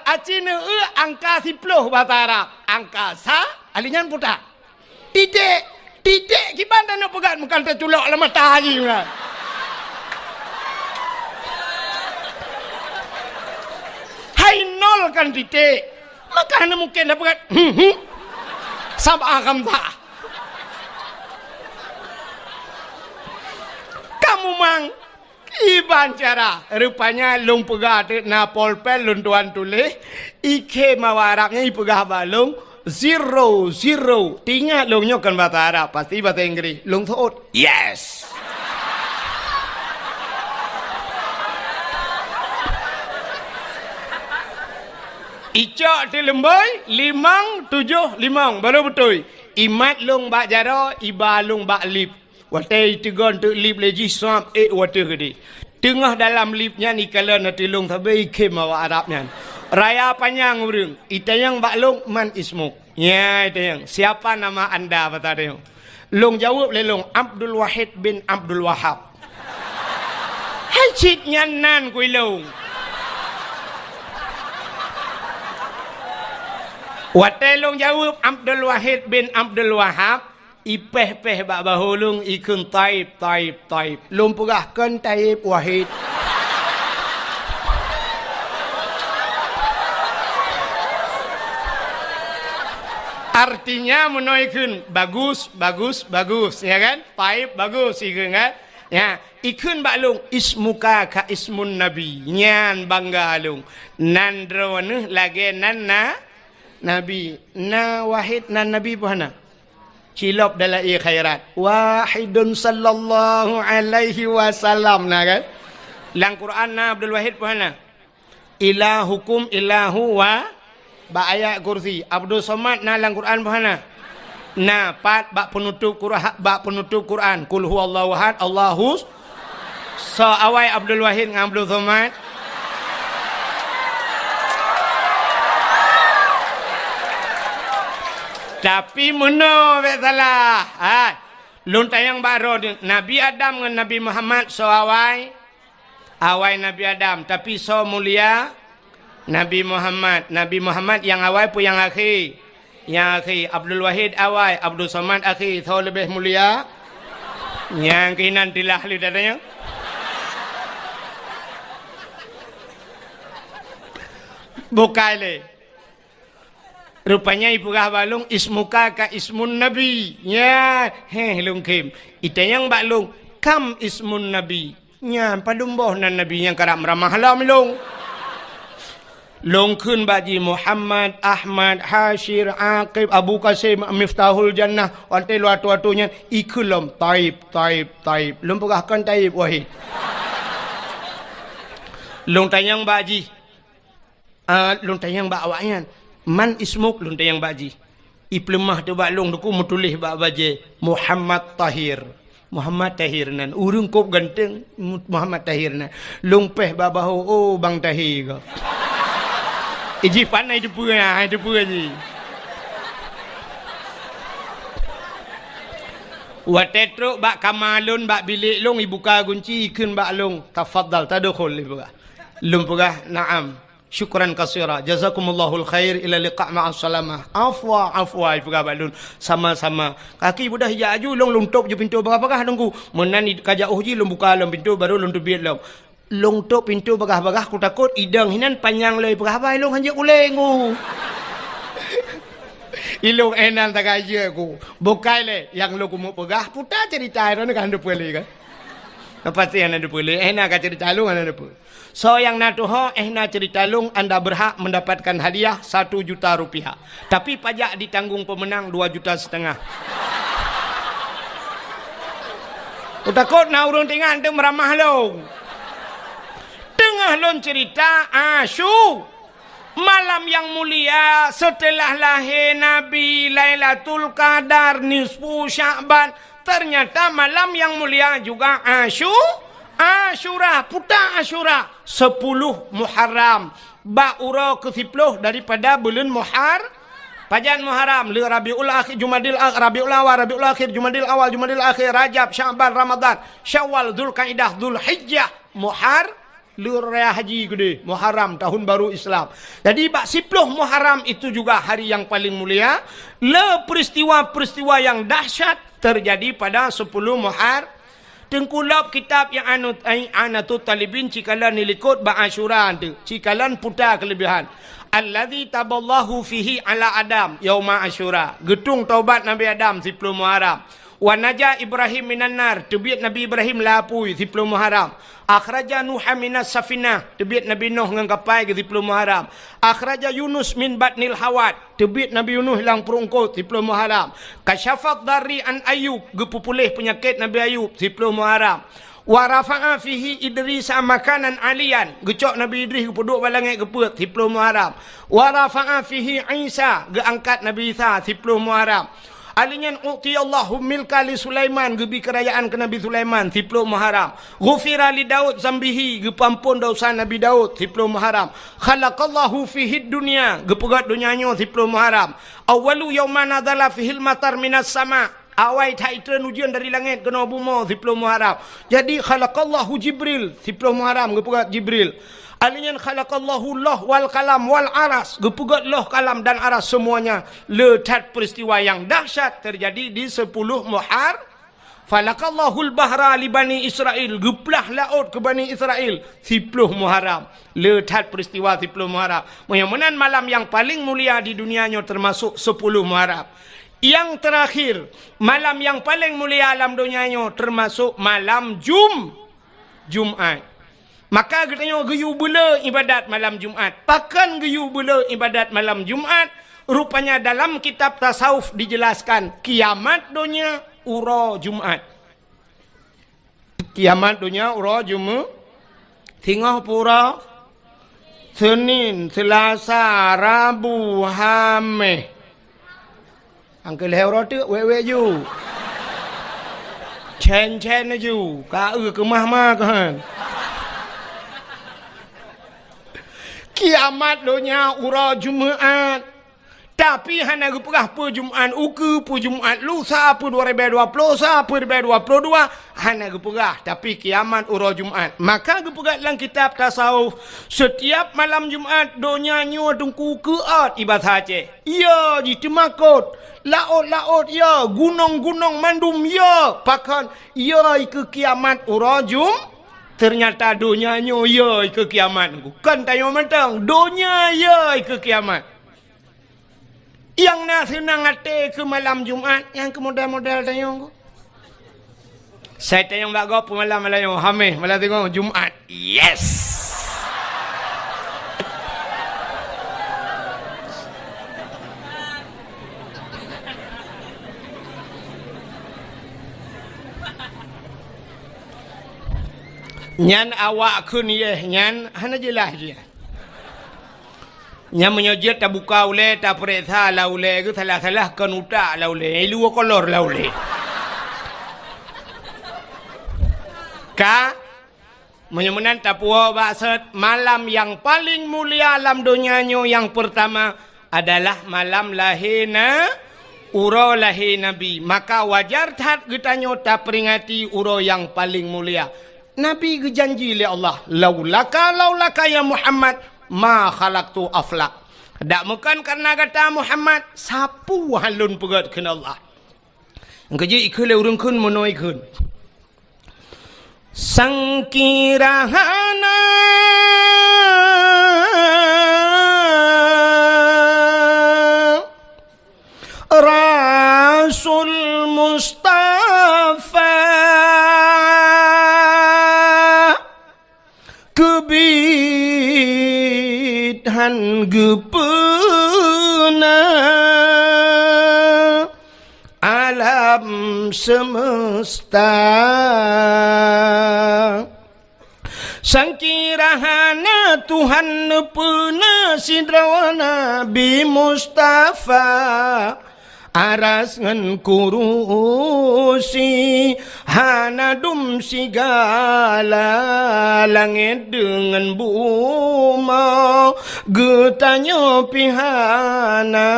Acina angka 10 bahasa Arab. Angka sa alinyan putar. Titik gimana nak pegang bukan terculok lah matahari kan? Nol kan titik maka hanya mungkin dapat sab'ah khamsah kamu mang iban cara rupanya lung pegah na polpen lun tuan tulis ike mawa Arabnya ipegah balung 0 tinggal lungnya kan bahasa Arab pasti bahasa Inggris lung thot yes. Icok di lemboi 575 baru betul. Imat lung bak jaro, iba lung bak lip. watai tegon tu lip leji swap water gede. Tengah dalam lipnya ni kalau nak tilung tabai kem awak Arabnya. Raya panjang urang. Itayang baklong man ismuk. Ya itayang. Siapa nama anda kata dia? Long jawab lelong Abdul Wahid bin Abdul Wahab. Hai cik nyanan kui long. Watai long jawab Abdul Wahid bin Abdul Wahab. Ipeh-peh bak bahulung ikun taib. Long pegahkan taib Wahid. Artinya menaikkan bagus, ya kan? Taib bagus ikun kan? Ya, ikun baklung ismuka ka ismun nabi. Nyan bangga alung. Nandrone lagi nanna nabi. Na Wahid nan nabi puhana. Cilop dalam khairat. Wahidun sallallahu alaihi wasallam nah kan? Lang Quran na Abdul Wahid puhana. Ilahukum ilahu wa ba ayat kursi. Abdul Somad na lang Quran puhana. Na pat bak penutup Quran. Kul huwallahu ahad Allahus. So awai Abdul Wahid dengan Abdul Somad. Tapi mana salah. Luntayang baro Nabi Adam dengan Nabi Muhammad so awai Nabi Adam tapi so mulia Nabi Muhammad. Nabi Muhammad yang awai pun yang akhir. Yang akhir Abdul Wahid awai, Abdul Somad akhir. So lebih mulia. Yang kinan tilah li dadanya. Bukai le. Rupanya ibu kah balung ismuka ka ismun nabi. Ya, lung kim. Itayang balung kam ismun nabi. Ya, padumboh nan nabi yang karam ramah halam lung. Lung kun baji Muhammad, Ahmad, Hashir, Aqib, Abu Qasim, Miftahul Jannah. Wantai luatu-atunya ikulum taib. Lung pegahkan taib Wahid. Lung tayang baji. Lung tayang bawanya. Man ismuk lunta yang baji. Iplemah tu bak long tu mutulih bak baje Muhammad Tahir. Muhammad Tahir nan urung kop ganteng Muhammad Tahir nan. Long peh bak bahu oh bang Tahir ke. Iji panai tu punya, itu punya ji. Watetro bak kamalun bak bilik long ibu ka kunci ikun bak long tafaddal tadkhul ibu ka. Lum pugah na'am. Syukran kasira. Jazakumallahul khair ila liqa' ma'as salamah. Afwa ibu balun sama-sama. Kaki budak hijau long luntuk je pintu bagah-bagah nunggu. Menani kajak uji long buka long pintu baru long tubiat long. Long tok pintu bagah-bagah ku takut idang hinan panjang lei bagah long hanjak ulengu. Ilong enan tak aja ku. Bukai le yang lo ku mau pegah putar cerita ron kan ada boleh kan. Apa sih yang ada boleh? Enak kan cerita lu kan ada boleh. So yang natuho nak cerita lung anda berhak mendapatkan hadiah 1 juta rupiah. Tapi pajak ditanggung pemenang 2,5 juta. Utakut na urung tinggal tu meramah long. Tengah long cerita Asyu. Malam yang mulia setelah lahir Nabi Lailatul Qadar nisfu Sya'ban. Ternyata malam yang mulia juga Asyura, putar Asyura 10 Muharram Ba'ura ke-10 daripada bulan Pajan Muharram li Rabiul Akhir Jumadil Rabiul Awal Rabiul Akhir Jumadil Awal Jumadil Akhir Rajab Sya'ban Ramadan Syawal Dzulqa'dah Dzulhijjah Luraya haji gede Muharram tahun baru Islam. Jadi 10 Muharram itu juga hari yang paling mulia. Peristiwa-peristiwa yang dahsyat terjadi pada 10 Muharram. Tengkulap kitab yang anatut talibin cikalan nilikut ba'asyura tu. Cikalan putar kelebihan. Alladzi taballahu fihi ala Adam yauma Asyura. Getung taubat Nabi Adam 10 Muharram. Wa naja Ibrahim minan nar. Tebiat Nabi Ibrahim lapui 10 Muharram. Akhraja Nuh minas safinah. Tebiat Nabi Nuh dengan kapal ke 10 Muharram. Akhraja Yunus min batnil hawat. Tebiat Nabi Yunus hilang perungkut 10 Muharram. Kasyafat dari an Ayub. Gepupulih penyakit Nabi Ayub 10 Muharram. Wa rafa'a fihi Idris makanan alian. Gecok Nabi Idris gepuduk balangit geput 10 Muharram. Wa rafa'a fihi Isa. Geangkat Nabi Isa 10 Muharram. Alinyan u'tiyallahu milka li Sulaiman gebi kerajaan ke Nabi Sulaiman 10 Muharram. Ghufira li Daud zambihi gepampun dosa Nabi Daud 10 Muharram. Khalaqallahu fihi dunya gepegat dunianya 10 Muharram. Awwalu yauman nadzala fihil matar minas sama. Awai taitren ujian dari langit kena bumi 10 Muharram. Jadi khalaqallahu Jibril 10 Muharram gepegat Jibril. Alinyan khalaqallahu loh wal kalam wal aras. Gepegat loh kalam dan aras semuanya. Letat peristiwa yang dahsyat terjadi di 10 Muharram. Falaqallahul bahra li Bani Israel. Geplah laut ke Bani Israel 10 Muharram. Letat peristiwa 10 Muharram. Mudah-mudahan malam yang paling mulia di dunianya termasuk 10 Muharram. Yang terakhir, malam yang paling mulia alam dunianya termasuk malam Jumat. Maka katanya geyu bela ibadat malam Jumat. Pakan geyu bela ibadat malam Jumat. Rupanya dalam kitab tasawuf dijelaskan kiamat dunia ura Jumat. Kiamat dunia ura Jumat. Tengah pura Senin, Selasa, Rabu, Khamis. Angkel hero tu wewe ju. Chen ju. Ka ke mah kan. Kiamat dunia ura Jumaat. Tapi hana gepegah pu Jumaat uku pu Jumaat lusa pu 2020 sa pu 2022 hana gepegah tapi kiamat ura Jumaat. Maka gepegah dalam kitab tasawuf setiap malam Jumaat dunia nyo tungku keat ibadah ce. Ya jitemakot laut ya gunung mandum ya pakan ya ke kiamat ura Jumaat. Ternyata dunianya ya ke kiamat. Kan tanya mentang. Dunia ya ke kiamat. Yang nak senang hati ke malam Jumat. Yang ke model-model tanya. Saya tanya mbak gop malam yang Khamis. Malam tengok Jumat. Yes. Nyan awak kun ye nyan hana jelas dia. Nyan menyojit tak buka ule tak periksa la ule ke salah-salah kan utak la ule. Lu kolor la ule. Ka menyamanan tak puas maksud malam yang paling mulia alam dunianya yang pertama adalah malam lahirna ura lahir Nabi. Maka wajar tak kita tak peringati ura yang paling mulia. Nabi berjanji oleh Allah, laulaka ya Muhammad ma khalaqtu aflak. Tak bukan karena kata Muhammad sapu halun pegat kena Allah. Engkau ikut le urang kun monoi kun. Sangkirahana Rasul Mustafa kebidhan gepena alam semesta sangkirahana Tuhan nepena sidrawana Nabi Mustafa aras ngan kurusi hanadum sigala langit dengan buma getanya pihana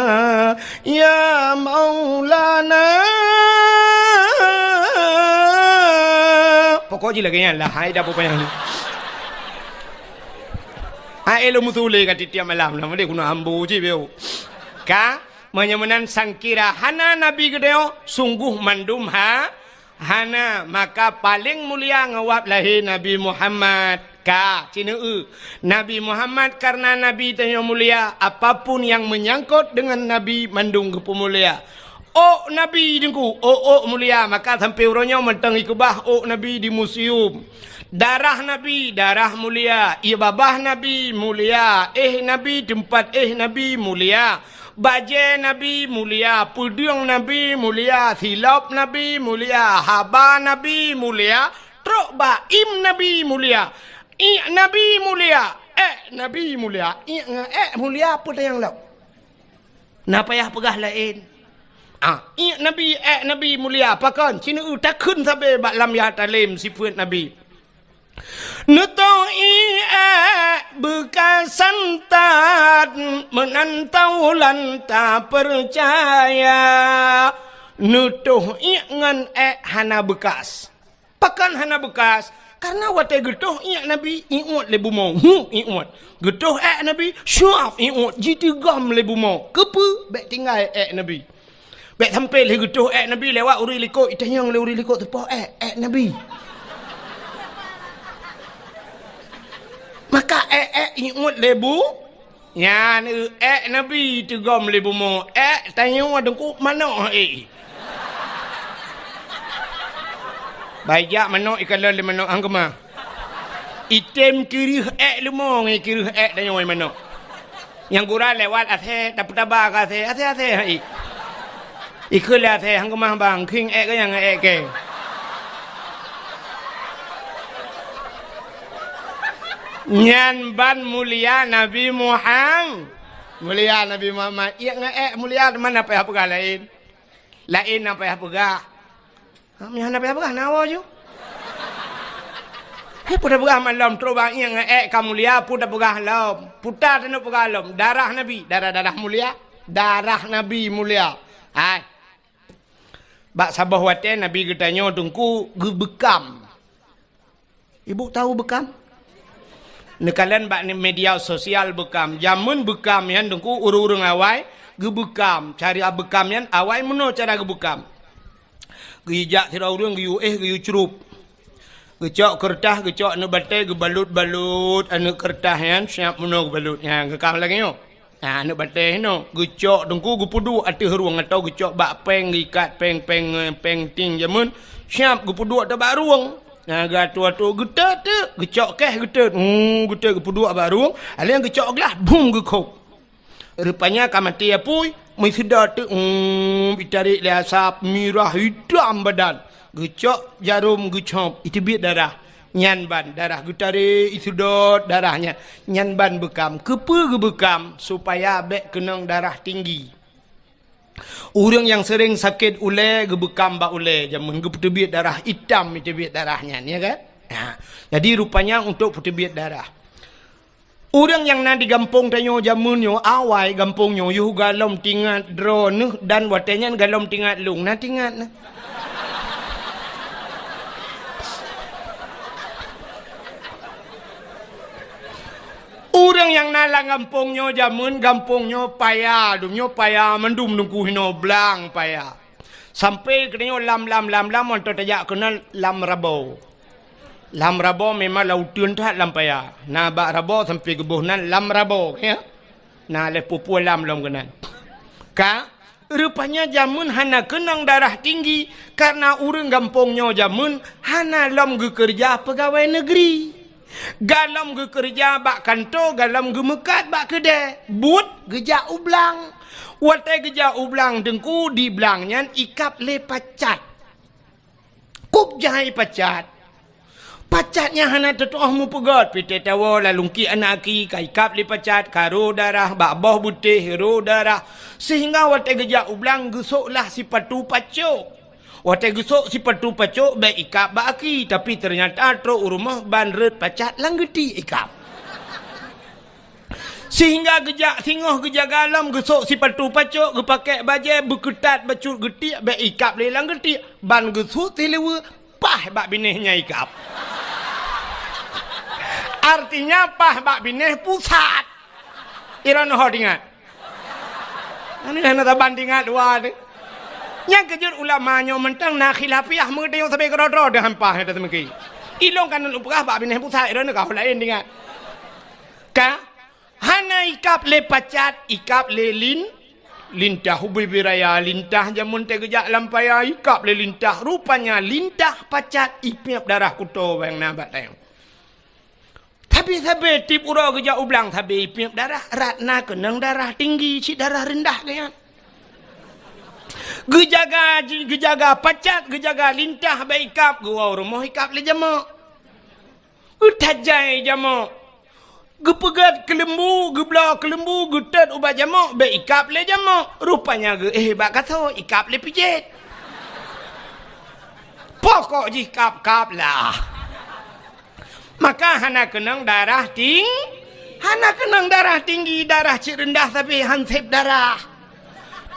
ya Maulana pokoknya lagi lah hai dah pokoknya ai lo mutule kat tiap malam lah mesti guna ambu je beo ka menyamanan sangkira hana Nabi gedeo sungguh mandum hana maka paling mulia ngawap lahir Nabi Muhammad ka cina Nabi Muhammad karena Nabi tanya mulia apapun yang menyangkut dengan Nabi mandung kepemulia oh Nabi dengku oh mulia maka sampai urangnya mentang ikubah oh Nabi di museum darah Nabi darah mulia ibabah Nabi mulia Nabi tempat Nabi mulia baje Nabi mulia, pudung Nabi mulia, silap Nabi mulia, haba Nabi mulia, truk baim Nabi mulia, Nabi mulia, Nabi mulia, mulia apa yang lain? Napa ya pegah lain? Nabi mulia pakan cina tak kun sabe bak lam ya talim sifat Nabi Nutoi bekas santat menantau lanta percaya nutuh ngan hana bekas pakan hana bekas karena wate getuh Nabi iut lebu mau iut getuh Nabi syuap iut jitu gam lebu mau kepu bek tinggal Nabi bek sampai le getuh Nabi lewat uri liko itanyang le uri liko tepoh Nabi maka ingut lebu yan Nabi tegam lebu mo tanya wadengku mana baik mana ikala le mana angkema item kiri lemo ngi kiri tanya mana yang gura lewat athe dapat tabak athe ikala athe angkema bang king ke yang ke Nyan ban mulia Nabi Muhammad mulia Nabi Muhammad iya mulia mana apa lain apa mana apa nawa jo puda pegah malam terobang iya kamu mulia puda pegah lam puta tenu pegah lam darah Nabi darah mulia darah Nabi mulia hai bak sabah wate Nabi getanya tungku gebekam ibu tahu bekam nekalan bak media sosial bekam jamun bekam yan dengku urung awai gebekam cari bekam yan awai meno cara gebekam gijak tira urung giu giu cerup gecok kertas gecok anu bate gebalut anu kertas yan siap meno gebalut yang gekam lagi yo anu bate no gecok dengku gupudu ati ruang atau gecok bak peng gikat peng ting jamun siap gupudu atau bak ruang gatu getet gecok getet getet gepudu baru alian gecok gelah bung gekok rupanya kamati apui mai sedar tu ditarik le asap mirah hitam badan gecok jarum gecop itu biat darah nyan ban darah getarik isudot darahnya nyan ban bekam kepe gebekam supaya bek kenang darah tinggi orang yang sering sakit ule gebekam bak ule jamun putih darah hitam itu biat darahnya ni kan jadi rupanya untuk putih biat darah orang yang na di kampung tanyo jamunyo awai kampungnya yuh galom tingat drone dan watenya galom tingat lung na tingat na orang yang nalang kampungnya jamun kampungnya payah dumnya payah mendum nungku hino blang payah sampai kenyo lam untuk tajak kena lam rabo memang lautun tak lam payah na bak rabo sampai kebuhnan lam rabo ya na le pupu lam kenan ka rupanya jamun hana kenang darah tinggi karena orang kampungnya jamun hana lam kerja pegawai negeri galam ge kerja bak kantor galam ge mekat bak kedai but geja ublang wate geja ublang dengku di blangnya ikap le pacat kup jahai pacatnya hana tetuah mu pegat pite tawa lalungki anaki kai kap le pacat karo darah bak boh butih ro darah sehingga wate geja ublang gesoklah si patu pacok wate gusok si patu pacok baik ikap baki tapi ternyata tro rumah banret pacat langgeti ikap sehingga gejak singoh gejak galam gusok si patu pacok gepakai baje beketat bacut getik baik ikap le langgeti ban gusok tilewa pah bak binehnya ikap artinya pah bak bineh pusat irano hodingat ini hanya bandingan dua ni yang kejut ulamanya mentang nak khilafiah mengerti yang sampai kerodro dah hampah itu semegi. Ilong kan upah bak bineh pusat itu nak kau lain dengan. Ka hana ikap le pacat ikap le lintah hubi biraya lintah jamun tegejak lampaya ikap le lintah rupanya lintah pacat ipiap darah kuto yang nabat tayang. Tapi sabe tip ura gejak ublang sabe ipiap darah ratna kenang darah tinggi si darah rendah kan. Gejaga pacat, gejaga lintah baik ikap, gua rumah ikap le jamak. Utajai jamak. Gepegat kelembu, gebla kelembu, getet ubat jamuk, be ikap le jamuk. Rupanya bak kata ikap le pijit. Pokok ji kap-kap lah. Maka hana kenang darah tinggi, darah cik rendah tapi hansip darah.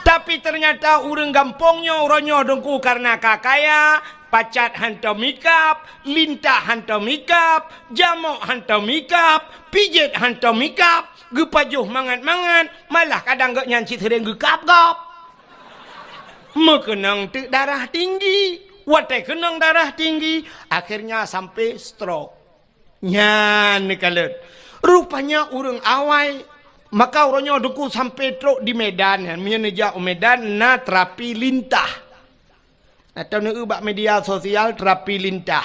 Tapi ternyata urang gampongnya orangnya dengku karena kakaya, pacat hantar mikap, lintah hantar mikap, jamuk hantar mikap, pijit hantar mikap, gepajuh mangat-mangat, malah kadang gak nyanci sering gekap-gap. Mekenang darah tinggi, watai kenang darah tinggi, akhirnya sampai stroke. Nyan kalet. Rupanya urang awai, maka orangnya dengku sampai truk di Medan, menyeja Medan na terapi lintah. Atau nak ubah media sosial terapi lintah.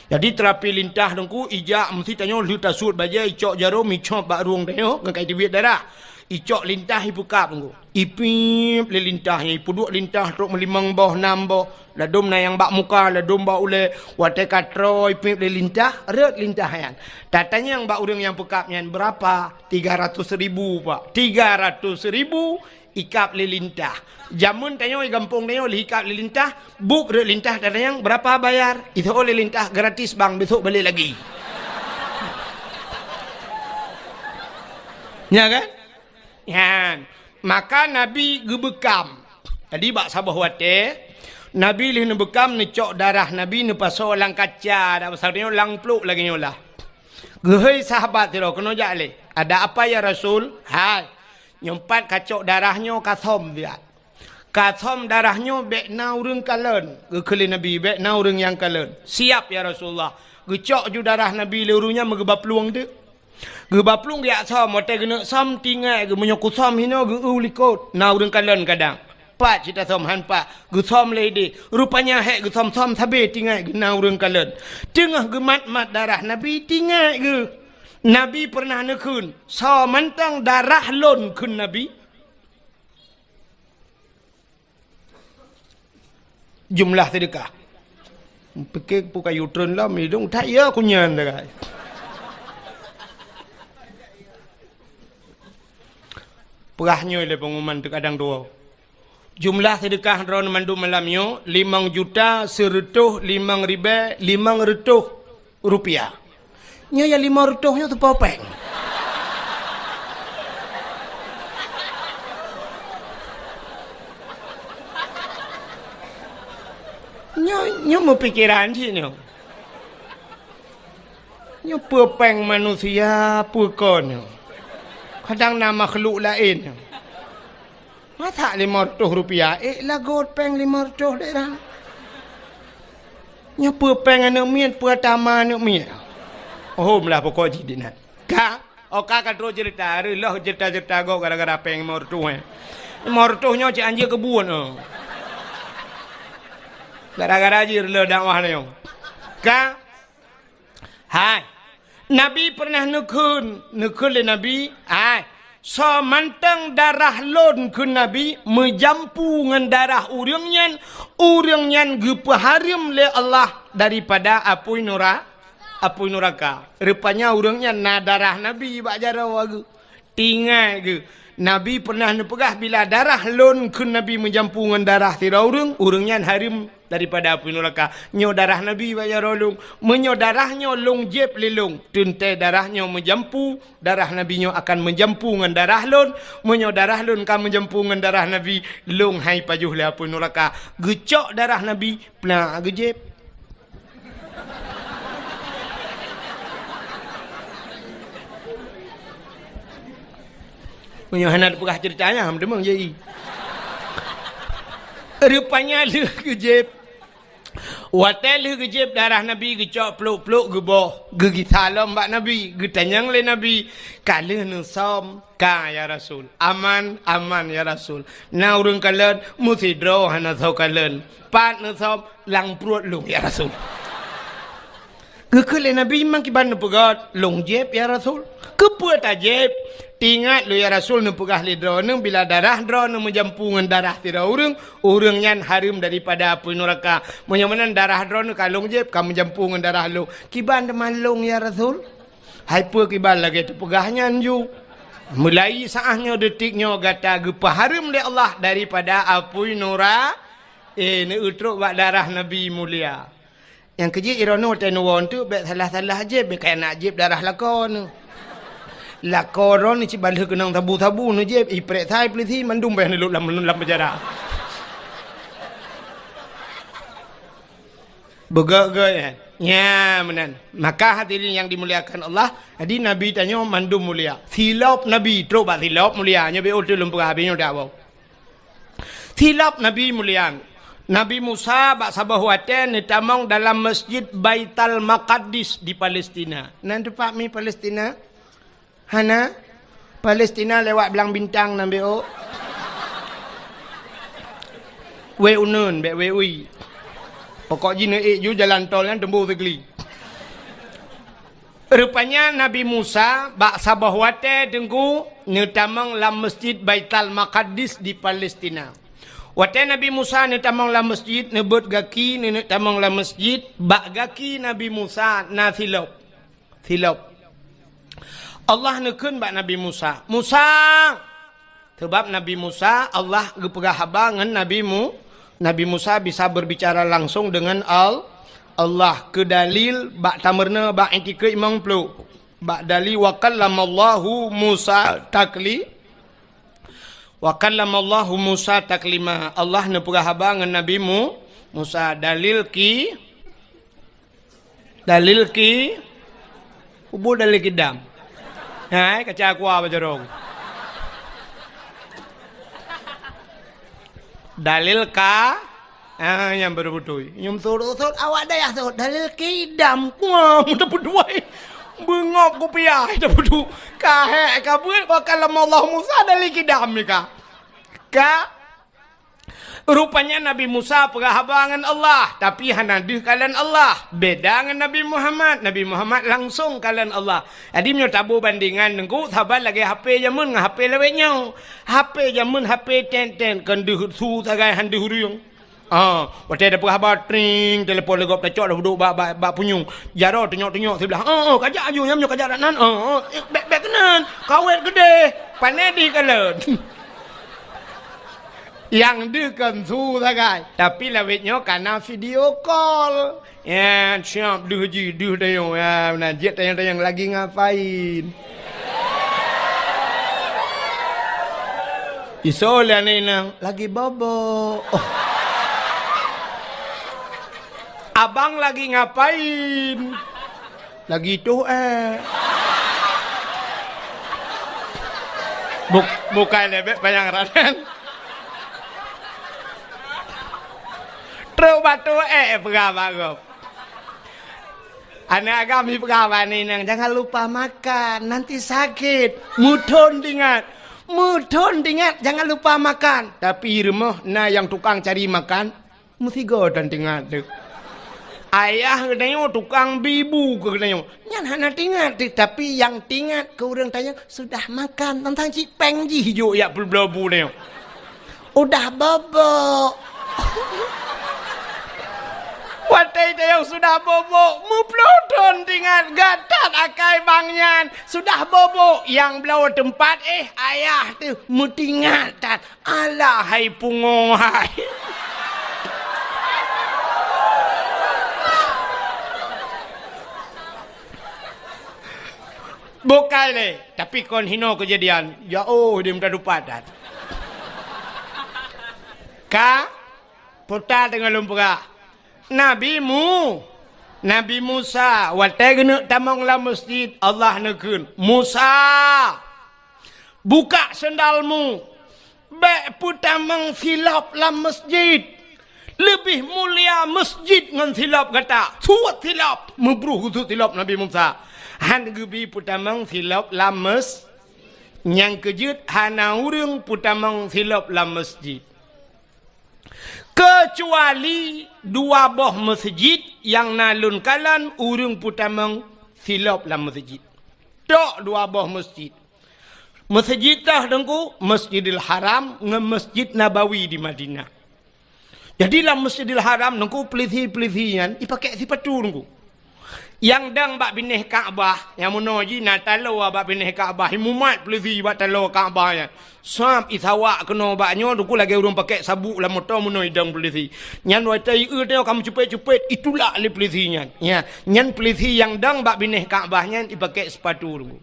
Jadi terapi lintah dengku ijak mesti tanya lu tasut baja icok jarum icok bak ruang tengok ngai duit darah. Icok lintah ibuka dengku. Ipip le lintahnya ipuduk lintah truk melimang boh 6 boh. Ladum na yang bak muka ladum bak ule watai katro ipip le lintah ret lintah yan. Datanya yang bak urang yang pekapnya berapa? 300.000 Pak. 300.000 ikap lilintah. Jamun tanya gampung tanya ikap lilintah, buk lilintah dan yang berapa bayar? Itu oleh lilintah gratis bang, besok balik lagi. Ya kan? Ya. Maka Nabi gebekam. Jadi bak sabah wate, Nabi lih nebekam necok darah Nabi nepaso lang kaca, dak pasal dia lang pluk lagi nyolah. Gehei sahabat tiro kena jale. Ada apa ya Rasul? Hai. Nyempat kacok darahnya kasom dia. Kasom darahnya bekna urang kalen. Gekeli Nabi bekna urang yang kalen. Siap ya Rasulullah. Gecok ju darah Nabi lerunya megeba peluang dia. Geba peluang dia som, mote gena som tinggal ge menyoku som hino ge ulikot. Na urang kalen kadang. Pat cita som han pak. Ge som lady. Rupanya hek ge som sabe tinggal ge na urang kalen. Tengah ge mat darah Nabi tinggal ge. Nabi pernah nekun. So mentang darah lon kun Nabi. Jumlah sedekah. Pikir bukan U-turn lah. Midung tak ya kunyan dah. Perahnya oleh pengumuman terkadang dua. Jumlah sedekah ron mandu malamnya 5 juta 100 5.500 rupiah. Nya ya 500 nya tu popeng. Nya mau pikiran sih nya. Nya popeng manusia pukon. Kadang nama makhluk lain. Masa 500 rupiah? Lagot peng 500 dek dah. Nya popeng anak mian, pertama anak mian. Oh, melah pokok jadi nak. Kak, oka katro cerita, lah cerita go gara-gara peng 500. 500 nya cik anjir kebun. Gara-gara anjir le dakwah ni. Kak, hai. Nabi pernah nekun le Nabi, hai. So mantang darah lon ke Nabi menjampu dengan darah urang nyan gepaharim le Allah daripada apui neraka. Rupanya urang nyan na darah Nabi bak jara wagu. Tinggal ke Nabi pernah nepegah bila darah lon ke Nabi menjampu dengan darah tira urang nyan harim daripada api neraka. Nyo darah Nabi baya rolong, menyo darahnya long jeb lelong, tuntai darahnya menjampu, darah Nabi nyo akan menjampu dengan darah lon, menyo darah lon kan menjampu dengan darah Nabi, long hai pajuh le api neraka. Gecok darah Nabi, pla gejeb. Menyo hanat pegah ceritanya, demang jadi. Rupanya lu gejeb. Watel lu gejeb darah Nabi gecok peluk-peluk geboh. Gigi salam bak Nabi, getanyang le Nabi. Kala nu som ka ya Rasul. Aman ya Rasul. Na urang kalen musi dro hana so kalen. Pat nu som lang prut lu ya Rasul. Gekele Nabi mang kiban nu pegat long jeb ya Rasul. Kepuat ajeb. Tingat lu ya Rasul nu pegah li drone bila darah drone menjampungan darah tira urang nyan harim daripada api neraka. Menyamanan darah drone kalung jeb kamu jampungan darah lu. Kiban teman long ya Rasul. Hyper kibal lagi terpegahnya ju. Mulai saahnya detiknya gata gepah harum de Allah daripada apui nura ni utruk bak darah Nabi mulia. Yang kejip irono tenuwon tu bek salah-salah je bek kayak nak jib darah lakon. Lakoron ni cibal kenang tabu-tabu nu je iprek sai polisi mandum beh ni lam penjara. Begak-gak ya menan. Maka hadirin yang dimuliakan Allah, jadi Nabi tanya mandum mulia. Silap Nabi terus bak silap mulianya be utul lumpur habisnya dah bau. Silap Nabi mulia. Nabi Musa bak sabah waten ni tamang dalam masjid Baitul Maqdis di Palestina. Nan tempat mi Palestina? Hana Palestina lewat belang bintang nambe o. We unun be we ui. Pokok jina ju jalan tol kan tembus segeli. Rupanya Nabi Musa bak sabah wate dengku netamang lam masjid Baitul Maqdis di Palestina. Wate Nabi Musa netamang lam masjid nebut gaki netamang lam masjid bak gaki Nabi Musa na silop. Silop. Allah nekun bak Nabi Musa. Musa. Sebab Nabi Musa Allah gepegah haba ngan Nabi Musa bisa berbicara langsung dengan Allah ke dalil bak tamerna bak intikah imam pelu. Bak dalil wa kallamallahu Musa takli. Wa kallamallahu Musa taklima. Allah nepegah haba ngan Nabi Musa dalil ki ubu dalil kidam. Hai kaca aku apa jorong. Dalil ka yang berbutui. Nyum surut awak dah ya surut dalil kidam. Wah, mudah berduai. Bengok ku piai dah budu. Kahe kabut kalau Allah Musa dalil kidam ni ka. Rupanya Nabi Musa perahabangan Allah. Tapi hanadih kalian Allah. Beda dengan Nabi Muhammad. Nabi Muhammad langsung kalian Allah. Jadi punya tabu bandingan. Nengku sahabat lagi HP jamun. HP lewetnya. HP jamun. HP ten-ten. Kenduh su tagai handuh huriung. Waktu ada perahabat. Tring. Telepon legop. Tacok dah duduk. Bak punyung. Jaro tenyok-tenyok. Sebelah. Kajak aju. Yang kajak nan. Bek kenan. Kawet gede. Panedi kalian. Yang dekan su sagai. Tapi lawetnya karena video call. Ya, siap duh dayung. Ya, najit tayang lagi ngapain. Isolah ni nang lagi bobo. Abang lagi ngapain? Lagi tu bukan lebek panjang raden. Terus batu pegawai. Anak kami pegawai ni nang jangan lupa makan nanti sakit. Mudon ingat, jangan lupa makan. Tapi rumah na yang tukang cari makan mesti godan tinggal tu. Ayah katanya tukang bibu katanya. Nyan hana tinggal tapi yang tinggal ke orang tanya sudah makan tentang cipeng ji hijau ya belum ni. Udah bobo. Watai yang sudah bobo, muplodon dengan gatat akai bangyan. Sudah bobo, yang belau tempat ayah tu mutingatan. Alah hai pungohai. Bukan le, tapi kon hino kejadian. Ya dia minta dupadan. Putar dengan lumpur. Nabi Musa watai kena tamang la masjid Allah nekun Musa buka sendalmu baik putamang silap la masjid lebih mulia masjid ngan silap kata suat silap membruh tu silap Nabi Musa han gebi putamang silap la yang kejut hana urang putamang silap la masjid. Kecuali dua boh masjid yang nalun kalan urung putamang silap la masjid. Tok dua boh masjid. Masjid dah dengku Masjidil Haram dengan Masjid Nabawi di Madinah. Jadi lah Masjidil Haram dengku pelisi-pelisian dipakai sipatu dengku. Yang dang bak binih Kaabah, yang menuji nak talo bak binih Kaabah, mumat pelisi bak talo Kaabah ya. Sam isawak kena baknya duku lagi urung pakai sabuk lah motor menoi dang pelisi. Nyan watai tengok kamu cepet-cepet itulah le pelisinya. Ya, nyan pelisi yang dang bak binih Kaabahnya dipakai sepatu dulu.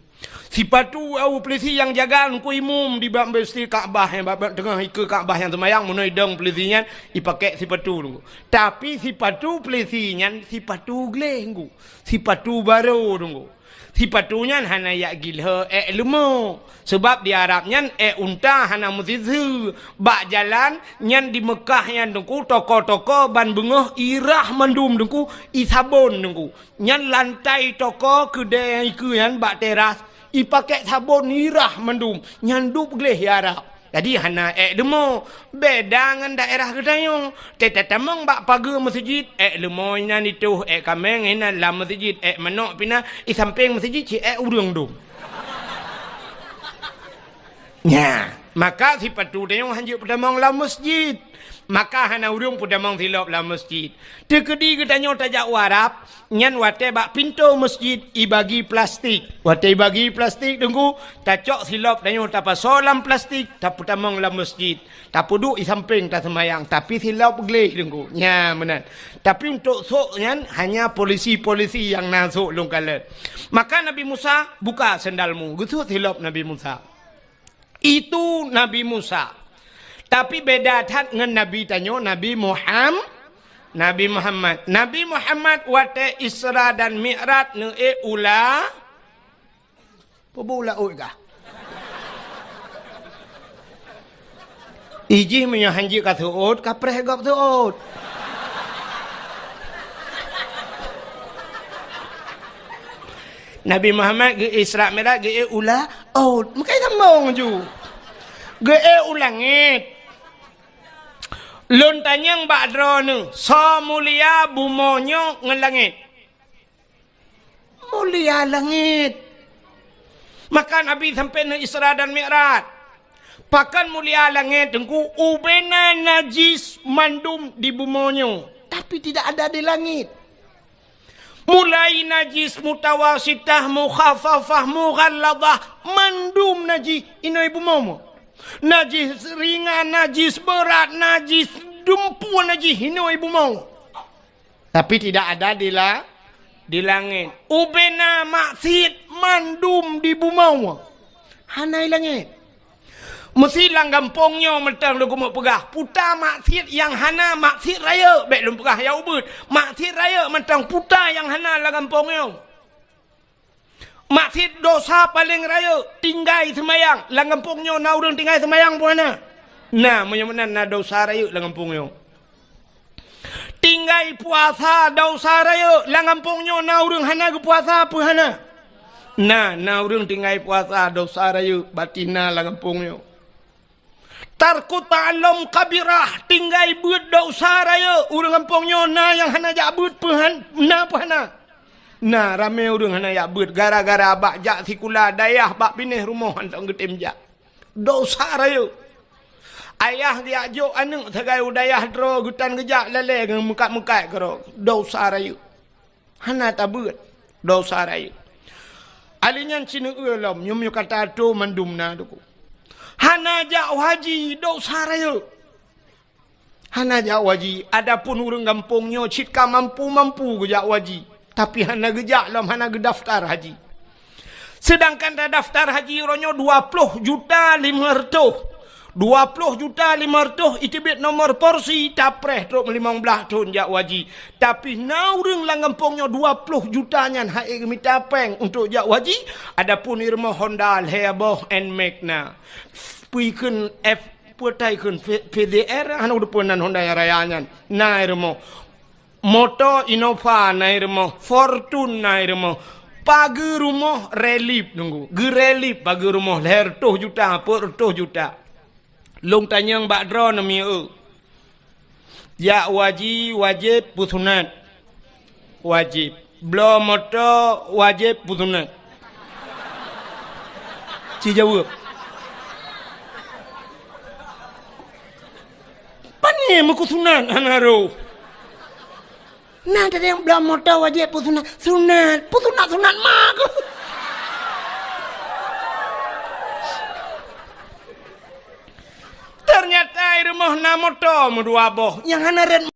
Sepatu au pelisi yang jaga ku imum di bak besti Kaabah yang bak tengah ke Kaabah yang semayang menoi dang pelisinya dipakai sepatu dulu. Tapi sepatu pelisinya sepatu glenggu. Sepatu baru dulu. Sepatunya hana ya gilha lemo. Sebab di Arabnya unta hana musizu. Bak jalan nyan di Mekah yang dengku toko-toko ban bengah irah mandum dengku isabon dengku. Nyan lantai toko kedai ke yan bak teras ipakai sabon irah mandum nyandup gleh ya Arab. Jadi hana demo beda dengan daerah kedayong. Tetamong bak pagar masjid lemo ina itu kameng ina la masjid menok pina samping masjid ci urang dum. Nya, maka si patu dayong hanjuk pedamong la masjid. Maka hana urung pedamong silop la masjid. Tekedi kedanyo tajak warap nyan wate bak pintu masjid ibagi plastik. Wate bagi plastik tunggu tacok silop danyo tapa solam plastik tak pedamong la masjid. Tak puduk di samping tak semayang tapi silop gleh tunggu. Nya benar. Tapi untuk sok nyan hanya polisi-polisi yang nasuk long kala. Maka Nabi Musa buka sendalmu. Gitu silop Nabi Musa. Itu Nabi Musa. Tapi beda tat dengan Nabi tanyo Nabi Muhammad. Nabi Muhammad wate Isra dan Mi'raj ne ula. Pebula uga. Iji menyo hanji ka suud ka preh gop suud. Nabi Muhammad ge Isra Mi'raj ge ula out. Makai sambung ju. Ge ulangit. Lun tanyang bakdro nu so mulia bumonyo ngelangit. Mulia langit. Maka Nabi sampai na Isra dan Mi'raj. Pakan mulia langit tengku ubena najis mandum di bumonyo. Tapi tidak ada di langit. Mulai najis mutawasitah mukhafafah mughalladah mandum najis inoy bumomo. Najis ringan, najis berat, najis dumpuan najis hino ibu mau. Tapi tidak ada di langit. Ubena maksiat mandum di bumau. Hanai langit. Mesti langgampongnya mentang lu mau pegah. Puta maksiat yang hana maksiat raya. Baik lu pegah ya ubud. Maksiat raya mentang puta yang hana langgampongnya. Maksud dosa paling raya tinggai semayang langampungnya na urang tinggai semayang puana. Nah menyamanan na dosa raya langampungnya. Tinggai puasa dosa raya langampungnya na urang hana ke puasa apa hana. Nah na urang tinggai puasa dosa raya batina langampungnya. Tarku ta'alum kabirah tinggai buat dosa raya urang kampungnya na yang hana jabut puhan na puana. Nah, ramai orang hana yak beut gara-gara bak jak sikula dayah bak pinih rumah hantam getim jak. Dosa raya. Ayah dia ajak anak segai udayah dro gutan gejak lele dengan mukat-mukat kero. Dosa raya. Hana tak beut. Dosa raya. Alinya cina ulam nyum kata tu mandumna tu. Hana jak haji dosa raya. Hana jak haji. Adapun orang kampungnya citka mampu-mampu gejak haji. Tapi hana gejak lam hana gedaftar haji. Sedangkan daftar haji ronyo 20 juta 500. 20 juta 500 itibit nomor porsi tapreh truk 15 tahun jak waji. Tapi naureng langampongnya 20 juta nyan haik mitapeng untuk jak waji. Adapun irma Honda Heboh and Magna. Puikun putai kun PDR hana udepunan Honda raya nyan. Na irma Moto Innova na irma, Fortune na irma, pagi rumah relip nunggu, gerelip pagi rumah leher 2 juta, per 2 juta. Long tanyang bakdro nami ya wajib pusunat, wajib. Belum moto wajib pusunat. Si jawab. Pani muku sunat hanaro. Nah, ada yang belum mau tahu aja sunat mak. Ternyata rumah namoto dua boh yang hanaran